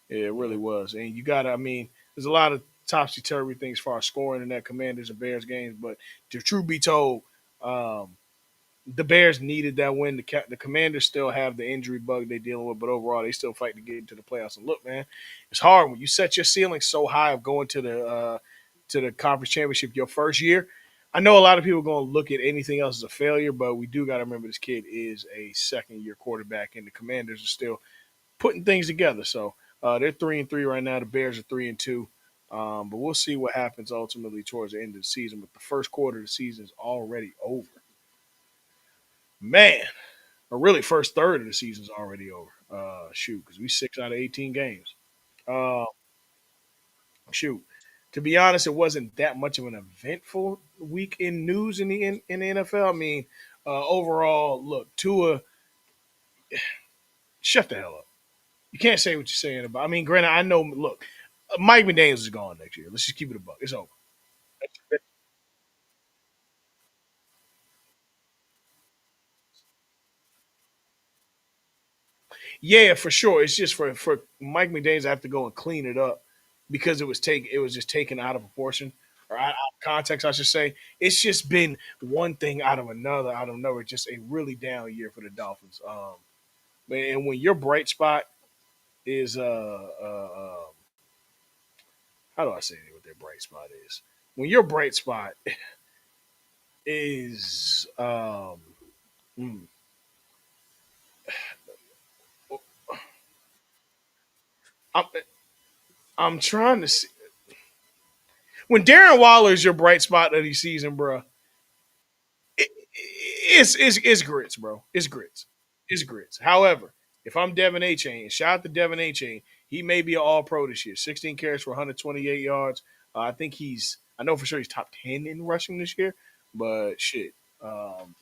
Speaker 2: it really
Speaker 4: yeah.
Speaker 2: was. And you got to, I mean, there's a lot of topsy turvy things as far as scoring in that Commanders and Bears games, but to truth be told, um, the Bears needed that win. The Commanders still have the injury bug they're dealing with, but overall, they still fight to get into the playoffs. And look, man, it's hard when you set your ceiling so high of going to the conference championship your first year. I know a lot of people are going to look at anything else as a failure, but we do got to remember this kid is a second year quarterback, and the Commanders are still putting things together. So they're 3-3 right now. The Bears are 3-2. But we'll see what happens ultimately towards the end of the season. But the first quarter of the season is already over. Man, or really first third of the season's already over. Shoot, because we 6 out of 18 games. Uh, shoot. To be honest, it wasn't that much of an eventful week in news in the NFL. I mean, overall, look, Tua, shut the hell up. You can't say what you're saying about. I mean, granted, I know. Look, Mike McDaniels is gone next year. Let's just keep it a buck. It's over. Yeah, for sure. It's just for Mike McDaniels to have to go and clean it up because it was just taken out of proportion or out of context, I should say. It's just been one thing out of nowhere. Just a really down year for the Dolphins. And when your bright spot is how do I say what their bright spot is? When your bright spot is mm, I'm I'm trying to see when Darren Waller is your bright spot of the season, bro. It's grits, bro. It's grits. It's grits. However, if I'm Devin A. Chain, shout out to Devin A. Chain. He may be an All Pro this year. 16 carries for 128 yards. I think I know for sure he's top 10 in rushing this year. But shit, um,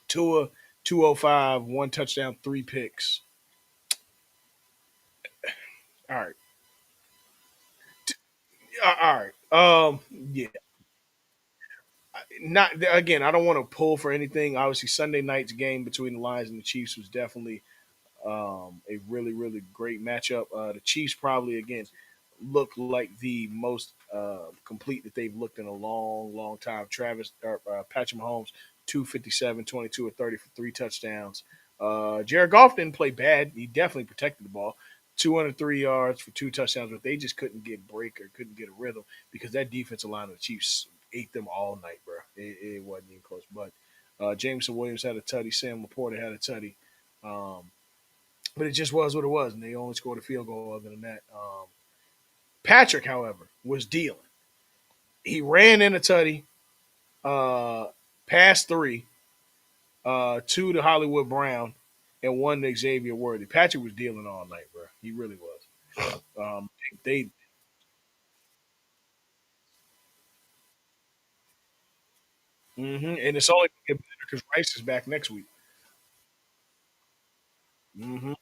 Speaker 2: Tua 205, one touchdown, three picks. All right, all right. Yeah. Not again. I don't want to pull for anything. Obviously, Sunday night's game between the Lions and the Chiefs was definitely a really great matchup. The Chiefs probably again look like the most complete that they've looked in a long time. Patrick Mahomes 257, 22 or 30 for three touchdowns. Jared Goff didn't play bad. He definitely protected the ball. 203 yards for two touchdowns, but they just couldn't get break or couldn't get a rhythm because that defensive line of the Chiefs ate them all night, bro. It wasn't even close. But Jameson Williams had a tutty. Sam Laporta had a tutty. Um, but it just was what it was, and they only scored a field goal. Other than that, Patrick, however, was dealing. He ran in a tutty, uh, passed three, two to Hollywood Brown, and one to Xavier Worthy. Patrick was dealing all night, bro. He really was. They and it's only gonna get better because Rice is back next week. Mm-hmm.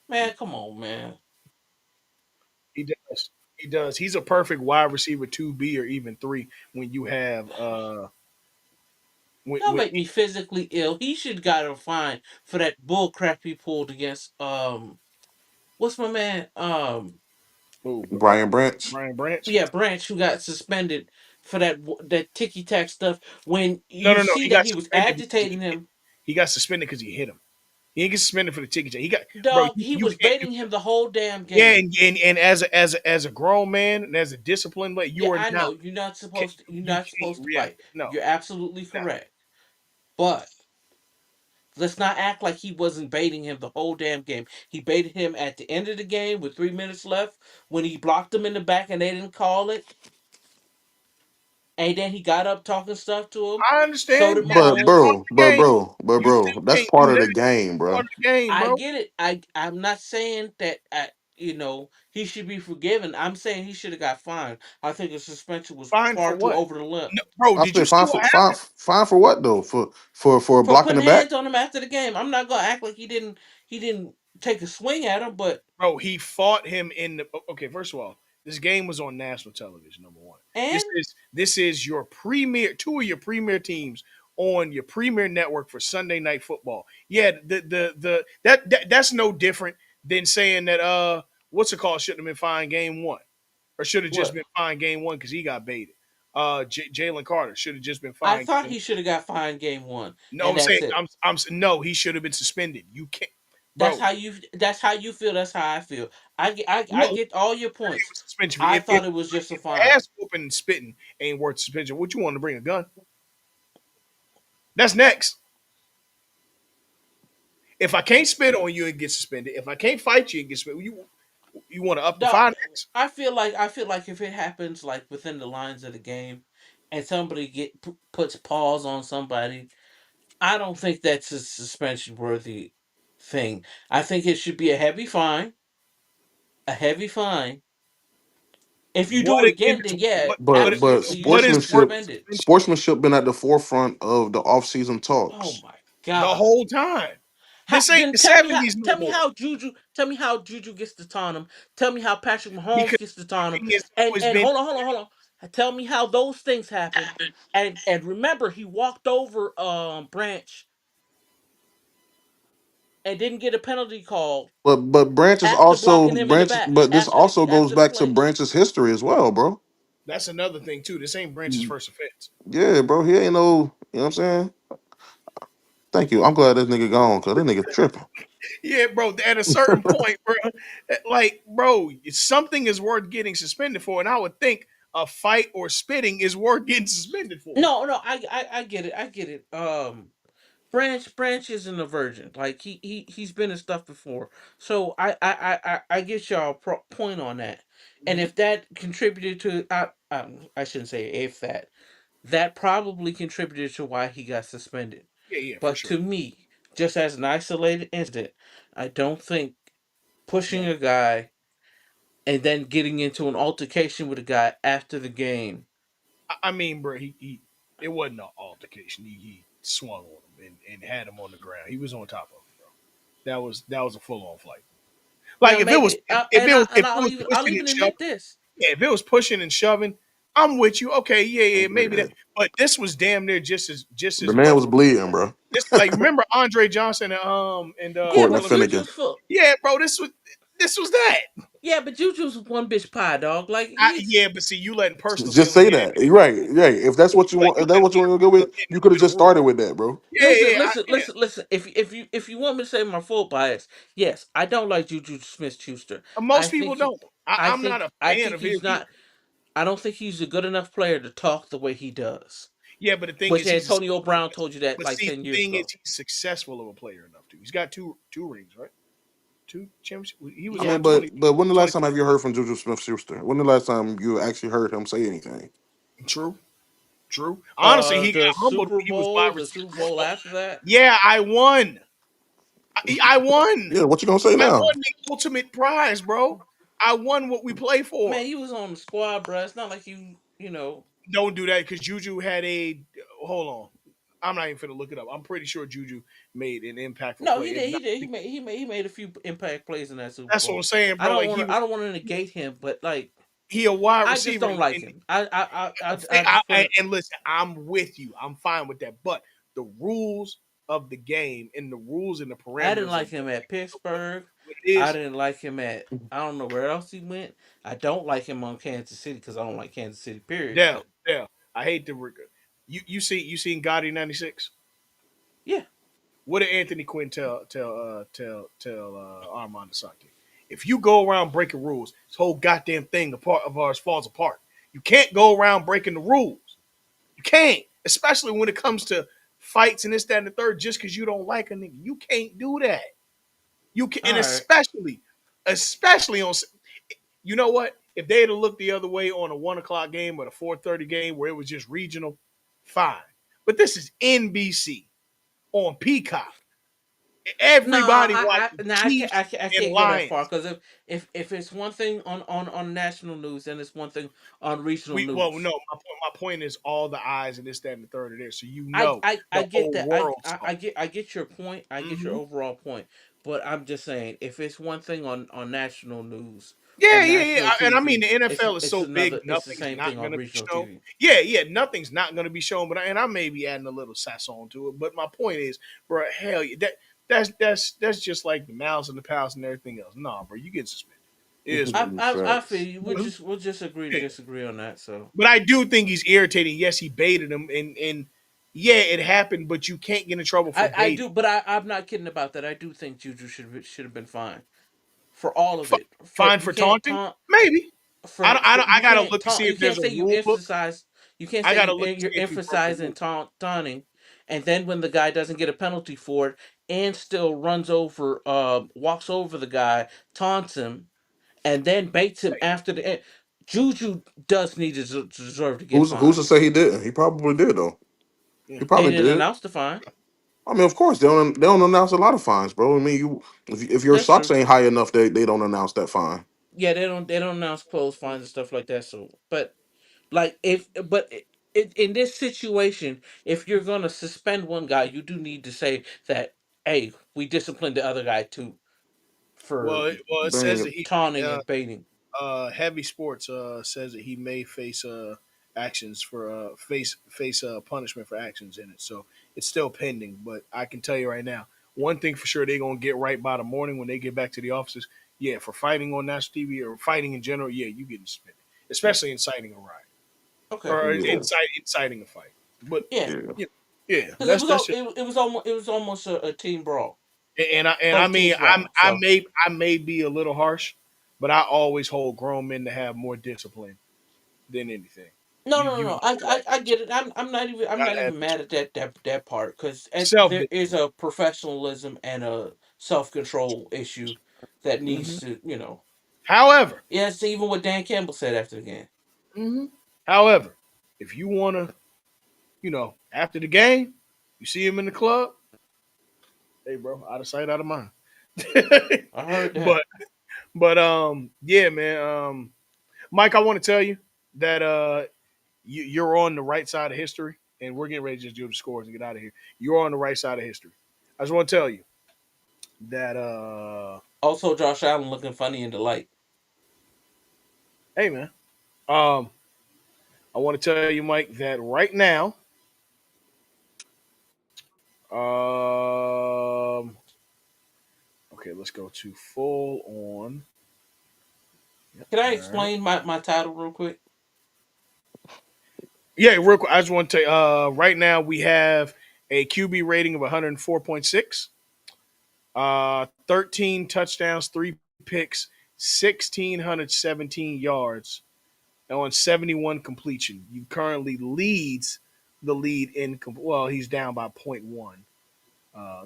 Speaker 4: Man, come on, man.
Speaker 2: He does. He's a perfect wide receiver 2B or even 3 when you have
Speaker 4: That'll
Speaker 2: when
Speaker 4: make me physically ill. He should got a fine for that bull crap he pulled against what's my man?
Speaker 2: oh,
Speaker 8: Brian Branch.
Speaker 2: Brian Branch.
Speaker 4: Yeah, Branch, who got suspended for that ticky tack stuff when
Speaker 2: No,
Speaker 4: you
Speaker 2: no, no.
Speaker 4: see
Speaker 2: He
Speaker 4: that
Speaker 2: got
Speaker 4: he was
Speaker 2: suspended because
Speaker 4: agitating him.
Speaker 2: he got suspended because he hit him. He didn't get suspended for the ticket. He got bro.
Speaker 4: Dog, he
Speaker 2: You
Speaker 4: was
Speaker 2: can't do
Speaker 4: baiting him the whole damn
Speaker 2: yeah,
Speaker 4: game.
Speaker 2: and as a grown man and as a disciplined player, you
Speaker 4: Yeah,
Speaker 2: are
Speaker 4: I
Speaker 2: not
Speaker 4: know you're
Speaker 2: you
Speaker 4: not
Speaker 2: can't
Speaker 4: supposed to
Speaker 2: react.
Speaker 4: bite.
Speaker 2: No,
Speaker 4: You're absolutely
Speaker 2: no.
Speaker 4: correct. But let's not act like he wasn't baiting him the whole damn game. He baited him at the end of the game with 3 minutes left when he blocked him in the back and they didn't call it. And then he got up talking stuff to him.
Speaker 2: I
Speaker 4: So
Speaker 2: understand.
Speaker 4: did
Speaker 8: But
Speaker 2: That's
Speaker 4: Mahomes.
Speaker 2: part of
Speaker 8: bro,
Speaker 2: the game. You
Speaker 8: bro,
Speaker 2: still
Speaker 8: that's
Speaker 2: can't do
Speaker 8: part of the
Speaker 2: that.
Speaker 8: game,
Speaker 2: Part
Speaker 8: bro.
Speaker 2: of the game,
Speaker 4: I
Speaker 2: bro.
Speaker 4: get it. I'm not saying that he should be forgiven. I'm saying he should have got fined. I think the suspension was
Speaker 2: Fine for
Speaker 4: far too
Speaker 2: what?
Speaker 4: over the limp.
Speaker 2: No, bro,
Speaker 8: I
Speaker 2: did you
Speaker 8: said
Speaker 2: see what happened?
Speaker 8: fine for what though? For
Speaker 4: For
Speaker 8: blocking
Speaker 4: putting
Speaker 8: the back.
Speaker 4: hands on him after the game. I'm not gonna act like he didn't take a swing at him, but
Speaker 2: Bro, he fought him in the okay, first of all, this game was on national television, number one.
Speaker 4: and
Speaker 2: This is your premier two of your premier teams on your premier network for Sunday night football. Yeah, that's no different than saying that what's it called shouldn't have been fined game one. Or should have just
Speaker 4: what?
Speaker 2: been fined game one because he got baited. Jalen Carter should have just been
Speaker 4: I
Speaker 2: fined
Speaker 4: thought
Speaker 2: game.
Speaker 4: he should have got fined game one,
Speaker 2: No,
Speaker 4: and
Speaker 2: I'm saying
Speaker 4: that's it.
Speaker 2: no, he should have been suspended. You can't
Speaker 4: That's
Speaker 2: bro.
Speaker 4: how you. That's how you feel. That's how I feel. I
Speaker 2: No,
Speaker 4: get all your
Speaker 2: it
Speaker 4: points.
Speaker 2: was suspension.
Speaker 4: I
Speaker 2: If
Speaker 4: thought it was just a
Speaker 2: if
Speaker 4: fine.
Speaker 2: ass whooping and spitting ain't worth suspension, what you want to bring a gun? That's next. If I can't spit on you and get suspended, if I can't fight you and get suspended, you want to up the
Speaker 4: No,
Speaker 2: fine next?
Speaker 4: I feel like if it happens like within the lines of the game, and somebody puts paws on somebody, I don't think that's a suspension worthy thing. I think it should be a heavy fine. A heavy fine. If you do
Speaker 2: What
Speaker 4: it
Speaker 2: in
Speaker 4: again, then
Speaker 2: between?
Speaker 4: yeah,
Speaker 8: But
Speaker 4: absolutely, you
Speaker 2: What
Speaker 4: should
Speaker 2: is
Speaker 4: be
Speaker 2: worth
Speaker 4: suspended.
Speaker 2: suspension
Speaker 8: sportsmanship been at the forefront of the offseason
Speaker 4: Oh
Speaker 8: talks.
Speaker 4: my
Speaker 2: the
Speaker 4: god.
Speaker 2: whole time?
Speaker 4: How,
Speaker 2: This ain't
Speaker 4: then
Speaker 2: the '70s no
Speaker 4: tell me
Speaker 2: more.
Speaker 4: how Juju gets to taunt him. Tell me how Patrick Mahomes
Speaker 2: Because
Speaker 4: gets to taunt him.
Speaker 2: the thing has always
Speaker 4: And
Speaker 2: been
Speaker 4: hold on. Tell me how those things happen. And remember, he walked over Branch and didn't get a penalty call
Speaker 8: But Branch is
Speaker 4: after
Speaker 8: also
Speaker 4: blocking him in the
Speaker 8: Branch.
Speaker 4: back
Speaker 8: But this also goes
Speaker 4: after the
Speaker 8: back to
Speaker 4: play.
Speaker 8: Branch's history as well, bro.
Speaker 2: that's another thing too. This ain't Branch's first offense.
Speaker 8: Yeah, bro. He ain't no. You know what I'm saying? Thank you. I'm glad this nigga gone because this nigga tripping.
Speaker 2: Yeah, bro. At a certain point, bro, like, bro, something is worth getting suspended for, and I would think a fight or spitting is worth getting suspended for.
Speaker 4: No, I get it. I get it. Branch isn't a virgin. Like he's been in stuff before. So I get y'all point on that. And
Speaker 2: Mhm.
Speaker 4: if that contributed to I shouldn't say if that probably contributed to why he got suspended.
Speaker 2: Yeah, yeah, for
Speaker 4: But
Speaker 2: sure.
Speaker 4: to me, just as an isolated incident, I don't think pushing
Speaker 2: No,
Speaker 4: a guy and then getting into an altercation with a guy after the game.
Speaker 2: I mean, bro, he it wasn't an altercation. He swung on him and had him on the ground. He was on top of him, bro. That was a full on fight. Like
Speaker 4: Now maybe
Speaker 2: if it was
Speaker 4: I'll
Speaker 2: pushing
Speaker 4: even
Speaker 2: and shoving,
Speaker 4: admit this.
Speaker 2: yeah, if it was pushing and shoving, I'm with you. Okay, yeah, yeah, maybe
Speaker 8: Yeah.
Speaker 2: that. But this was damn near just
Speaker 8: The
Speaker 2: as
Speaker 8: man
Speaker 2: much.
Speaker 8: was bleeding, bro.
Speaker 2: This like remember Andre Johnson and
Speaker 4: Yeah,
Speaker 8: Courtney
Speaker 4: but
Speaker 2: Dylan Brooks?
Speaker 8: Finnegan.
Speaker 4: Juju's full.
Speaker 2: Yeah, bro, this was that.
Speaker 4: Yeah, but Juju's one bitch pie dog. Like he's
Speaker 2: Yeah, but see, you letting personal
Speaker 8: Just
Speaker 2: feelings
Speaker 8: say
Speaker 2: get in
Speaker 8: that. You're right. Right. If that's what you
Speaker 2: like
Speaker 8: want, if that's what you want to go with, you could have
Speaker 2: with a
Speaker 8: just
Speaker 2: rude.
Speaker 8: started with that, bro.
Speaker 2: Yeah,
Speaker 4: listen,
Speaker 2: yeah,
Speaker 4: listen,
Speaker 2: yeah.
Speaker 4: listen, listen. If you want me to say my full bias, yes, I don't like Juju Smith Schuster. I
Speaker 2: Most people
Speaker 4: think he,
Speaker 2: don't. I'm not a
Speaker 4: I
Speaker 2: fan
Speaker 4: think
Speaker 2: of his
Speaker 4: he's
Speaker 2: either.
Speaker 4: not. I don't think he's a good enough player to talk the way he does.
Speaker 2: Yeah, but the thing
Speaker 4: Which
Speaker 2: is,
Speaker 4: Antonio Brown told you that
Speaker 2: but
Speaker 4: like
Speaker 2: see,
Speaker 4: 10 years
Speaker 2: the thing is,
Speaker 4: ago.
Speaker 2: he's successful of a player enough to. He's got two rings, right? Two championships. He
Speaker 8: I
Speaker 2: was
Speaker 4: Yeah,
Speaker 8: mean,
Speaker 2: 20,
Speaker 8: but when the last
Speaker 2: 20.
Speaker 8: time have you heard from Juju Smith Schuster? When the last time you actually heard him say anything?
Speaker 2: True, true. Honestly, he got
Speaker 4: the
Speaker 2: humbled when
Speaker 4: Super
Speaker 2: he was
Speaker 4: Bowl,
Speaker 2: wide
Speaker 4: the
Speaker 2: receiver.
Speaker 4: Super Bowl after that.
Speaker 2: Yeah, I won. I won.
Speaker 8: Yeah, what you gonna say
Speaker 2: I
Speaker 8: now?
Speaker 2: won the ultimate prize, bro. I won what we play
Speaker 4: Man,
Speaker 2: for.
Speaker 4: he was on the squad, bro. It's not like you know.
Speaker 2: Don't do that because Juju had a. Hold on. I'm not even finna look it up. I'm pretty sure Juju made an impactful
Speaker 4: No,
Speaker 2: play.
Speaker 4: he
Speaker 2: If
Speaker 4: did.
Speaker 2: not,
Speaker 4: He did. He made a few impact plays in that Super
Speaker 2: that's what I'm
Speaker 4: Bowl.
Speaker 2: saying, bro. Like he was.
Speaker 4: I don't want to negate him, but like
Speaker 2: he a wide
Speaker 4: I just
Speaker 2: receiver,
Speaker 4: don't like
Speaker 2: and
Speaker 4: him. I just put it.
Speaker 2: and listen, I'm with you. I'm fine with that. But the rules of the game and the rules and the
Speaker 4: I didn't
Speaker 2: parameters
Speaker 4: like
Speaker 2: of
Speaker 4: him at Pittsburgh.
Speaker 2: what it
Speaker 4: I
Speaker 2: is.
Speaker 4: didn't like him at I don't know where else he went. I don't like him on Kansas City because I don't like Kansas City. Period.
Speaker 2: Dell,
Speaker 4: But
Speaker 2: Dell. I hate the you seen Gotti '96.
Speaker 4: yeah,
Speaker 2: What did Anthony Quinn tell Armand Asante? If you go around breaking rules, this whole goddamn thing apart of ours falls apart. You can't go around breaking the rules. You can't, especially when it comes to fights and this, that, and the third. Just because you don't like a nigga, you can't do that. You can,
Speaker 4: all
Speaker 2: and
Speaker 4: right,
Speaker 2: especially on. You know what? If they had looked the other way on a 1 o'clock game or a 4:30 game where it was just regional, fine. But this is NBC on Peacock.
Speaker 4: no,
Speaker 2: Everybody watches Chiefs
Speaker 4: I
Speaker 2: and
Speaker 4: can't go that far
Speaker 2: Lions.
Speaker 4: because if it's one thing on national news, then it's one thing on regional
Speaker 2: No,
Speaker 4: news.
Speaker 2: my point is all the eyes and this, that, and the third are there, so
Speaker 4: I
Speaker 2: the
Speaker 4: get
Speaker 2: whole
Speaker 4: that.
Speaker 2: world saw.
Speaker 4: I get your point. I get your
Speaker 2: Mm-hmm.
Speaker 4: overall point. But I'm just saying, if it's one thing on national news or
Speaker 2: Yeah, yeah, yeah.
Speaker 4: national
Speaker 2: And I mean,
Speaker 4: TV,
Speaker 2: the NFL is
Speaker 4: it's
Speaker 2: so big,
Speaker 4: another. It's the
Speaker 2: nothing's
Speaker 4: same thing
Speaker 2: not going
Speaker 4: on
Speaker 2: to be
Speaker 4: regional
Speaker 2: shown.
Speaker 4: TV.
Speaker 2: Yeah, yeah, nothing's not going to be shown. But I may be adding a little sass on to it. But my point is, bro, hell, yeah, that's just like the Mouse and the Palace and everything else. Nah, bro, you get suspended. It is what it
Speaker 4: I feel
Speaker 8: Facts.
Speaker 4: you.
Speaker 2: is.
Speaker 4: We'll just agree to
Speaker 2: Yeah.
Speaker 4: disagree on that. So
Speaker 2: But I do think he's irritating. Yes, he baited him, and yeah, it happened. But you can't get in trouble for
Speaker 4: I
Speaker 2: baiting.
Speaker 4: do, but I'm not kidding about that. I do think Juju should have been fined for all of
Speaker 2: F-
Speaker 4: it. For
Speaker 2: Fine
Speaker 4: you
Speaker 2: for
Speaker 4: can't
Speaker 2: taunting,
Speaker 4: taunt
Speaker 2: maybe. I
Speaker 4: you
Speaker 2: gotta
Speaker 4: can't
Speaker 2: look to
Speaker 4: taunt
Speaker 2: see
Speaker 4: you
Speaker 2: if there's
Speaker 4: can't
Speaker 2: a
Speaker 4: say you
Speaker 2: rule book.
Speaker 4: emphasize you can't
Speaker 2: I
Speaker 4: say
Speaker 2: gotta look to
Speaker 4: you're
Speaker 2: see if he broke the
Speaker 4: emphasizing
Speaker 2: rule.
Speaker 4: taunting, and then when the guy doesn't get a penalty for it and still runs over walks over the guy, taunts him, and then baits him after the end. Juju does need to deserve to get
Speaker 8: Who's to
Speaker 4: fined.
Speaker 8: say he didn't? He probably did though.
Speaker 2: Yeah.
Speaker 8: He
Speaker 4: They
Speaker 8: probably
Speaker 4: didn't
Speaker 8: did.
Speaker 4: announce the fine.
Speaker 8: I mean, of course they don't announce a lot of fines, bro. I mean, if your
Speaker 4: That's
Speaker 8: socks
Speaker 4: true.
Speaker 8: ain't high enough, they don't announce that fine.
Speaker 4: Yeah, they don't announce clothes fines and stuff like that. So, but like if but in this situation, if you're gonna suspend one guy, you do need to say that hey, we disciplined the other guy too for
Speaker 2: It says
Speaker 8: Dang,
Speaker 2: that he
Speaker 4: taunting and baiting.
Speaker 2: heavy sports says that he may face actions for face punishment for actions in it. So it's still pending, but I can tell you right now, one thing for sure, they're gonna get right by the morning when they get back to the offices. Yeah, for fighting on national TV or fighting in general, yeah, you getting suspended, especially inciting a riot
Speaker 4: Okay,
Speaker 2: or
Speaker 8: yeah,
Speaker 4: cool.
Speaker 2: inciting a fight. But
Speaker 4: Yeah,
Speaker 8: yeah.
Speaker 2: yeah, yeah,
Speaker 4: because
Speaker 2: that's just
Speaker 4: it was almost a team brawl.
Speaker 2: I
Speaker 4: Both
Speaker 2: mean
Speaker 4: teams won. So
Speaker 2: I may be a little harsh, but I always hold grown men to have more discipline than anything. You got to have
Speaker 4: I get
Speaker 2: discipline.
Speaker 4: it. I'm
Speaker 2: Got
Speaker 4: not
Speaker 2: to have
Speaker 4: even mad
Speaker 2: discipline.
Speaker 4: at that part because
Speaker 2: Self
Speaker 4: there is
Speaker 2: discipline.
Speaker 4: a professionalism and a self control issue that
Speaker 2: Hmm.
Speaker 4: needs to
Speaker 2: However,
Speaker 4: Yes, even what Dan Campbell said after the game.
Speaker 2: hmm however, if you want to, after the game, you see him in the club. Hey, bro, out of sight, out of mind.
Speaker 4: I heard that.
Speaker 2: but yeah, man. Mike, I want to tell you that you're on the right side of history, and we're getting ready to just do the scores and get out of here. You're on the right side of history. I just want to tell you that,
Speaker 4: Also, Josh Allen looking funny in the light.
Speaker 2: hey, man, um, I want to tell you, Mike, that right now, okay, let's go to full on. Yep,
Speaker 4: Can I
Speaker 2: all right.
Speaker 4: explain my title real quick?
Speaker 2: Yeah, real quick. I just want to tell you, right now we have a QB rating of 104.6, 13 touchdowns, 3 picks, 1,617 yards on 71 completion. You currently leads the lead in, well, he's down by point 0.1.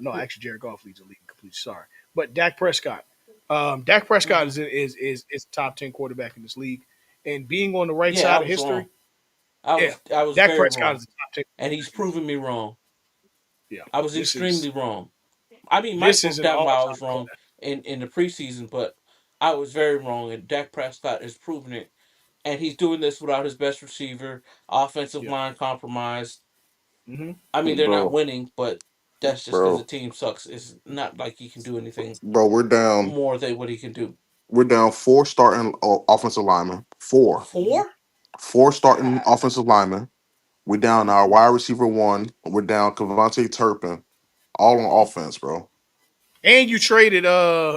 Speaker 2: No, actually, Jared Goff leads the league in completion. Sorry. But Dak Prescott
Speaker 4: Hmm.
Speaker 2: is top 10 quarterback in this league. And being on the right
Speaker 4: Yeah, I
Speaker 2: side of
Speaker 4: was wrong.
Speaker 2: history, yeah,
Speaker 4: I was
Speaker 2: Dak
Speaker 4: very
Speaker 2: Prescott
Speaker 4: wrong,
Speaker 2: is the top 10
Speaker 4: and
Speaker 2: quarterback
Speaker 4: he's
Speaker 2: in this
Speaker 4: proving me wrong.
Speaker 2: league. Yeah,
Speaker 4: I was
Speaker 2: this
Speaker 4: extremely
Speaker 2: is
Speaker 4: wrong. I mean, Mike
Speaker 2: this is
Speaker 4: broke
Speaker 2: an
Speaker 4: down
Speaker 2: all
Speaker 4: why I was
Speaker 2: time
Speaker 4: wrong
Speaker 2: class.
Speaker 4: in the preseason, but I was very wrong, and Dak Prescott is proving it. And he's doing this without his best receiver, offensive
Speaker 2: Yeah.
Speaker 4: line compromised.
Speaker 2: Mm-hmm.
Speaker 4: I mean, they're not
Speaker 8: bro,
Speaker 4: winning, but that's just because the
Speaker 8: bro,
Speaker 4: team sucks. It's not like he can do anything
Speaker 8: bro. We're down.
Speaker 4: more than what he can do.
Speaker 8: We're down four starting offensive linemen. Four.
Speaker 2: Hmm.
Speaker 4: Four?
Speaker 8: Four starting
Speaker 4: God.
Speaker 8: offensive linemen. We're down
Speaker 2: Hmm.
Speaker 8: our wide receiver one. We're down Cavante Turpin. All on offense, bro.
Speaker 2: And you traded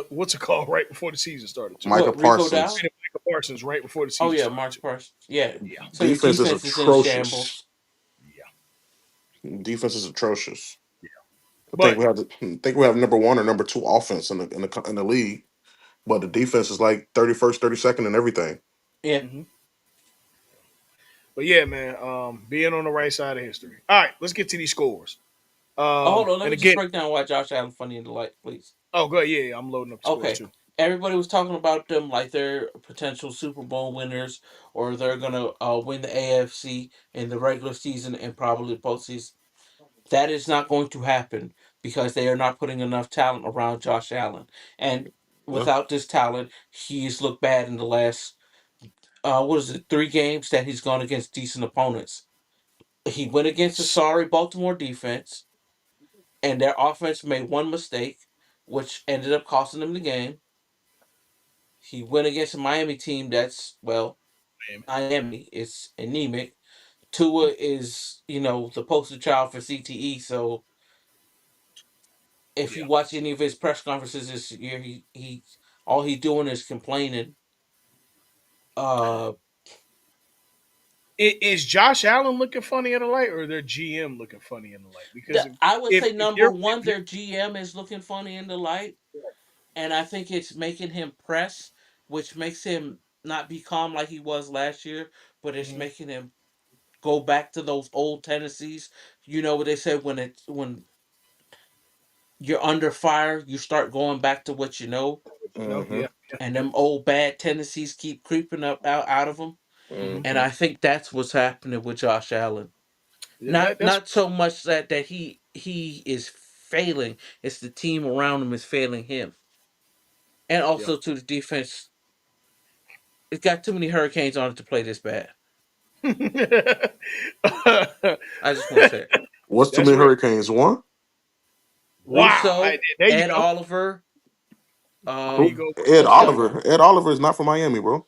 Speaker 2: what's it called right before the season started too.
Speaker 8: Micah
Speaker 4: What, Rico
Speaker 2: You
Speaker 4: Dow?
Speaker 8: Parsons.
Speaker 2: traded Michael Parsons right before the
Speaker 4: Oh
Speaker 2: season
Speaker 4: yeah,
Speaker 2: started
Speaker 4: Mark
Speaker 2: too.
Speaker 4: Parsons. Yeah.
Speaker 2: Yeah,
Speaker 4: So your
Speaker 8: Defense is
Speaker 4: defense is in
Speaker 8: atrocious.
Speaker 4: shambles.
Speaker 2: yeah.
Speaker 8: Defense is atrocious. I think
Speaker 2: But
Speaker 8: we have number one or number two offense in the league, but the defense is like 31st, 32nd, and everything.
Speaker 4: Yeah.
Speaker 2: hmm but yeah, man. Being on the right side of history. All right, let's get to these scores.
Speaker 4: Oh, hold on. Let
Speaker 2: And
Speaker 4: me just
Speaker 2: again,
Speaker 4: break down why Josh Allen funny in the light, please.
Speaker 2: oh, good. Yeah, yeah, I'm loading up the scores
Speaker 4: Okay.
Speaker 2: too.
Speaker 4: Everybody was talking about them like they're potential Super Bowl winners, or they're gonna win the AFC in the regular season and probably postseason. That is not going to happen because they are not putting enough talent around Josh Allen. And
Speaker 8: Yeah.
Speaker 4: without this talent, he's looked bad in the last what is it, 3 games that he's gone against decent opponents. He went against a sorry Baltimore defense, and their offense made one mistake, which ended up costing them the game. He went against a Miami team that's, well, Miami. It's anemic. Tua is, the poster child for CTE. So if you
Speaker 2: Yeah.
Speaker 4: watch any of his press conferences this year, he all he's doing is complaining. Uh,
Speaker 2: Is Josh Allen looking funny in the light, or their GM looking funny in the light? Because
Speaker 4: I would say
Speaker 2: if
Speaker 4: number
Speaker 2: you're
Speaker 4: one,
Speaker 2: if you're
Speaker 4: their GM is looking funny in the light, and I think it's making him press, which makes him not be calm like he was last year, but it's
Speaker 2: Mhm.
Speaker 4: making him go back to those old tendencies. You know what they said, when you're under fire, you start going back to what you know,
Speaker 2: No,
Speaker 8: Mm-hmm.
Speaker 2: yeah, yeah,
Speaker 4: and
Speaker 2: yeah.
Speaker 4: them old bad tendencies keep creeping up out of him. And
Speaker 2: Mm-hmm.
Speaker 8: Mm-hmm.
Speaker 4: I think that's what's happening with Josh Allen.
Speaker 2: Yeah,
Speaker 4: Not
Speaker 2: that's
Speaker 4: not so much that he is failing; it's the team around him is failing him, and
Speaker 2: yeah.
Speaker 4: also to the defense. It's got too many hurricanes on it to play this bad. I just want to say it.
Speaker 8: What's too
Speaker 2: That's
Speaker 8: many
Speaker 2: real.
Speaker 8: Hurricanes? One?
Speaker 2: Wow.
Speaker 4: Russo,
Speaker 2: There you
Speaker 4: Ed
Speaker 2: go.
Speaker 4: Oliver.
Speaker 2: There you go.
Speaker 4: What's
Speaker 8: Ed
Speaker 4: what's the other
Speaker 8: Oliver.
Speaker 4: one?
Speaker 8: Ed Oliver is not from Miami, bro.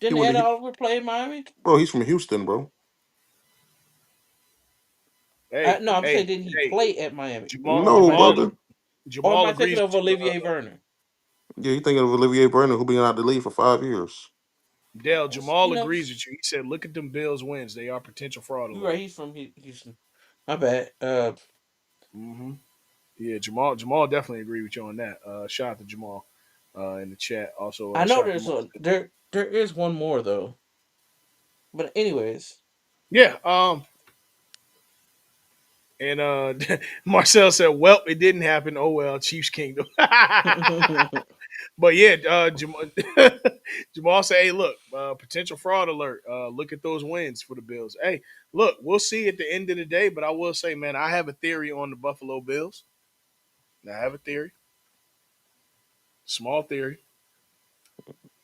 Speaker 8: He
Speaker 4: Didn't
Speaker 8: went
Speaker 4: Ed
Speaker 8: to,
Speaker 4: Oliver play in Miami?
Speaker 8: bro. He's from Houston, bro.
Speaker 2: Hey,
Speaker 4: No, I'm
Speaker 2: hey,
Speaker 4: saying didn't he
Speaker 2: hey.
Speaker 4: play at Miami? Or
Speaker 8: No,
Speaker 4: am I
Speaker 8: brother.
Speaker 4: thinking? Or am
Speaker 2: Jamal
Speaker 4: I thinking
Speaker 2: agrees
Speaker 4: of
Speaker 2: with you.
Speaker 4: Olivier Verner?
Speaker 8: Yeah, you thinking of Olivier Brenner, who been out the league for 5 years?
Speaker 2: Dale, Jamal
Speaker 4: You know,
Speaker 2: agrees with you. He said, "Look at them Bills wins. They are potential fraud
Speaker 4: you're
Speaker 2: alert."
Speaker 4: right. He's from Houston. My bad.
Speaker 2: Hmm. Yeah, Jamal definitely agreed with you on that. Shout out to Jamal in the chat. Also,
Speaker 4: I know
Speaker 2: shout out to
Speaker 4: there's a
Speaker 2: Marcel.
Speaker 4: there is one more though. But anyways,
Speaker 2: Yeah. And Marcel said, "Well, it didn't happen. Oh well, Chiefs Kingdom." But yeah, Jamal, Jamal said, "Hey, look, potential fraud alert. Look at those wins for the Bills. Hey, look, we'll see at the end of the day. But I will say, man, I have a theory on the Buffalo Bills. I have a theory, small theory.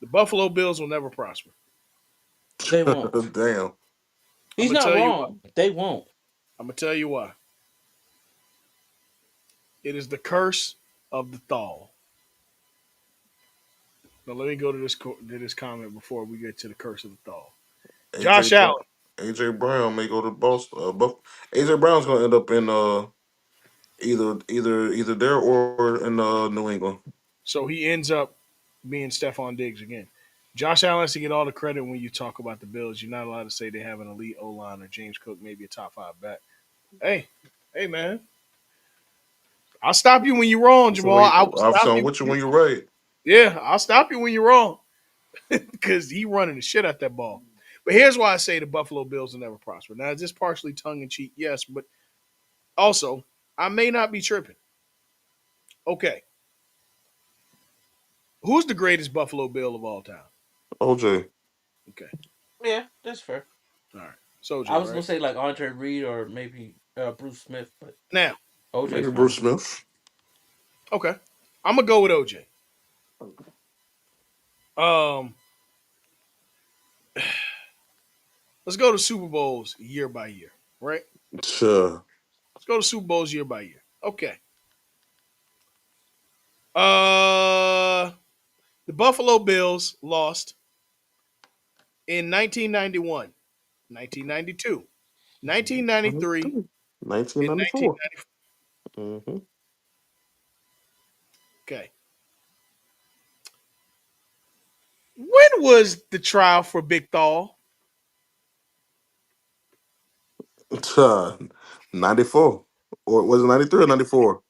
Speaker 2: The Buffalo Bills will never prosper.
Speaker 4: they won't.
Speaker 8: Damn.
Speaker 2: I'm
Speaker 4: He's
Speaker 2: gonna
Speaker 4: not
Speaker 2: tell you why.
Speaker 4: wrong. They won't.
Speaker 2: I'm gonna tell you why. It is the curse of the thaw. Now let me go to this comment before we get to the curse of the thaw.
Speaker 8: AJ
Speaker 2: Josh
Speaker 8: Brown.
Speaker 2: Allen.
Speaker 8: AJ Brown may go to Boston. AJ Brown's gonna end up in either there or in New England.
Speaker 2: So he ends up being Stephon Diggs again. Josh Allen has to get all the credit when you talk about the Bills. You're not allowed to say they have an elite O line or James Cook, maybe a top five back. Hey, hey, man. I'll stop you when you're wrong, Jamal. I will stop
Speaker 8: I'm
Speaker 2: you.
Speaker 8: with you when you're right.
Speaker 2: Yeah, I'll stop you when you're wrong because he running the shit out that ball. But here's why I say the Buffalo Bills will never prosper. Now, is this partially tongue in cheek? Yes, but also I may not be tripping. Okay, who's the greatest Buffalo Bill of all time?
Speaker 8: OJ.
Speaker 2: Okay,
Speaker 4: Yeah, that's fair.
Speaker 2: all right,
Speaker 4: I
Speaker 2: Sojo,
Speaker 4: was gonna
Speaker 2: right
Speaker 4: say like Andre Reed or maybe Bruce Smith, but
Speaker 2: now.
Speaker 4: OJ's
Speaker 8: Maybe Bruce
Speaker 4: fine.
Speaker 8: Smith.
Speaker 2: Okay, I'm gonna go with OJ. Um, let's go to Super Bowls year by year, right?
Speaker 8: Sure.
Speaker 2: Let's go to Super Bowls year by year. Okay. Uh, the Buffalo Bills lost in 1991, 1992, 1993, and
Speaker 8: 1994.
Speaker 2: 1994.
Speaker 8: Mm-hmm.
Speaker 2: Okay. When was the trial for Big Thal?
Speaker 8: 94. Or was it 93 or 94?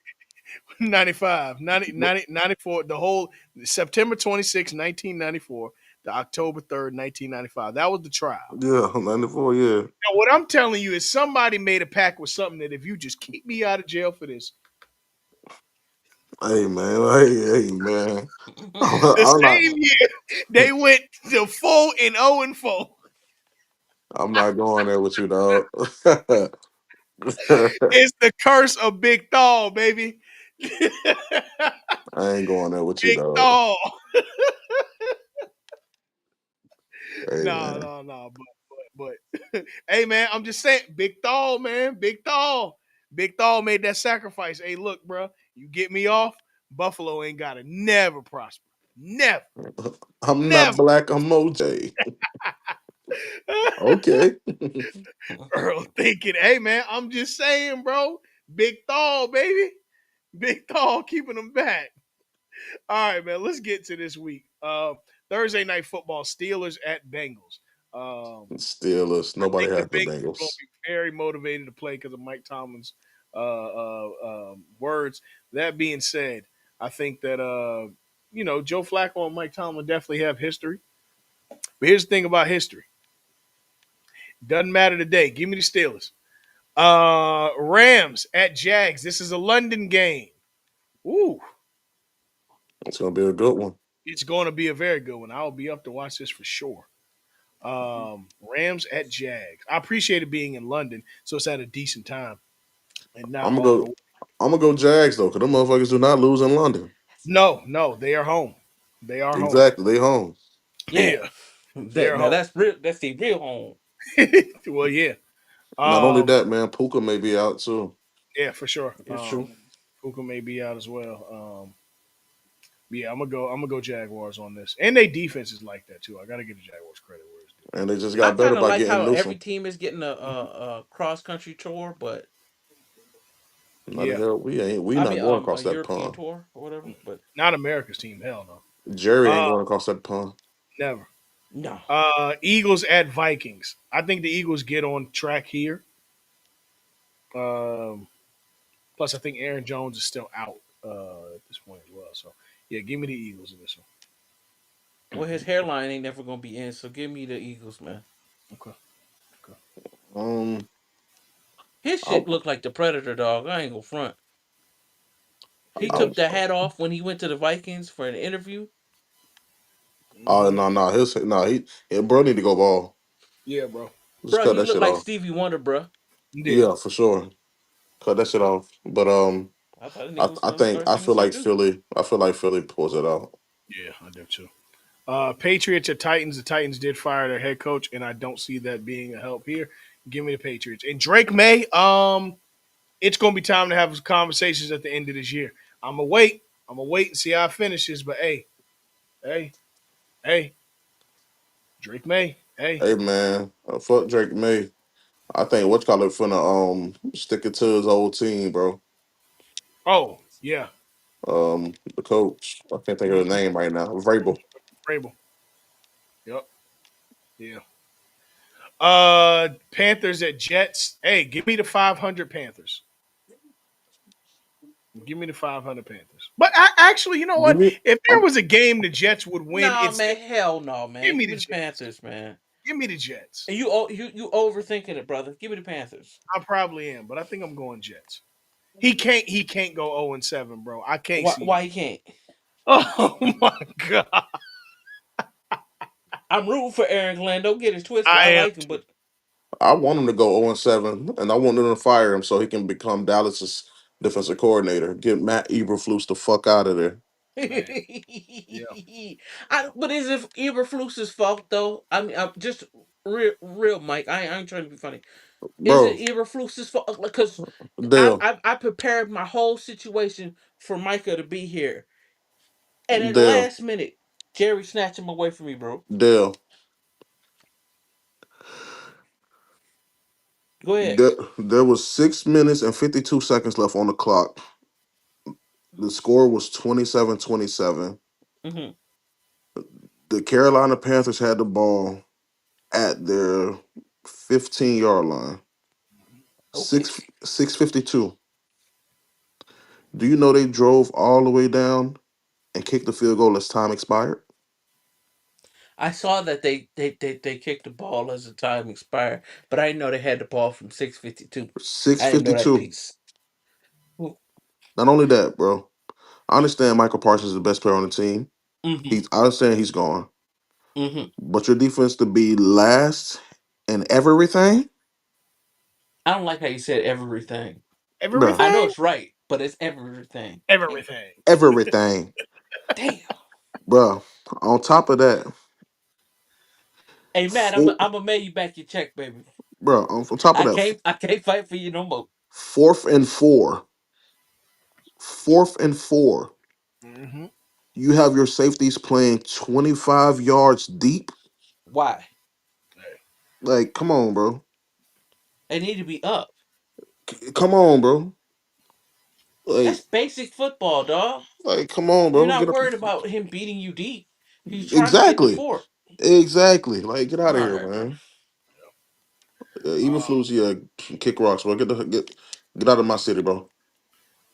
Speaker 2: 95, 90, 90, 94, the whole September 26, 1994 to October 3rd, 1995. That was the trial.
Speaker 8: Yeah, 94, yeah.
Speaker 2: Now, what I'm telling you is somebody made a pact with something that if you just keep me out of jail for this,
Speaker 8: Hey man, hey man.
Speaker 2: the
Speaker 8: I'm not
Speaker 2: same year they went to 4-0-4.
Speaker 8: I'm not going there with you, dog.
Speaker 2: It's the curse of Big Thal, baby.
Speaker 8: I ain't going there with you,
Speaker 2: Big
Speaker 8: dog.
Speaker 2: Thal.
Speaker 8: Hey
Speaker 2: No,
Speaker 8: man.
Speaker 2: no, no. But hey, man, I'm just saying, Big Thal, man, Big Thal. Big Thal made that sacrifice. Hey, look, bro, you get me off, Buffalo ain't got to never prosper. Never,
Speaker 8: I'm not
Speaker 2: never.
Speaker 8: black, I'm OJ. Okay.
Speaker 2: Earl thinking, hey, man, I'm just saying, bro. Big Thal, baby. Big Thal keeping them back. All right, man, let's get to this week. Thursday night football, Steelers at Bengals.
Speaker 8: Steelers.
Speaker 2: I
Speaker 8: Nobody
Speaker 2: think the
Speaker 8: has the
Speaker 2: Bengals are going
Speaker 8: Bengals.
Speaker 2: to be very motivated to play because of Mike Tomlin's words. That being said, I think that Joe Flacco and Mike Tomlin definitely have history. But here's the thing about history: doesn't matter today. Give me the Steelers. Rams at Jags. This is a London game. Ooh,
Speaker 8: It's gonna be a good one.
Speaker 2: it's going to be a very good one. I'll be up to watch this for sure. Rams at Jags. I appreciate it being in London, so it's at a decent time and not
Speaker 8: I'm gonna
Speaker 2: all
Speaker 8: go
Speaker 2: the way.
Speaker 8: I'm gonna go Jags though, because them motherfuckers do not lose in London.
Speaker 2: No, no, they are home. They are home.
Speaker 8: Exactly. They home.
Speaker 4: Yeah.
Speaker 2: Yeah, they
Speaker 4: That
Speaker 2: are
Speaker 4: now
Speaker 2: home.
Speaker 4: that's real. That's the real home.
Speaker 2: Well, yeah.
Speaker 8: Not only
Speaker 2: Um,
Speaker 8: that, man, Puka may be out too.
Speaker 2: yeah, for sure.
Speaker 4: It's true.
Speaker 2: Puka may be out as well. Yeah, I'm gonna go Jaguars on this, and they defense is like that too. I got to give the Jaguars credit where it's due.
Speaker 8: And they just
Speaker 4: I
Speaker 8: got better
Speaker 4: kind of
Speaker 8: by
Speaker 4: like
Speaker 8: getting
Speaker 4: how every
Speaker 8: Newsom.
Speaker 4: team is getting a cross country tour, but
Speaker 8: Not the
Speaker 2: Yeah,
Speaker 8: hell. We not going
Speaker 4: a
Speaker 8: across that
Speaker 4: European
Speaker 8: pond.
Speaker 4: tour or whatever. But
Speaker 2: not America's team. Hell no.
Speaker 8: Jerry ain't
Speaker 2: Uh,
Speaker 8: going across that pond.
Speaker 2: never.
Speaker 4: no,
Speaker 2: Eagles at Vikings. I think the Eagles get on track here. Um, Plus, I think Aaron Jones is still out at this point as well. So, yeah, give me the Eagles in this one.
Speaker 4: well his hairline ain't never gonna be in. So give me the Eagles, man.
Speaker 2: Okay. Okay.
Speaker 8: Um,
Speaker 4: His
Speaker 8: I,
Speaker 4: shit looked like the Predator dog. I ain't gonna front. He
Speaker 8: I,
Speaker 4: took the hat off when he went to the Vikings for an interview.
Speaker 8: oh
Speaker 2: Hmm.
Speaker 8: no, no, bro need to go ball.
Speaker 2: Yeah, bro.
Speaker 8: Just
Speaker 4: Bro,
Speaker 8: cut
Speaker 4: he
Speaker 8: that
Speaker 4: looked
Speaker 8: shit
Speaker 4: like
Speaker 8: off.
Speaker 4: Stevie Wonder, bro.
Speaker 2: Yeah.
Speaker 8: Yeah, for sure. Cut that shit off. But
Speaker 4: I thought the nigga was
Speaker 8: I
Speaker 4: gonna
Speaker 8: think
Speaker 4: start singing some Duke.
Speaker 8: I feel like Philly pulls it out.
Speaker 2: Yeah, I do too. Patriots at Titans. The Titans did fire their head coach, and I don't see that being a help here. Give me the Patriots. And Drake May, it's gonna be time to have conversations at the end of this year. I'm gonna wait. I'm gonna wait and see how it finishes. But hey, hey, Drake May. Hey.
Speaker 8: Hey man, fuck Drake May. I think what call it finna stick it to his old team, bro.
Speaker 2: Oh, yeah.
Speaker 8: The coach. I can't think of his
Speaker 2: Mm-hmm.
Speaker 8: name right now. Vrabel.
Speaker 2: Vrabel. Yep. Yeah. Panthers at Jets. Hey, give me the 500 Panthers. Give me the 500 Panthers. But actually, you know
Speaker 8: Give
Speaker 2: what?
Speaker 8: me.
Speaker 2: If there was a game the Jets would win,
Speaker 4: Nah,
Speaker 2: it's
Speaker 4: man, hell no,
Speaker 2: give
Speaker 4: man.
Speaker 2: me
Speaker 4: Give
Speaker 2: the
Speaker 4: me the
Speaker 2: Jets.
Speaker 4: Panthers, man.
Speaker 2: Give me the Jets.
Speaker 4: And you overthinking it, brother. Give me the Panthers.
Speaker 2: I probably am, but I think I'm going Jets. He can't go 0-7, bro. I can't
Speaker 4: Why
Speaker 2: see
Speaker 4: why
Speaker 2: that.
Speaker 4: he can't?
Speaker 2: Oh my god.
Speaker 4: I'm rooting for Aaron Glenn. Don't get it twisted. I
Speaker 2: I am
Speaker 4: like him,
Speaker 2: too.
Speaker 4: but
Speaker 8: I want him to go 0-7, and I want them to fire him so he can become Dallas's defensive coordinator. Get Matt Eberflus the fuck out of there,
Speaker 2: Man. Yeah.
Speaker 4: but is it Eberflus's fault though? I mean, I'm just real, Mike. I ain't trying to be funny. Is it
Speaker 8: bro.
Speaker 4: Eberflus's fault? Because
Speaker 8: Dale,
Speaker 4: I prepared my whole situation for Micah to be here, And at the
Speaker 8: Dale,
Speaker 4: last minute, Jerry snatched him away from me, bro.
Speaker 8: Dale,
Speaker 4: Go ahead.
Speaker 8: there was 6 minutes and 52 seconds left on the clock. The score was 27-27.
Speaker 4: Hmm.
Speaker 8: The Carolina Panthers had the ball at their 15-yard line.
Speaker 4: Okay.
Speaker 8: 6:52. Do you know they drove all the way down and kicked the field goal as time expired?
Speaker 4: I saw that they kicked the ball as the time expired, but I didn't know they had the ball from 6:52.
Speaker 8: Six
Speaker 4: I didn't know
Speaker 8: fifty
Speaker 4: that
Speaker 8: two.
Speaker 4: piece.
Speaker 8: Not only that, bro. I understand Michael Parsons is the best player on the team.
Speaker 4: Mm-hmm.
Speaker 8: I understand he's gone.
Speaker 4: Mm-hmm.
Speaker 8: But your defense to be last in everything,
Speaker 4: I don't like how you said everything.
Speaker 8: bruh.
Speaker 4: I know
Speaker 2: Everything.
Speaker 4: it's right, but it's everything. Damn.
Speaker 2: Everything.
Speaker 8: Everything,
Speaker 4: Damn.
Speaker 8: bruh. On top of that,
Speaker 4: Hey Matt,
Speaker 8: four,
Speaker 4: I'm gonna mail you back your check, baby.
Speaker 8: bruh. On top of that,
Speaker 4: I can't fight for you no more.
Speaker 8: 4th and 4. 4th and 4.
Speaker 2: Hmm.
Speaker 8: You have your safeties playing 25 yards deep.
Speaker 4: Why?
Speaker 8: Like, come on, bro.
Speaker 4: They need to be up.
Speaker 8: Come on, bro.
Speaker 4: That's
Speaker 8: Like,
Speaker 4: basic football, dog.
Speaker 8: come on,
Speaker 4: You're
Speaker 8: bro.
Speaker 4: not
Speaker 8: Get up.
Speaker 4: worried about him beating you deep. He's trying to get in the
Speaker 8: Exactly.
Speaker 4: fort.
Speaker 8: Exactly. Like, get
Speaker 4: All
Speaker 8: out of here,
Speaker 4: right, bro.
Speaker 8: man. Even Flus, yeah, kick rocks, bro. Get out of my city, bro.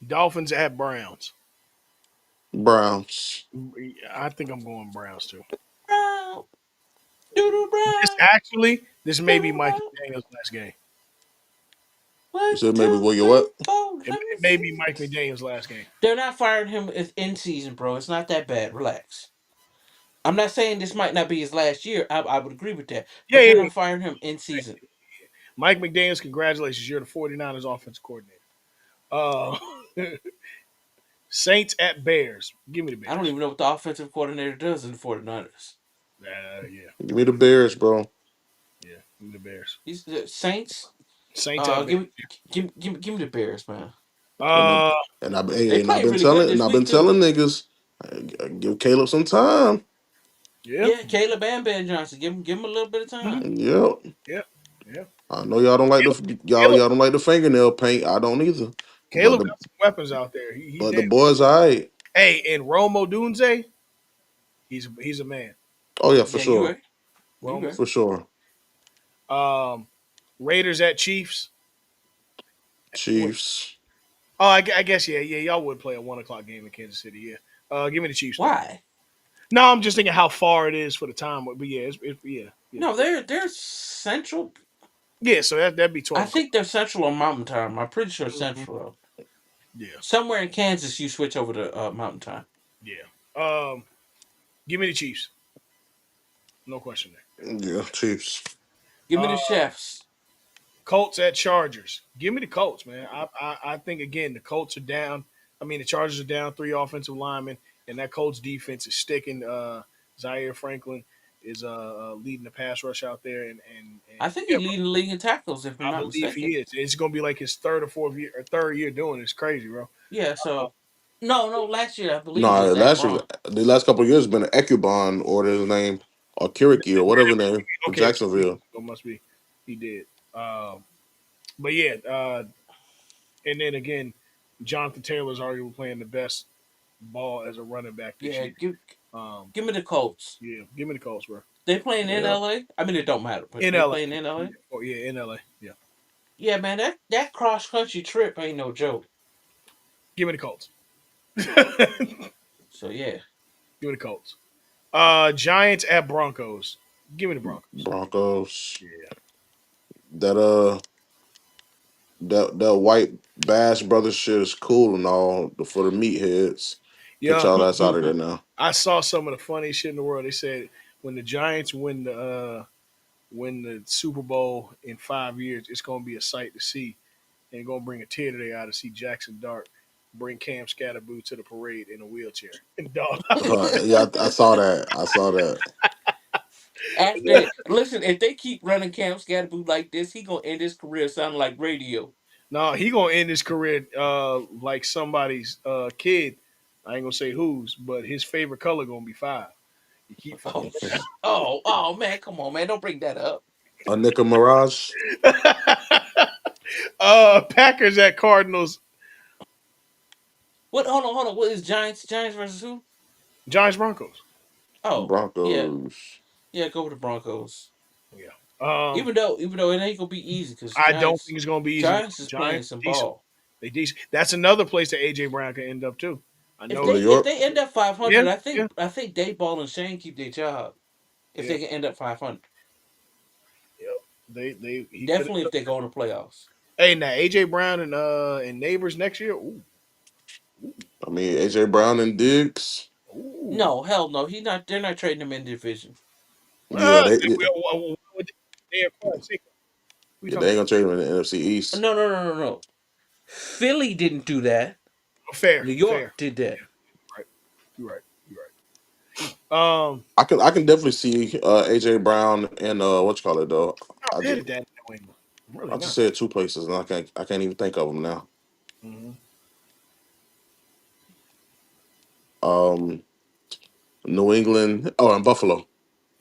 Speaker 2: Dolphins at Browns.
Speaker 8: Browns.
Speaker 2: I think I'm going Browns too.
Speaker 4: Brown, doodle brown,
Speaker 2: This may be
Speaker 4: doodle
Speaker 2: Mike
Speaker 4: brown.
Speaker 2: McDaniel's last game.
Speaker 8: You
Speaker 4: 1,
Speaker 8: said maybe
Speaker 4: 2,
Speaker 8: will you
Speaker 4: 3,
Speaker 8: what?
Speaker 4: 4.
Speaker 2: It,
Speaker 4: Let me
Speaker 2: it may be
Speaker 4: see.
Speaker 2: Mike McDaniel's last game.
Speaker 4: They're not firing him in season, bro. It's not that bad. Relax. I'm not saying this might not be his last year. I would agree with that.
Speaker 2: Yeah,
Speaker 4: But
Speaker 2: yeah,
Speaker 4: they're
Speaker 2: yeah.
Speaker 4: not firing him in season.
Speaker 2: Mike McDaniel's, congratulations. You're the 49ers offensive coordinator. Uh, Saints at Bears. Give me the
Speaker 4: I don't
Speaker 2: Bears.
Speaker 4: even know what the offensive coordinator does in the 49ers.
Speaker 2: Yeah,
Speaker 8: Give me the Bears, bro.
Speaker 2: yeah. Give me the Bears.
Speaker 4: He's the Saints.
Speaker 2: Saints at Bears.
Speaker 4: Give me the Bears, man.
Speaker 8: And I,
Speaker 2: Uh,
Speaker 4: They
Speaker 8: and I've
Speaker 4: played
Speaker 8: been
Speaker 4: really good
Speaker 8: telling
Speaker 4: this week too.
Speaker 8: niggas, give Caleb some time.
Speaker 2: yeah.
Speaker 4: Yeah, Caleb and Ben Johnson. Give him a little bit of
Speaker 2: Hmm.
Speaker 4: time.
Speaker 8: Yep.
Speaker 2: Yeah, yeah.
Speaker 8: I know y'all don't like
Speaker 2: Caleb,
Speaker 8: the
Speaker 2: Caleb,
Speaker 8: y'all don't like the fingernail paint. I don't either. But
Speaker 2: Caleb got some weapons out there. He
Speaker 8: the
Speaker 2: did.
Speaker 8: boys, all right.
Speaker 2: Hey, and Rome Dunze, he's a man.
Speaker 8: Oh yeah, for
Speaker 4: Yeah, you
Speaker 8: sure,
Speaker 4: right. You
Speaker 2: Rome.
Speaker 4: right.
Speaker 8: for sure.
Speaker 2: Um, Raiders at Chiefs.
Speaker 4: Wait,
Speaker 8: Chiefs,
Speaker 2: Oh, I guess yeah. Y'all would play a 1 o'clock game in Kansas City. Yeah. Give me the Chiefs though.
Speaker 4: why?
Speaker 2: No, I'm just thinking how far it is for the time. But yeah, yeah.
Speaker 4: No, they're central.
Speaker 2: Yeah, so that'd be
Speaker 4: I
Speaker 2: 12 o'clock.
Speaker 4: think they're central on Mountain Time. I'm pretty sure
Speaker 2: Hmm.
Speaker 4: central. Though.
Speaker 2: Yeah,
Speaker 4: Somewhere in Kansas, you switch over to Mountain Time.
Speaker 2: yeah. Give me the Chiefs. No question there.
Speaker 8: yeah, Chiefs.
Speaker 4: Give me
Speaker 2: Uh,
Speaker 4: the chefs.
Speaker 2: Colts at Chargers. Give me the Colts, man. I think again the Colts are down. I mean the Chargers are down 3 offensive linemen, and that Colts defense is sticking. Zaire Franklin is leading the pass rush out there, and
Speaker 4: I think
Speaker 2: yeah,
Speaker 4: he's leading the league in tackles, if I'm
Speaker 2: I
Speaker 4: not
Speaker 2: believe
Speaker 4: mistaken.
Speaker 2: he is. It's going to be like his third year doing it. It's crazy, bro.
Speaker 4: Yeah. So no, last year I believe it
Speaker 8: No,
Speaker 4: was Akron.
Speaker 8: the last couple of years has been an Ecubon or his name or Kiriki or whatever name in
Speaker 2: Okay,
Speaker 8: Jacksonville.
Speaker 2: so it must be he did. But yeah, and then again, Jonathan Taylor's arguably playing the best ball as a running back this
Speaker 4: Yeah,
Speaker 2: year. Um,
Speaker 4: give me the Colts.
Speaker 2: yeah, give me the Colts, bro.
Speaker 4: They playing in
Speaker 8: Yeah,
Speaker 4: LA. I mean, it don't matter, but
Speaker 2: In
Speaker 4: they
Speaker 2: LA.
Speaker 4: playing in
Speaker 2: Yeah.
Speaker 4: LA.
Speaker 2: Oh yeah, in LA. Yeah,
Speaker 4: Yeah, man, that cross country trip ain't no joke.
Speaker 2: give me the Colts. Give
Speaker 4: So yeah,
Speaker 2: me the Colts. Giants at Broncos. Give me the Broncos.
Speaker 8: Broncos.
Speaker 2: Yeah,
Speaker 8: That that white Bash Brothers shit is cool and all for the meatheads. Get
Speaker 2: yeah.
Speaker 8: y'all ass out of there now.
Speaker 2: I saw some of the funniest shit in the world. They said when the Giants win the Super Bowl in 5 years, it's gonna be a sight to see, and gonna bring a tear to their eye to see Jackson Dart bring Cam Scatterboo to the parade in a wheelchair. And dog,
Speaker 8: Yeah, I saw that. I saw that.
Speaker 4: after listen, if they keep running Cam Scatterboot like this, he gonna end his career sounding like radio.
Speaker 2: no, he gonna end his career like somebody's kid I ain't gonna say whose, but his favorite color gonna be five. You keep
Speaker 4: Oh, oh, man, come on, man, don't bring that up.
Speaker 8: A Nika Mirage.
Speaker 2: Packers at Cardinals.
Speaker 4: What? Hold on. What is Giants? Giants versus who?
Speaker 2: Giants Broncos.
Speaker 4: Oh, yeah,
Speaker 8: Broncos.
Speaker 4: yeah. Go with the Broncos.
Speaker 2: Yeah. Um,
Speaker 4: Even though it ain't gonna be easy because
Speaker 2: I don't think it's gonna be easy.
Speaker 4: Giants is playing
Speaker 2: Giants
Speaker 4: some
Speaker 2: decent.
Speaker 4: ball.
Speaker 2: They decent. That's another place that AJ Brown can end up too. I
Speaker 4: If
Speaker 2: know
Speaker 8: New
Speaker 4: they
Speaker 2: that.
Speaker 4: if
Speaker 8: York.
Speaker 4: they end up five
Speaker 2: Yeah,
Speaker 4: hundred,
Speaker 2: yeah,
Speaker 4: I think Dayball and Shane keep their job. If
Speaker 2: yeah,
Speaker 4: they can end up 500,
Speaker 2: yeah. They he could.
Speaker 4: definitely if they go in the playoffs.
Speaker 2: Hey, now AJ Brown and neighbors next year. Ooh,
Speaker 8: I mean, AJ Brown and Diggs.
Speaker 2: ooh.
Speaker 4: No, hell no. He's not. They're not trading him in division.
Speaker 8: Yeah, they
Speaker 2: They acquired Saquon. Who you
Speaker 8: yeah,
Speaker 2: talking
Speaker 8: they ain't
Speaker 2: about?
Speaker 8: gonna trade him in the NFC East.
Speaker 4: No. Philly didn't do that.
Speaker 2: Fair,
Speaker 4: New
Speaker 2: fair.
Speaker 4: York did that.
Speaker 2: Right. You're right. You're right.
Speaker 8: I can definitely see AJ Brown and what you call it though.
Speaker 2: Not
Speaker 8: I
Speaker 2: mad
Speaker 8: just
Speaker 2: at that in New England. I'm really
Speaker 8: I just
Speaker 2: not.
Speaker 8: said two places and I can't even think of them now.
Speaker 2: Mm-hmm.
Speaker 8: Um, New England. Oh, and Buffalo.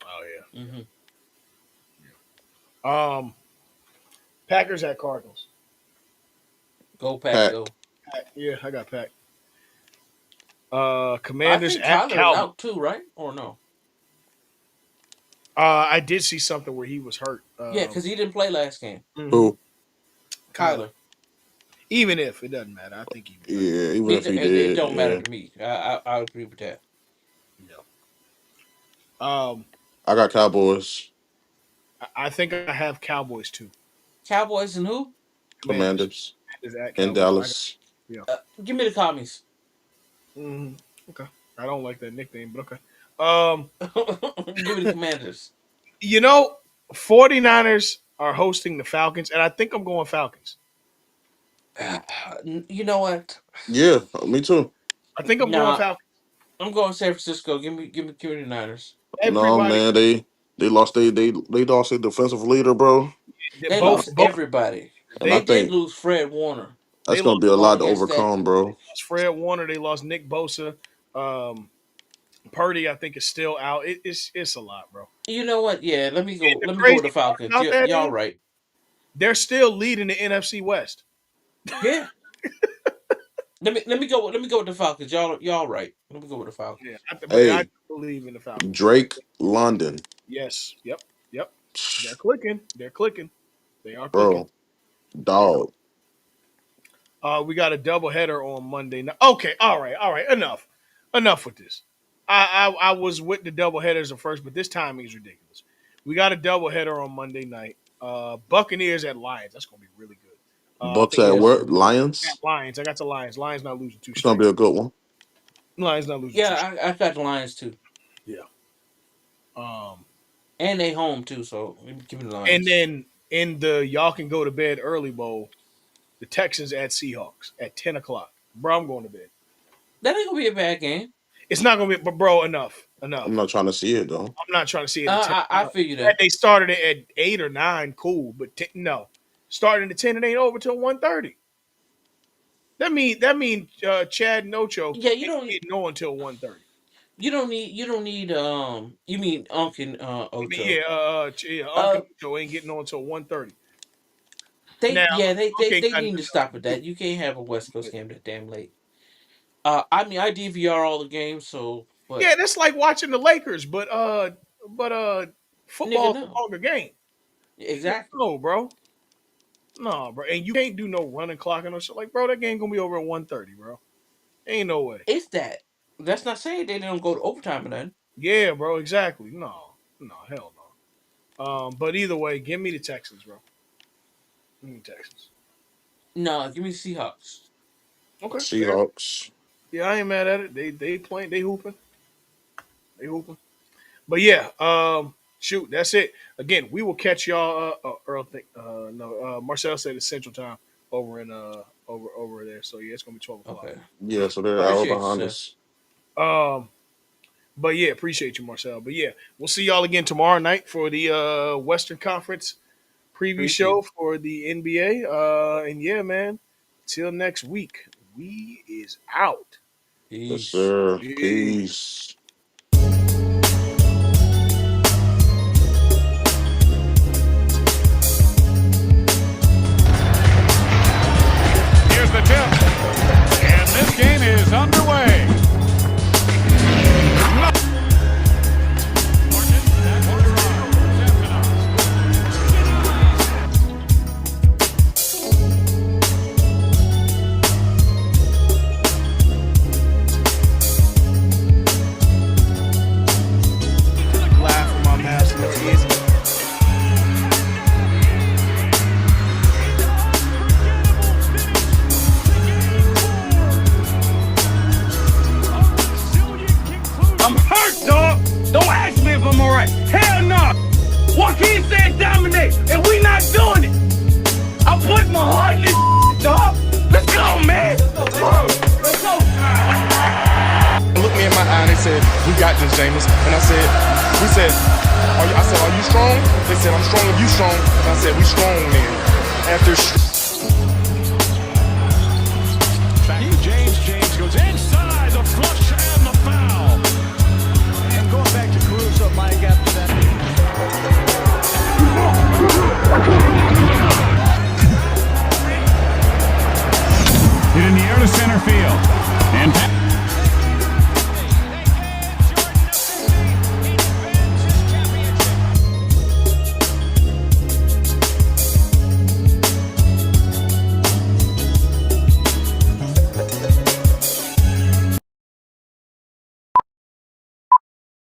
Speaker 2: Oh
Speaker 4: Hmm.
Speaker 2: yeah. Packers at Cardinals.
Speaker 4: Go Pack,
Speaker 8: Pack.
Speaker 4: go.
Speaker 2: Yeah, I got Pack.
Speaker 4: I
Speaker 2: Commanders
Speaker 4: think
Speaker 2: at
Speaker 4: Kyler is
Speaker 2: Cowboys.
Speaker 4: out too, right? Or no?
Speaker 2: I did see something where he was hurt.
Speaker 4: Yeah, because he didn't play last game.
Speaker 2: Mhm.
Speaker 8: Who?
Speaker 2: Kyler.
Speaker 4: Kyler.
Speaker 2: Even if it doesn't matter, I think he was hurt.
Speaker 8: Yeah, even if he
Speaker 4: It
Speaker 8: did,
Speaker 4: don't matter
Speaker 8: yeah.
Speaker 4: to me. I agree with that.
Speaker 2: Yeah. Um,
Speaker 8: I got Cowboys,
Speaker 2: I think I have Cowboys too.
Speaker 4: Cowboys and who?
Speaker 2: Commanders.
Speaker 8: Commanders,
Speaker 2: Is at
Speaker 8: in
Speaker 2: Cowboys. I got
Speaker 8: Dallas.
Speaker 2: yeah.
Speaker 4: Give me the commies.
Speaker 2: hmm Okay. I don't like that nickname, but okay. Um,
Speaker 4: Give me the Commanders.
Speaker 2: you know, 49ers are hosting the Falcons, and I think I'm going Falcons.
Speaker 4: You know what?
Speaker 8: Yeah, me too.
Speaker 2: I think I'm going
Speaker 4: Nah,
Speaker 2: Falcons.
Speaker 4: I'm going San Francisco. Give me the Niners.
Speaker 8: No
Speaker 2: Everybody,
Speaker 8: man, they lost they lost their defensive leader, bro,
Speaker 4: They
Speaker 8: and I
Speaker 4: lost everybody.
Speaker 8: and I
Speaker 4: They
Speaker 2: they
Speaker 4: did
Speaker 8: think
Speaker 4: lose Fred Warner.
Speaker 8: that's
Speaker 2: they
Speaker 8: gonna
Speaker 2: lost
Speaker 8: be a
Speaker 4: Going
Speaker 8: lot to
Speaker 4: against that.
Speaker 8: overcome, bro.
Speaker 2: Fred Warner. They lost Nick Bosa. Um, Purdy, I think, is still out. It's a lot, bro.
Speaker 4: You know what? Yeah,
Speaker 2: And the
Speaker 4: let me go with
Speaker 2: crazy
Speaker 4: the
Speaker 2: part
Speaker 4: Falcons.
Speaker 2: about that
Speaker 4: Y'all
Speaker 2: is
Speaker 4: right.
Speaker 2: they're still leading the NFC West.
Speaker 4: Yeah. Let me go with the Falcons. Y'all right. Let me go with the
Speaker 2: Yeah,
Speaker 4: Falcons.
Speaker 2: but I
Speaker 8: Hey,
Speaker 2: believe in the Falcons.
Speaker 8: Drake London,
Speaker 2: Yes. Yep. Yep. They're clicking. They're clicking. They are clicking.
Speaker 8: bro, dog.
Speaker 2: We got a doubleheader on Monday night. Okay. All right. All right. Enough. Enough with this. I was with the doubleheaders at first, but this timing is ridiculous. We got a doubleheader on Monday night. Buccaneers at Lions. That's gonna be really good. I
Speaker 8: Bucks
Speaker 2: think
Speaker 8: at
Speaker 2: the
Speaker 4: Yes.
Speaker 8: what? Lions.
Speaker 2: Lions. I got the Lions. Lions not losing two
Speaker 8: It's gonna
Speaker 2: straight.
Speaker 8: be a good one.
Speaker 2: Lions not losing two straight.
Speaker 4: Yeah, I got the Lions too.
Speaker 2: Yeah. Um,
Speaker 4: And they home too, so give me the
Speaker 2: and
Speaker 4: Lions.
Speaker 2: then in the y'all can go to bed early bowl, the Texans at Seahawks at 10 o'clock. Bro, I'm going to bed.
Speaker 4: That ain't gonna be a bad game.
Speaker 2: It's not gonna be, but bro, enough,
Speaker 8: I'm
Speaker 2: enough.
Speaker 8: not trying to see it though.
Speaker 2: I'm not trying to see it at 10.
Speaker 4: I feel you
Speaker 2: That
Speaker 4: there.
Speaker 2: they started it at 8 or 9, cool, but no, starting at 10, it ain't over till 1:30. That mean Chad and Ocho
Speaker 4: Yeah,
Speaker 2: ain't getting on until 1:30.
Speaker 4: you don't need you mean Unkin
Speaker 2: I mean,
Speaker 4: Ocho.
Speaker 2: yeah, yeah, Uncle
Speaker 4: Uh
Speaker 2: Ocho ain't getting on until 1:30. Now, Unc ain't
Speaker 4: they
Speaker 2: got
Speaker 4: need to
Speaker 2: nothing else
Speaker 4: stop
Speaker 2: to
Speaker 4: at
Speaker 2: do.
Speaker 4: that. You can't have a West Coast
Speaker 2: But,
Speaker 4: game that damn late. I mean I DVR all the games, so but
Speaker 2: yeah, that's like watching the Lakers, but
Speaker 4: nigga
Speaker 2: football's a
Speaker 4: no.
Speaker 2: longer game.
Speaker 4: Exactly.
Speaker 2: No, bro. No, bro. And you can't do no running clock and no shit. Like, bro, that game gonna be over at 1:30, bro. Ain't no way.
Speaker 4: It's that. That's not saying they don't go to overtime or nothing.
Speaker 2: Yeah, bro, exactly. No, no, hell no. But either way, give me the Texans, bro. Give me the Texans.
Speaker 4: No, give me Seahawks.
Speaker 2: Okay, fair.
Speaker 8: Seahawks.
Speaker 2: Yeah, I ain't mad at it. They playing, they hooping, they hooping. But yeah, shoot, that's it. Again, we will catch y'all. Earl, no, Marcel said it's Central Time over in over there. So yeah, it's gonna be 12 o'clock.
Speaker 4: Okay.
Speaker 8: Yeah, so they're an hour
Speaker 4: Appreciate you,
Speaker 8: behind
Speaker 4: sir.
Speaker 8: us.
Speaker 2: Um, but yeah, appreciate you, Marcel. But yeah, we'll see y'all again tomorrow night for the Western Conference preview
Speaker 4: Preview.
Speaker 2: show for the NBA. And yeah, man, till next week, we is out.
Speaker 8: Yes,
Speaker 4: Peace.
Speaker 8: sir.
Speaker 2: Peace.
Speaker 8: Peace.
Speaker 1: Here's the tip. And this game is underway.
Speaker 3: Laugh from my mask. It's easy. I'm hurt, dog. Don't ask me if I'm alright. Hell no. Joaquin said dominate, and we not doing it. I put my heart in this dog. Let's go, man. Let's go.
Speaker 9: Looked me in my eye and they said, "We got this, Jameis." And I said, "We said, are you strong?" They said, "I'm strong if you strong." And I said, "We strong then." After
Speaker 1: James goes inside the flush and the foul.
Speaker 3: And going back to Caruso, Mike, after that.
Speaker 1: Hit in the air to center field. And